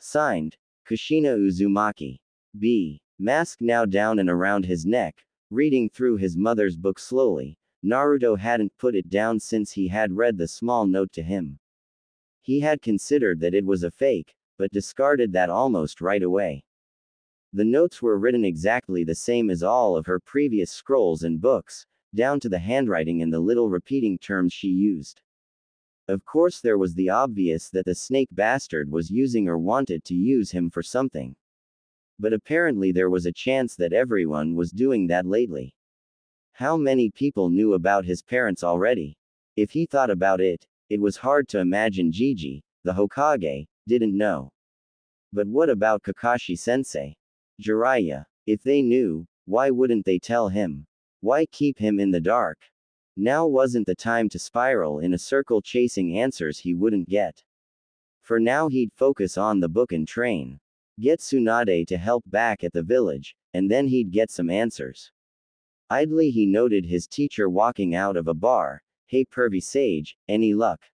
Signed, Kushina Uzumaki. B. Mask now down and around his neck, reading through his mother's book slowly. Naruto hadn't put it down since he had read the small note to him. He had considered that it was a fake, but discarded that almost right away. The notes were written exactly the same as all of her previous scrolls and books, down to the handwriting and the little repeating terms she used. Of course, there was the obvious that the snake bastard was using or wanted to use him for something. But apparently there was a chance that everyone was doing that lately. How many people knew about his parents already? If he thought about it, it was hard to imagine Jiji, the Hokage, didn't know. But what about Kakashi-sensei? Jiraiya? If they knew, why wouldn't they tell him? Why keep him in the dark? Now wasn't the time to spiral in a circle chasing answers he wouldn't get. For now he'd focus on the book and train. Get Tsunade to help back at the village, and then he'd get some answers. Idly he noted his teacher walking out of a bar. Hey pervy sage, any luck?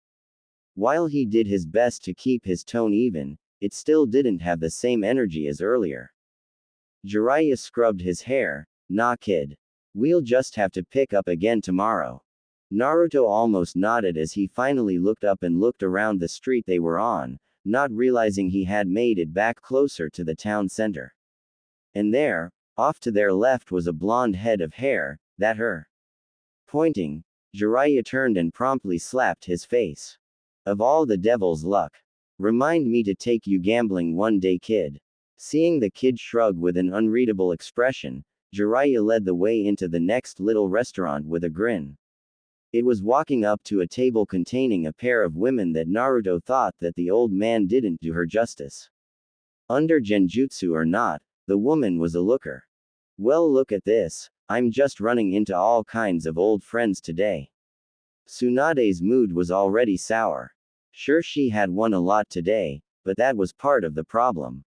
While he did his best to keep his tone even, it still didn't have the same energy as earlier. Jiraiya scrubbed his hair. Nah kid. We'll just have to pick up again tomorrow. Naruto almost nodded as he finally looked up and looked around the street they were on, not realizing he had made it back closer to the town center. And there, off to their left was a blonde head of hair, that her. Pointing, Jiraiya turned and promptly slapped his face. Of all the devil's luck. Remind me to take you gambling one day, kid. Seeing the kid shrug with an unreadable expression, Jiraiya led the way into the next little restaurant with a grin. It was walking up to a table containing a pair of women that Naruto thought that the old man didn't do her justice. Under genjutsu or not, the woman was a looker. Well, look at this, I'm just running into all kinds of old friends today. Tsunade's mood was already sour. Sure, she had won a lot today, but that was part of the problem.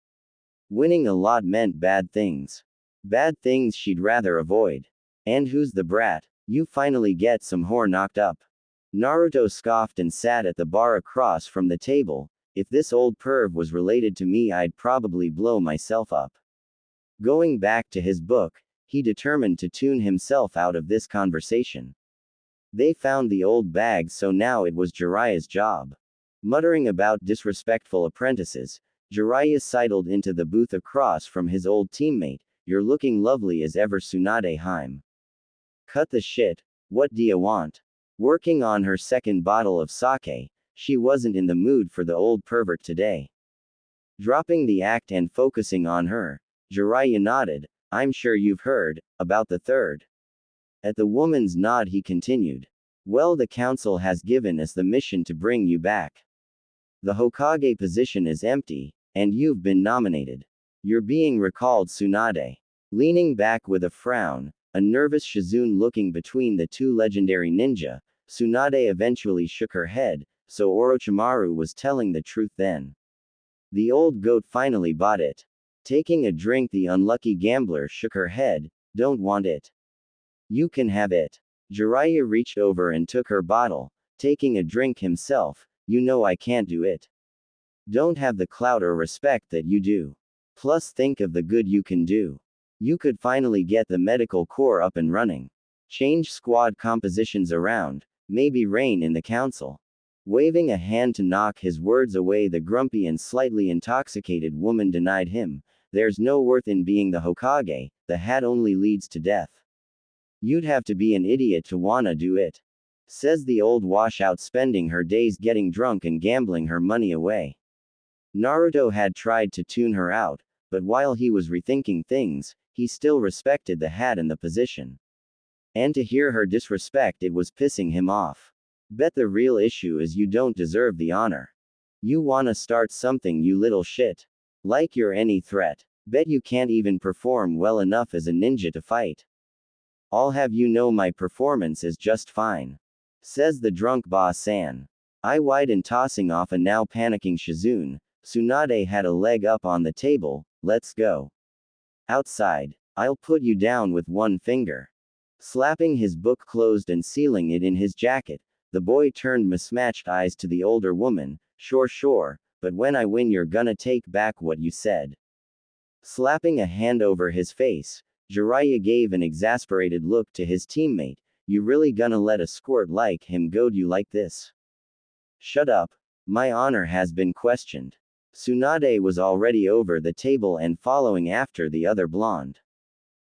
Winning a lot meant bad things. Bad things she'd rather avoid. And who's the brat? You finally get some whore knocked up. Naruto scoffed and sat at the bar across from the table. If this old perv was related to me, I'd probably blow myself up. Going back to his book, he determined to tune himself out of this conversation. They found the old bag, so now it was Jiraiya's job. Muttering about disrespectful apprentices, Jiraiya sidled into the booth across from his old teammate. You're looking lovely as ever, Tsunade Haim. Cut the shit, what do you want? Working on her second bottle of sake, she wasn't in the mood for the old pervert today. Dropping the act and focusing on her, Jiraiya nodded. I'm sure you've heard about the third. At the woman's nod, he continued. Well, the council has given us the mission to bring you back. The Hokage position is empty, and you've been nominated. You're being recalled, Tsunade. Leaning back with a frown, a nervous Shizune looking between the two legendary ninja, Tsunade eventually shook her head, so Orochimaru was telling the truth then. The old goat finally bought it. Taking a drink, the unlucky gambler shook her head. Don't want it. You can have it. Jiraiya reached over and took her bottle, taking a drink himself. You know I can't do it. Don't have the clout or respect that you do. Plus think of the good you can do. You could finally get the medical corps up and running. Change squad compositions around, maybe reign in the council. Waving a hand to knock his words away, the grumpy and slightly intoxicated woman denied him. There's no worth in being the Hokage, the hat only leads to death. You'd have to be an idiot to wanna do it. Says the old washout, spending her days getting drunk and gambling her money away. Naruto had tried to tune her out, but while he was rethinking things, he still respected the hat and the position. And to hear her disrespect it was pissing him off. Bet the real issue is you don't deserve the honor. You wanna start something, you little shit. Like you're any threat. Bet you can't even perform well enough as a ninja to fight. I'll have you know my performance is just fine. Says the drunk boss-san. Eye-wide and tossing off a now panicking Shizune, Tsunade had a leg up on the table. Let's go. Outside. I'll put you down with one finger. Slapping his book closed and sealing it in his jacket, the boy turned mismatched eyes to the older woman. Sure, but when I win you're gonna take back what you said. Slapping a hand over his face, Jiraiya gave an exasperated look to his teammate. You really gonna let a squirt like him goad you like this? Shut up. My honor has been questioned. Tsunade was already over the table and following after the other blonde.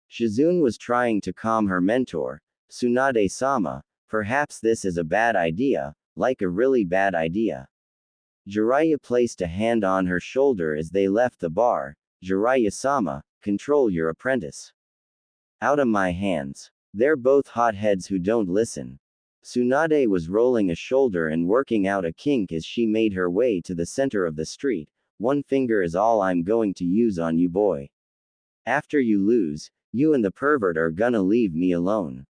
Shizune was trying to calm her mentor. Tsunade-sama, perhaps this is a bad idea, like a really bad idea. Jiraiya placed a hand on her shoulder as they left the bar. Jiraiya-sama, control your apprentice. Out of my hands. They're both hotheads who don't listen. Tsunade was rolling a shoulder and working out a kink as she made her way to the center of the street. One finger is all I'm going to use on you, boy. After you lose, you and the pervert are gonna leave me alone.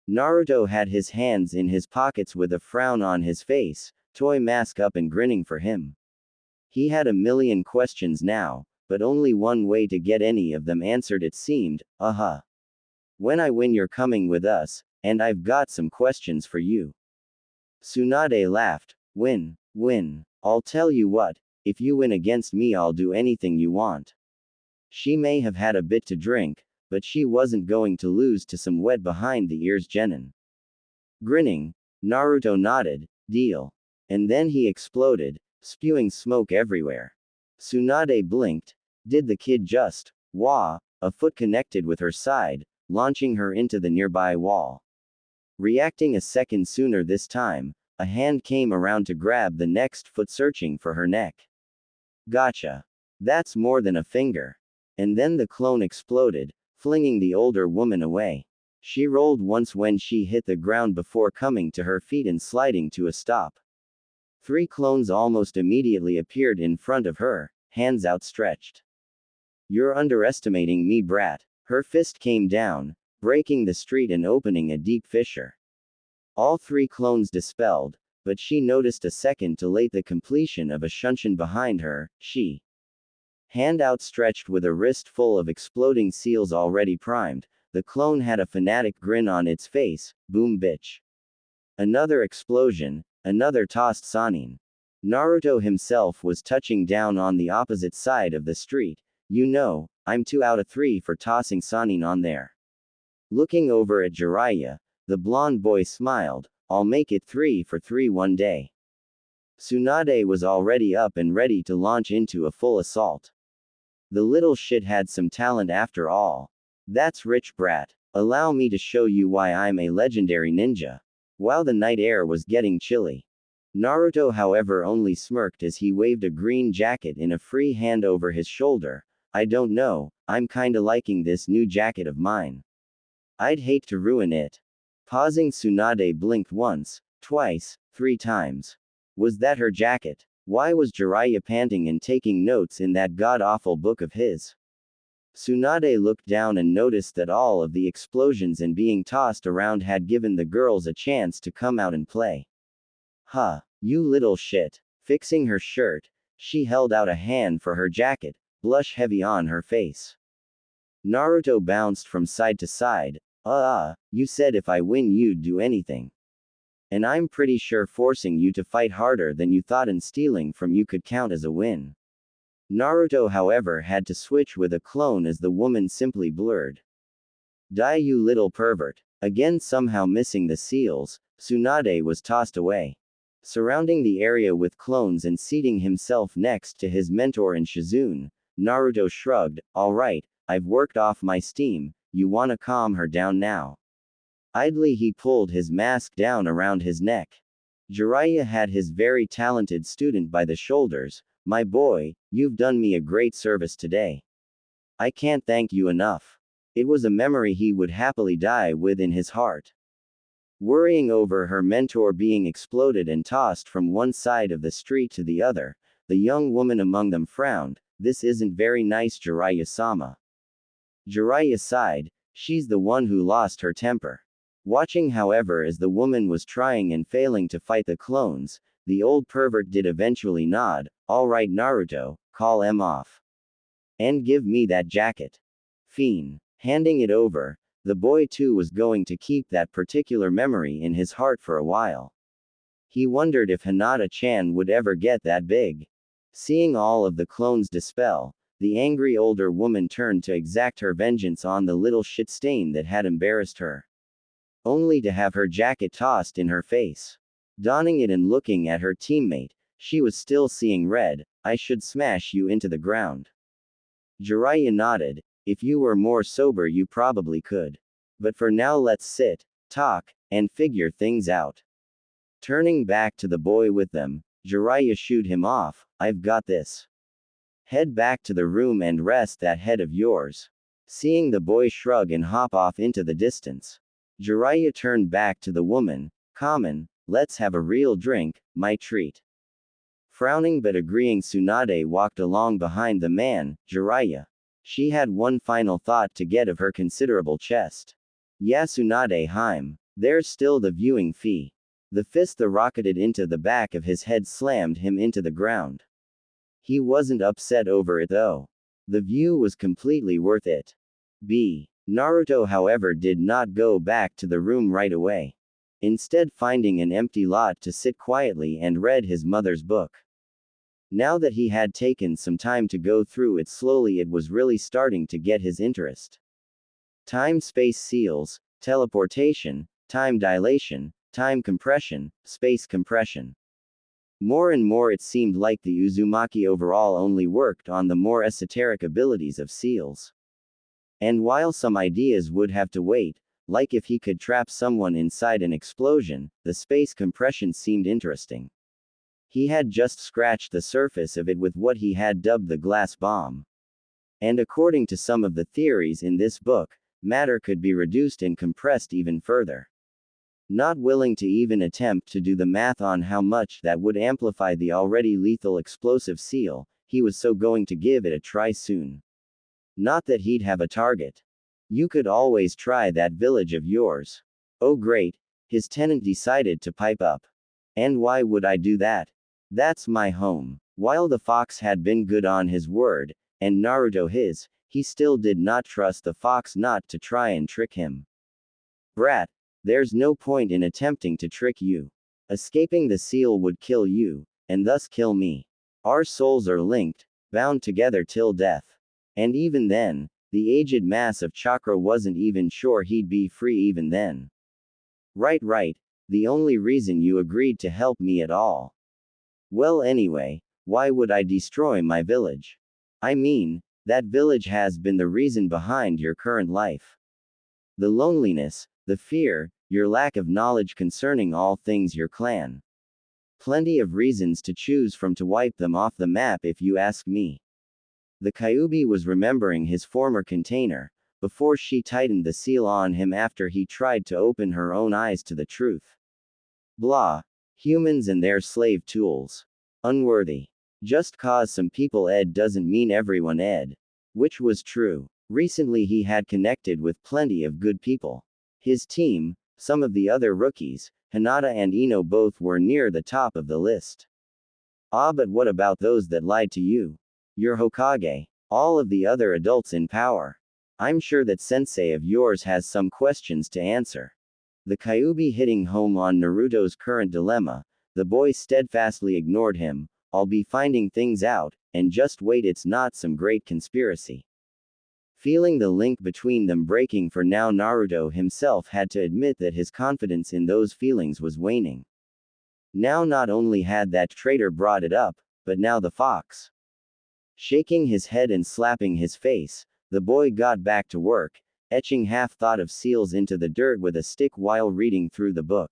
Naruto had his hands in his pockets with a frown on his face, toy mask up and grinning for him. He had a million questions now, but only one way to get any of them answered it seemed. When I win you're coming with us, and I've got some questions for you. Tsunade laughed. Win. I'll tell you what, if you win against me I'll do anything you want. She may have had a bit to drink, but she wasn't going to lose to some wet behind the ears genin. Grinning, Naruto nodded, deal. And then he exploded, spewing smoke everywhere. Tsunade blinked. Did the kid just, wah, a foot connected with her side, launching her into the nearby wall. Reacting a second sooner this time, a hand came around to grab the next foot, searching for her neck. Gotcha. That's more than a finger. And then the clone exploded, flinging the older woman away. She rolled once when she hit the ground before coming to her feet and sliding to a stop. 3 clones almost immediately appeared in front of her, hands outstretched. You're underestimating me, brat. Her fist came down, breaking the street and opening a deep fissure. All 3 clones dispelled, but she noticed a second too late the completion of a shunshin behind her. She, hand outstretched with a wrist full of exploding seals already primed, the clone had a fanatic grin on its face. Boom bitch. Another explosion, another tossed Sanin. Naruto himself was touching down on the opposite side of the street. You know, I'm 2 out of 3 for tossing Sanin on there. Looking over at Jiraiya, the blonde boy smiled. I'll make it 3 for 3 one day. Tsunade was already up and ready to launch into a full assault. The little shit had some talent after all. That's rich, brat. Allow me to show you why I'm a legendary ninja. While the night air was getting chilly, Naruto however only smirked as he waved a green jacket in a free hand over his shoulder. I don't know, I'm kinda liking this new jacket of mine. I'd hate to ruin it. Pausing, Tsunade blinked once, twice, 3 times. Was that her jacket? Why was Jiraiya panting and taking notes in that god-awful book of his? Tsunade looked down and noticed that all of the explosions and being tossed around had given the girls a chance to come out and play. Huh, you little shit. Fixing her shirt, she held out a hand for her jacket, blush heavy on her face. Naruto bounced from side to side. You said if I win you'd do anything. And I'm pretty sure forcing you to fight harder than you thought and stealing from you could count as a win. Naruto however had to switch with a clone as the woman simply blurred. Die, you little pervert. Again somehow missing the seals, Tsunade was tossed away. Surrounding the area with clones and seating himself next to his mentor and Shizune, Naruto shrugged. Alright, I've worked off my steam, you wanna calm her down now? Idly he pulled his mask down around his neck. Jiraiya had his very talented student by the shoulders. My boy, you've done me a great service today. I can't thank you enough. It was a memory he would happily die with in his heart. Worrying over her mentor being exploded and tossed from one side of the street to the other, the young woman among them frowned. This isn't very nice, Jiraiya-sama. Jiraiya sighed. She's the one who lost her temper. Watching however as the woman was trying and failing to fight the clones, the old pervert did eventually nod. Alright Naruto, call em off. And give me that jacket. Fiend. Handing it over, the boy too was going to keep that particular memory in his heart for a while. He wondered if Hinata-chan would ever get that big. Seeing all of the clones dispel, the angry older woman turned to exact her vengeance on the little shit stain that had embarrassed her. Only to have her jacket tossed in her face. Donning it and looking at her teammate, she was still seeing red. I should smash you into the ground. Jiraiya nodded. If you were more sober you probably could. But for now let's sit, talk, and figure things out. Turning back to the boy with them, Jiraiya shooed him off. I've got this. Head back to the room and rest that head of yours. Seeing the boy shrug and hop off into the distance, Jiraiya turned back to the woman. Common, let's have a real drink, my treat. Frowning but agreeing, Tsunade walked along behind the man. Jiraiya. She had one final thought to get of her considerable chest. Yeah, Tsunade Heim. There's still the viewing fee. The fist that rocketed into the back of his head slammed him into the ground. He wasn't upset over it though. The view was completely worth it. Naruto however did not go back to the room right away. Instead finding an empty lot to sit quietly and read his mother's book. Now that he had taken some time to go through it slowly, it was really starting to get his interest. Time-space seals, teleportation, time dilation, time compression, space compression. More and more it seemed like the Uzumaki overall only worked on the more esoteric abilities of seals. And while some ideas would have to wait, like if he could trap someone inside an explosion, the space compression seemed interesting. He had just scratched the surface of it with what he had dubbed the glass bomb. And according to some of the theories in this book, matter could be reduced and compressed even further. Not willing to even attempt to do the math on how much that would amplify the already lethal explosive seal, he was so going to give it a try soon. Not that he'd have a target. You could always try that village of yours. Oh great, his tenant decided to pipe up. And why would I do that? That's my home. While the fox had been good on his word, and Naruto his, he still did not trust the fox not to try and trick him. Brat, there's no point in attempting to trick you. Escaping the seal would kill you, and thus kill me. Our souls are linked, bound together till death. And even then, the aged mass of chakra wasn't even sure he'd be free even then. Right, the only reason you agreed to help me at all. Well anyway, why would I destroy my village? I mean, that village has been the reason behind your current life. The loneliness, the fear, your lack of knowledge concerning all things your clan. Plenty of reasons to choose from to wipe them off the map if you ask me. The Kyuubi was remembering his former container, before she tightened the seal on him after he tried to open her own eyes to the truth. Blah. Humans and their slave tools. Unworthy. Just cause some people ed doesn't mean everyone ed. Which was true. Recently he had connected with plenty of good people. His team, some of the other rookies, Hinata and Ino both were near the top of the list. Ah, but what about those that lied to you? Your Hokage. All of the other adults in power. I'm sure that sensei of yours has some questions to answer. The Kyuubi hitting home on Naruto's current dilemma, the boy steadfastly ignored him. I'll be finding things out, and just wait, it's not some great conspiracy. Feeling the link between them breaking for now, Naruto himself had to admit that his confidence in those feelings was waning. Now not only had that traitor brought it up, but now the fox. Shaking his head and slapping his face, the boy got back to work, etching half-thought of seals into the dirt with a stick while reading through the book.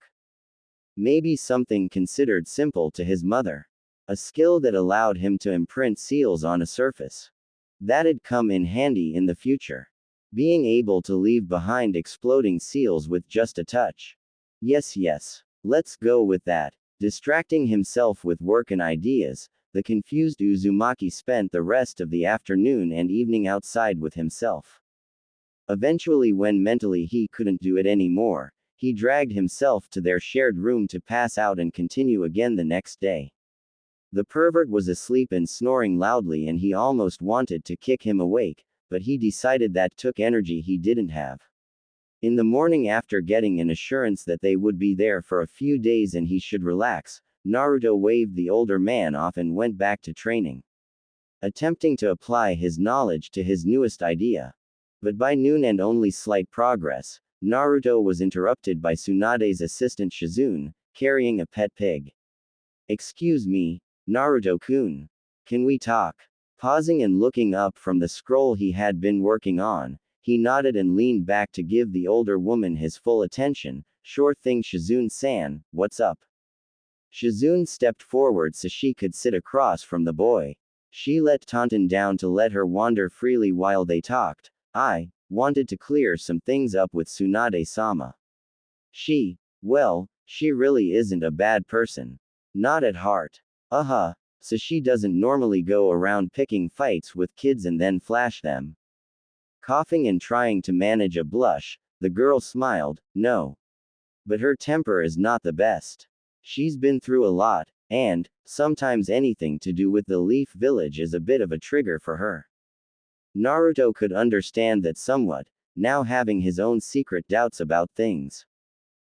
Maybe something considered simple to his mother. A skill that allowed him to imprint seals on a surface. That'd come in handy in the future. Being able to leave behind exploding seals with just a touch. Yes, let's go with that. Distracting himself with work and ideas, the confused Uzumaki spent the rest of the afternoon and evening outside with himself. Eventually, when mentally he couldn't do it anymore, he dragged himself to their shared room to pass out and continue again the next day. The pervert was asleep and snoring loudly, and he almost wanted to kick him awake, but he decided that took energy he didn't have. In the morning, after getting an assurance that they would be there for a few days and he should relax, Naruto waved the older man off and went back to training. Attempting to apply his knowledge to his newest idea. But by noon and only slight progress, Naruto was interrupted by Tsunade's assistant Shizune, carrying a pet pig. Excuse me, Naruto-kun. Can we talk? Pausing and looking up from the scroll he had been working on, he nodded and leaned back to give the older woman his full attention. Sure thing, Shizune-san, what's up? Shizune stepped forward so she could sit across from the boy. She let Taunton down to let her wander freely while they talked. I wanted to clear some things up with Tsunade-sama. She really isn't a bad person. Not at heart. So she doesn't normally go around picking fights with kids and then flash them. Coughing and trying to manage a blush, the girl smiled. No. But her temper is not the best. She's been through a lot, and sometimes anything to do with the Leaf Village is a bit of a trigger for her. Naruto could understand that somewhat, now having his own secret doubts about things.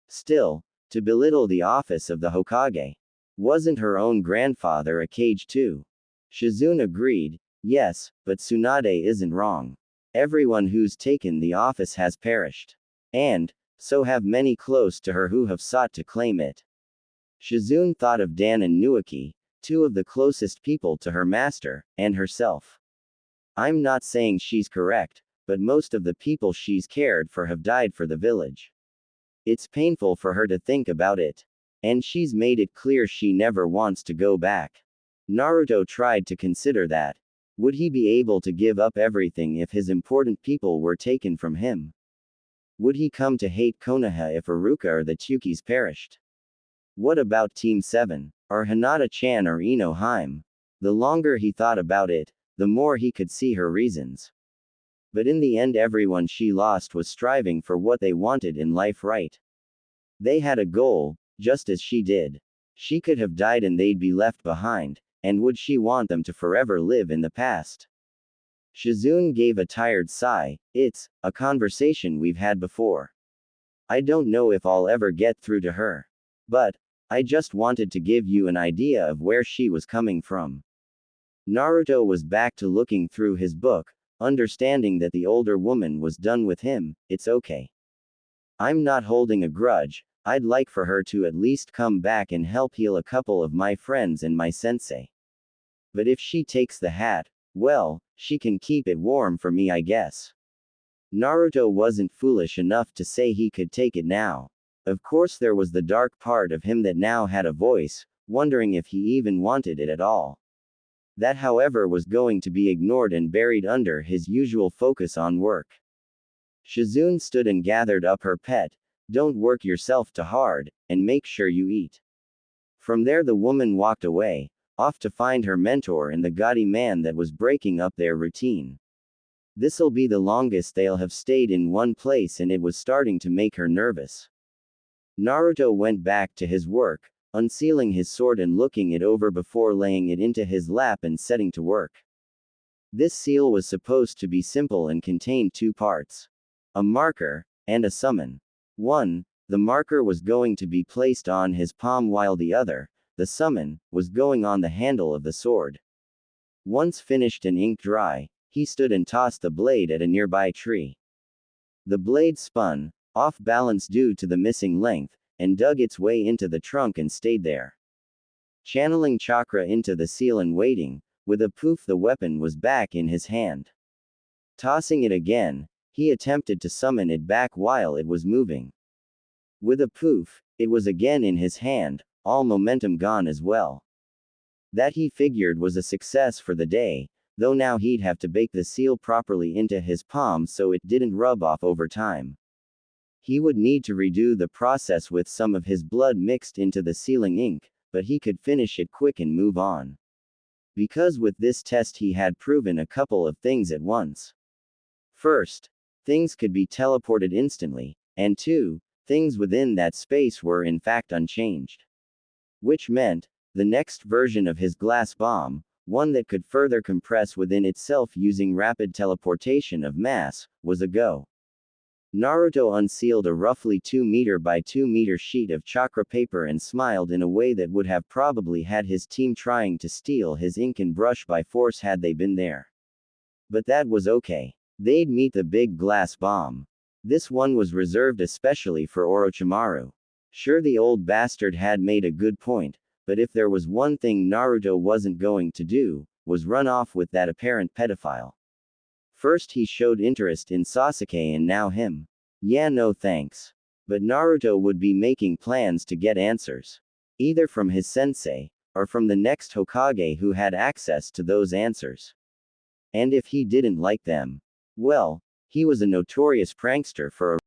Still, to belittle the office of the Hokage. Wasn't her own grandfather a cage too? Shizune agreed. Yes, but Tsunade isn't wrong. Everyone who's taken the office has perished. And, so have many close to her who have sought to claim it. Shizune thought of Dan and Nuaki, two of the closest people to her master, and herself. I'm not saying she's correct, but most of the people she's cared for have died for the village. It's painful for her to think about it. And she's made it clear she never wants to go back. Naruto tried to consider that. Would he be able to give up everything if his important people were taken from him? Would he come to hate Konoha if Iruka or the Tsukis perished? What about Team 7, or Hinata-chan or Ino-hime? The longer he thought about it, the more he could see her reasons. But in the end everyone she lost was striving for what they wanted in life, right? They had a goal, just as she did. She could have died and they'd be left behind, and would she want them to forever live in the past? Shizune gave a tired sigh. It's a conversation we've had before. I don't know if I'll ever get through to her. But I just wanted to give you an idea of where she was coming from. Naruto was back to looking through his book, understanding that the older woman was done with him. It's okay. I'm not holding a grudge. I'd like for her to at least come back and help heal a couple of my friends and my sensei. But if she takes the hat, well, she can keep it warm for me, I guess. Naruto wasn't foolish enough to say he could take it now. Of course there was the dark part of him that now had a voice, wondering if he even wanted it at all. That, however, was going to be ignored and buried under his usual focus on work. Shizune stood and gathered up her pet. Don't work yourself too hard, and make sure you eat. From there the woman walked away, off to find her mentor and the gaudy man that was breaking up their routine. This'll be the longest they'll have stayed in one place, and it was starting to make her nervous. Naruto went back to his work, unsealing his sword and looking it over before laying it into his lap and setting to work. This seal was supposed to be simple and contained two parts: a marker, and a summon. One, the marker was going to be placed on his palm while the other, the summon, was going on the handle of the sword. Once finished and ink dry, he stood and tossed the blade at a nearby tree. The blade spun, off balance due to the missing length, and dug its way into the trunk and stayed there. Channeling chakra into the seal and waiting, with a poof the weapon was back in his hand. Tossing it again, he attempted to summon it back while it was moving. With a poof, it was again in his hand, all momentum gone as well. That he figured was a success for the day, though now he'd have to bake the seal properly into his palm so it didn't rub off over time. He would need to redo the process with some of his blood mixed into the sealing ink, but he could finish it quick and move on. Because with this test he had proven a couple of things at once. First, things could be teleported instantly, and two, things within that space were in fact unchanged. Which meant, the next version of his glass bomb, one that could further compress within itself using rapid teleportation of mass, was a go. Naruto unsealed a roughly 2 meter by 2 meter sheet of chakra paper and smiled in a way that would have probably had his team trying to steal his ink and brush by force had they been there. But that was okay. They'd meet the big glass bomb. This one was reserved especially for Orochimaru. Sure, the old bastard had made a good point, but if there was one thing Naruto wasn't going to do, was run off with that apparent pedophile. First he showed interest in Sasuke and now him. Yeah, no thanks. But Naruto would be making plans to get answers. Either from his sensei, or from the next Hokage who had access to those answers. And if he didn't like them, well, he was a notorious prankster for a